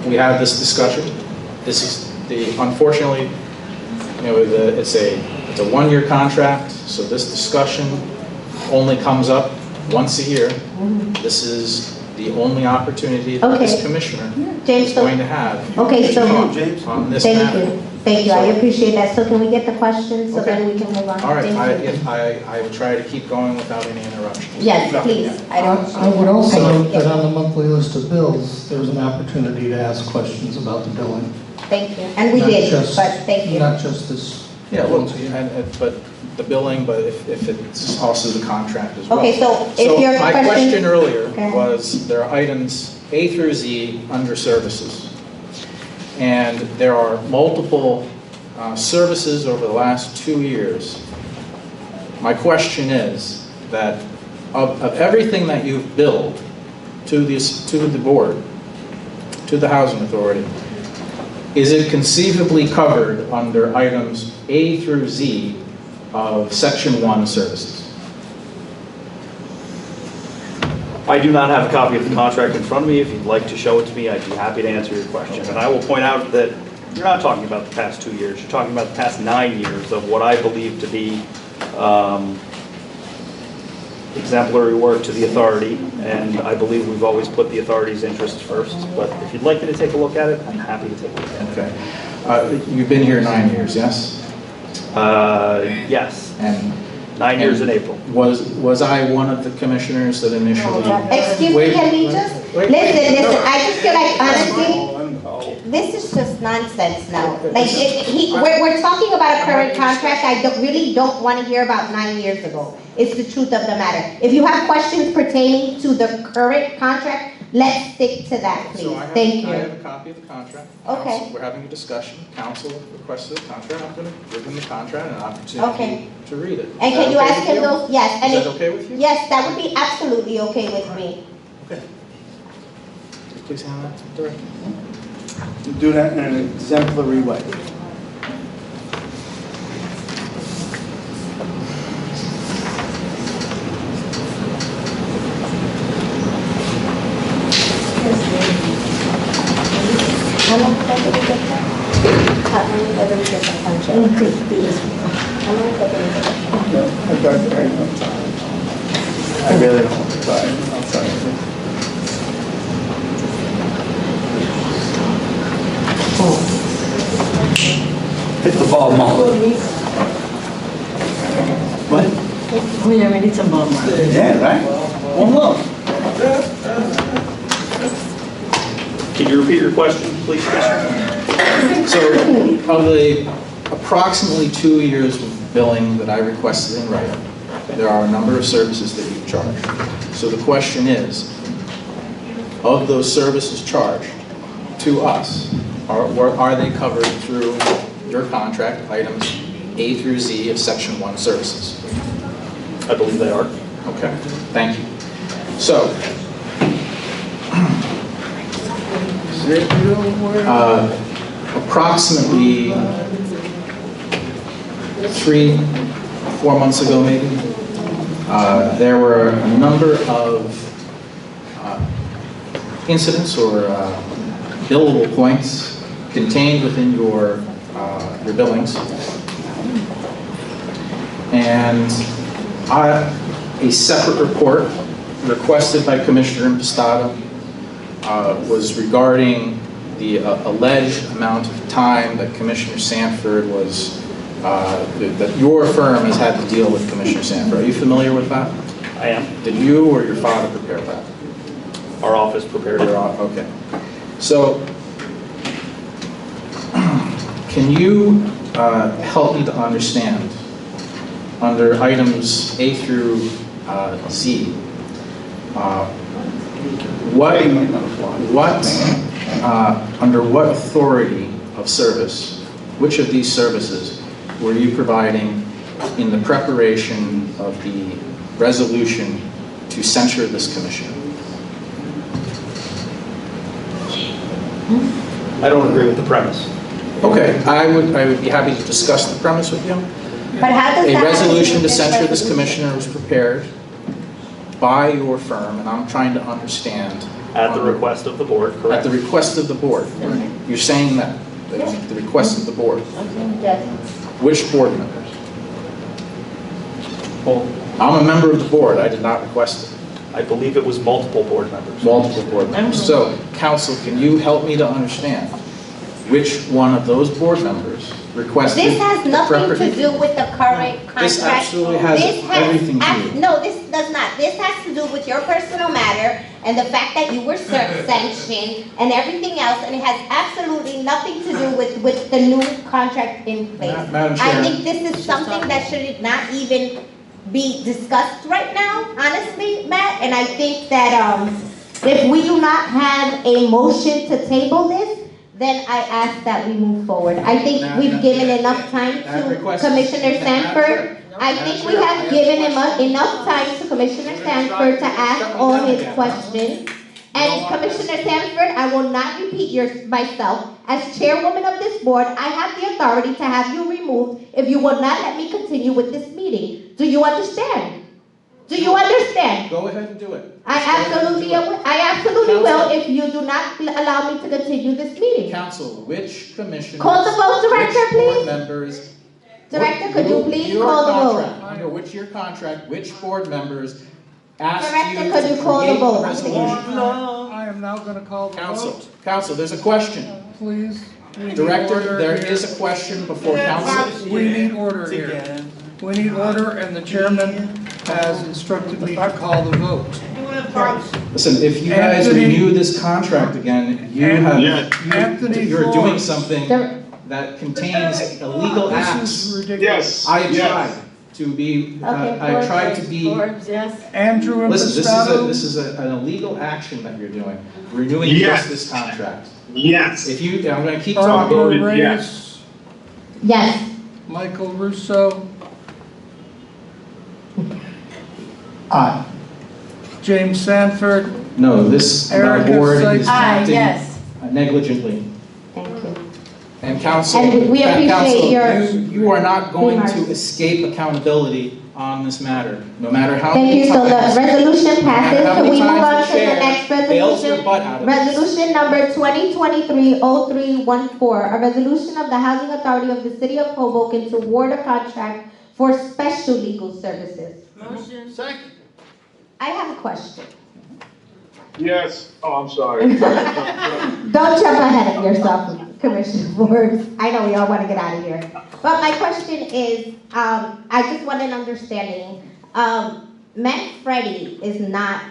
we had this discussion. This is unfortunately, it's a 1-year contract, so this discussion only comes up once a year. This is the only opportunity that this commissioner is going to have on this matter. Thank you, I appreciate that. So can we get the questions so then we can move on? All right, I will try to keep going without any interruptions. Yes, please. I would also note that on the monthly list of bills, there was an opportunity to ask questions about the billing. Thank you, and we did, but thank you. Not just this. Yeah, well, but the billing, but if it's also the contract as well. Okay, so if your my question earlier okay. was, there are items A through Z under services. And there are multiple services over the last 2 years. My question is that of everything that you've billed to the board, to the housing authority, is it conceivably covered under items A through Z of Section 1 services? I do not have a copy of the contract in front of me. If you'd like to show it to me, I'd be happy to answer your question. And I will point out that you're not talking about the past 2 years. You're talking about the past 9 years of what I believe to be exemplary work to the authority. And I believe we've always put the authority's interests first. But if you'd like me to take a look at it, I'm happy to take a look at it. Okay. You've been here 9 years, yes? Yes. And 9 years in April. Was I one of the commissioners that initially? Excuse me, can we just, listen, I just feel like honestly, this is just nonsense now. Like, we're talking about a current contract, really don't want to hear about 9 years ago. It's the truth of the matter. If you have questions pertaining to the current contract, let's stick to that, please. Thank you. I have a copy of the contract. Okay. Council, we're having a discussion. Council requested the contract. I'm going to give him the contract and an opportunity to read it. And can you ask him those? Yes. Is that okay with you? Yes, that would be absolutely okay with me. Okay. Please hand that to the director. You do that in an exemplary way. How long did we get that? How long did we get the contract? How long did we get that? No, I don't have time. I really don't have time. I'm sorry. Hit the ball, Mom. What? Oh, yeah, we need some ball mark. Yeah, right? One love. Can you repeat your question, please, Commissioner? So, of the approximately 2 years of billing that I requested in writing, there are a number of services that you charge. So the question is, of those services charged to us, are they covered through your contract, items A through Z of Section 1 services? I believe they are. Okay, thank you. So, approximately 3-4 months ago maybe, there were a number of incidents or billable points contained within your billings. And a separate report requested by Commissioner Impastato was regarding the alleged amount of time that Commissioner Sanford was, that your firm has had to deal with Commissioner Sanford. Are you familiar with that? I am. Did you or your father prepare that? Our office prepared it. Okay. So, can you help me to understand, under items A through Z, under what authority of service, which of these services were you providing in the preparation of the resolution to censure this commissioner? I don't agree with the premise. Okay, I would be happy to discuss the premise with you. But how does A that resolution to censure this commissioner was prepared by your firm, and I'm trying to understand. At the request of the board, correct? At the request of the board. You're saying that? That was at the request of the board. Yes. Which board members? Well, I'm a member of the board. I did not request it. I believe it was multiple board members. Multiple board members. So, counsel, can you help me to understand which one of those board members requested? This has nothing to do with the current contract. This absolutely has everything to do. No, this does not. This has to do with your personal matter and the fact that you were sanctioned and everything else, and it has absolutely nothing to do with the new contract in place. Madam Chair. I think this is something that should not even be discussed right now, honestly, Matt, and I think that if we do not have a motion to table this, then I ask that we move forward. I think we've given enough time to Commissioner Sanford. I think we have given him enough time to Commissioner Sanford to ask all his questions. And Commissioner Sanford, I will not repeat myself. As chairwoman of this board, I have the authority to have you removed if you will not let me continue with this meeting. Do you understand? Do you understand? Go ahead and do it. I absolutely will if you do not allow me to continue this meeting. Council, which commissioners? Call the vote, Director, which board please. members? Director, could you please your call the vote? contract, Under which year contract, which board members asked Director, you could to you call the create vote? a resolution? I am now going to call the vote. Council, there's a question. Please. We need Director, order there here. is a question before council. We need order here. We need order, and the chairman has instructed me to call the vote. Listen, if you guys Anthony- renew this contract again, you're doing something that contains illegal acts. Yes. I have tried to be, I tried to be. Andrew Listen, Impastato. this is an illegal action that you're doing, renewing Yes. this contract. Yes. If you, I'm gonna keep Barbara talking. Reyes. Yes. Michael Russo. Aye. James Sanford. No, this Erica board Sykes. is Aye, acting yes. negligently. Thank you. And council, And we appreciate council, your you are not going remarks. to escape accountability on this matter, no matter how Thank many you. So the times. resolution No matter passes. how Can many we move times on the to the chair next bails your resolution? butt out of this. Resolution number 2023-0314, a resolution of the Housing Authority of the City of Hoboken to award a contract for special legal services. Motion. Second. I have a question. Yes. Oh, I'm sorry. Don't jump ahead of yourself, Commissioner Forbes. I know we all want to get out of here. But my question is, I just want an understanding. Manfredi is not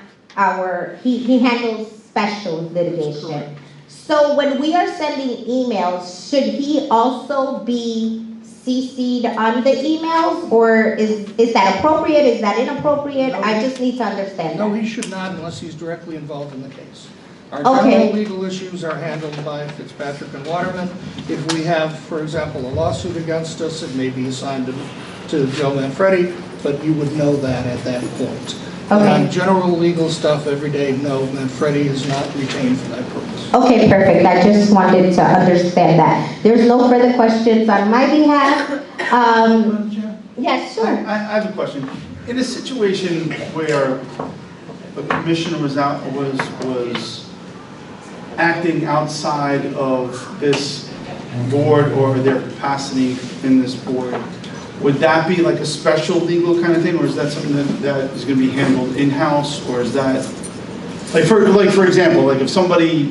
he handles special litigation. So when we are sending emails, should he also be CC'd on the emails? Or is that appropriate? Is that inappropriate? No, I just need to understand No, that. he should not unless he's directly involved in the case. Our Okay. general legal issues are handled by Fitzpatrick and Waterman. If we have, for example, a lawsuit against us, it may be assigned to Joe Manfredi, but you would know that at that point. Okay. On general legal stuff every day, no, Manfredi is not retained for that purpose. Okay, perfect. I just wanted to understand that. There's no further questions on my behalf. Yes, sure. I have a question. In a situation where a commissioner was acting outside of this board or their capacity in this board, would that be like a special legal kind of thing, or is that something that is going to be handled in-house, or is that, like for example, like if somebody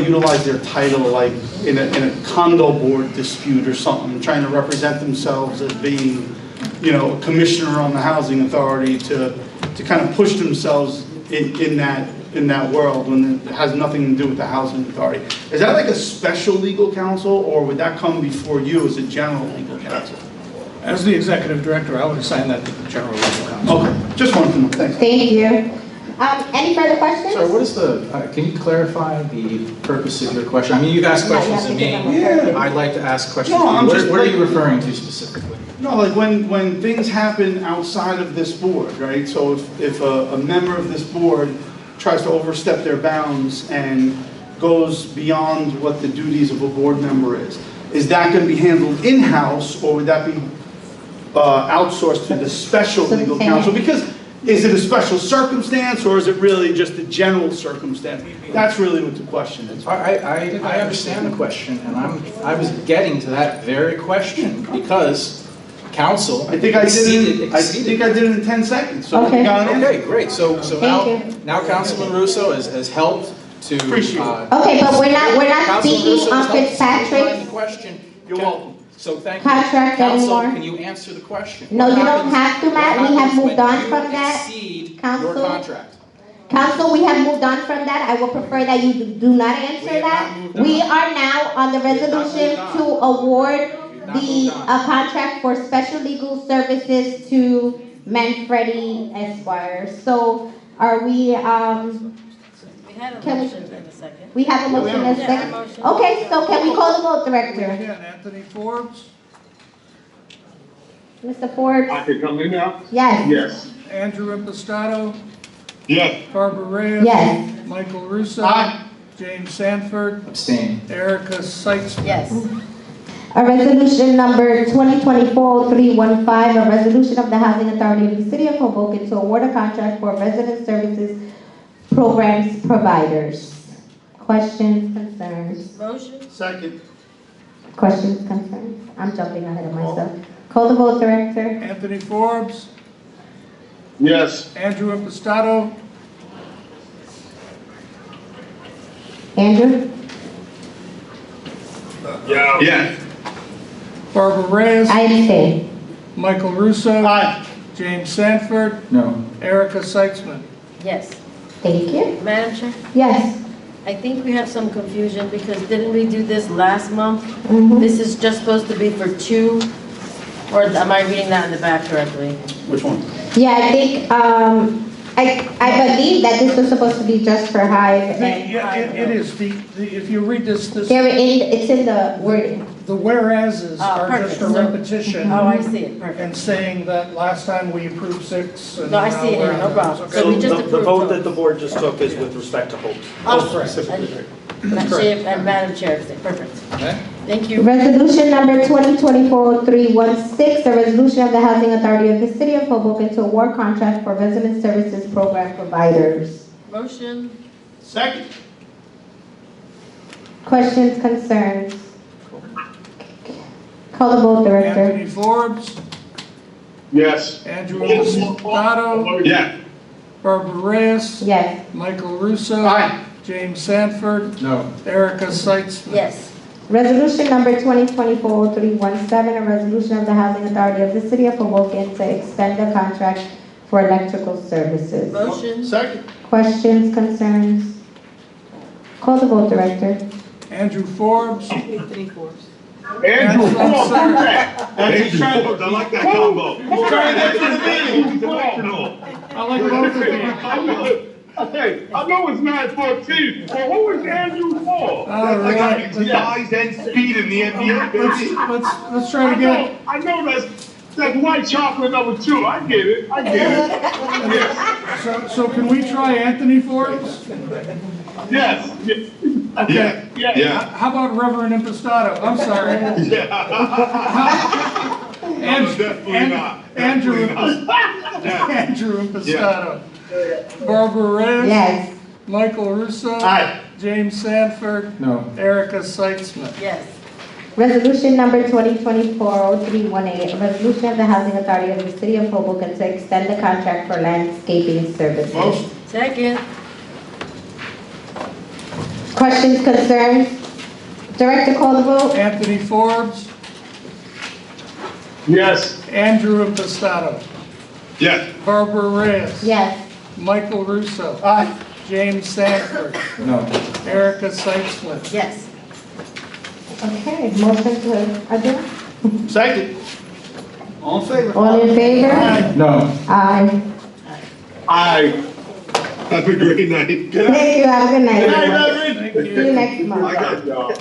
utilized their title like in a condo board dispute or something, trying to represent themselves as being, you know, a commissioner on the housing authority to kind of push themselves in that world when it has nothing to do with the housing authority. Is that like a special legal counsel, or would that come before you as a general legal counsel? As the executive director, I would assign that to the general legal counsel. Okay, just wanted to know. Thanks. Thank you. Any further questions? Sorry, what is can you clarify the purpose of your question? I mean, you've asked questions to me. I'd like to ask questions to you. What are you referring to specifically? No, like when things happen outside of this board, right? So if a member of this board tries to overstep their bounds and goes beyond what the duties of a board member is that going to be handled in-house, or would that be outsourced to the special legal counsel? Because is it a special circumstance, or is it really just a general circumstance? That's really what the question is. I understand the question, and I was getting to that very question because council. I think I did it in 10 seconds. So Okay. Okay, great. So Thank you. now Councilman Russo has helped to. Appreciate it. Okay, but we're not Councilman speaking Russo on has helped to Fitzpatrick's clarify the question. You're welcome. So thank you. contract Council, anymore. can you answer the question? No, What you don't happens- have to, Matt. what We have happens moved when on you from that. exceed your Council. contract? Council, we have moved on from that. I will prefer that you do not answer We have that. not moved on. We are now on the resolution moved on. to award not the moved on. contract for special legal services to Manfredi Esquire. So are we, We had a Can we- motion in a second. we have a motion and a Yeah, second? motion. Okay, so can we call the vote, Director? Again, Anthony Forbes, Mr. Forbes? I can come in now? Yes. Yes. Andrew Impastato, Yes. Barbara Reyes. Yes. Michael Russo. Aye. James Sanford. Abstain. Erica Sykes. Yes. A resolution number 2024-0315, a resolution of the Housing Authority of the City of Hoboken to award a contract for resident services programs providers. Questions, concerns? Motion? Second. Questions, concerns? I'm jumping ahead of myself. Call the vote, Director. Anthony Forbes, Yes. Andrew Impastato, Andrew? Yeah. Yeah. Barbara Reyes, I abstain. Michael Russo. James Sanford, No. Erica Seitzman. Yes. Thank you. Madam Chair? Yes. I think we have some confusion because didn't we do this last month? Mhm. This is just supposed to be for 2, or am I reading that in the back correctly? Which one? Yeah, I think, I believe that this was supposed to be just for Hive and, Yeah, it is. If you read this, it's in the wording. the whereases are perfect. just a repetition. Oh, I see it, perfect. And saying that last time we approved 6. And No, I now see it we're here, no on problem. those. So So we just the approved vote those. that the board just took is with respect to Hope. Oh, Specifically, right. and Madam Chair, perfect. Okay. Thank you. Resolution number 2024-0316, a resolution of the Housing Authority of the City of Hoboken to award contract for resident services program providers. Motion? Second. Questions, concerns? Call the vote, Director. Anthony Forbes, Yes. Andrew Impastato, Yeah. Barbara Reyes, Yes. Michael Russo. James Sanford, No. Erica Seitzman. Yes. Resolution number 2024-0317, a resolution of the Housing Authority of the City of Hoboken to extend the contract for electrical services. Motion? Second. Questions, concerns? Call the vote, Director. Andrew Forbes, Andrew Forbes, Andrew Forbes, I like that combo. Who's trying to get to the meeting? I like both of you. Hey, I know it's 9:14, but who is Andrew Forbes? All right. Size and speed in the NBA, baby. Let's try it again. I know that's white chocolate number 2. I get it. Yes. So can we try Anthony Forbes? Yes. Okay. Yeah. How about Reverend Impastato? I'm sorry. Definitely not. Andrew Definitely Andrew Impastato. Barbara Reyes. Yes. Michael Russo. James Sanford. No. Erica Seitzman. Yes. Resolution number 2024-0318, a resolution of the Housing Authority of the City of Hoboken to extend the contract for landscaping services. Motion. Second. Questions, concerns? Director, call the vote. Anthony Forbes. Yes. Andrew Impastato. Yes. Barbara Reyes. Yes. Michael Russo. James Sanford. No. Erica Seitzman. Yes. Okay, motion to adjourn. Second. All in favor? All in favor? No. Aye. Have a great night. Thank you, have a good night. Good night, everyone. Reverend. See you next month. I got y'all.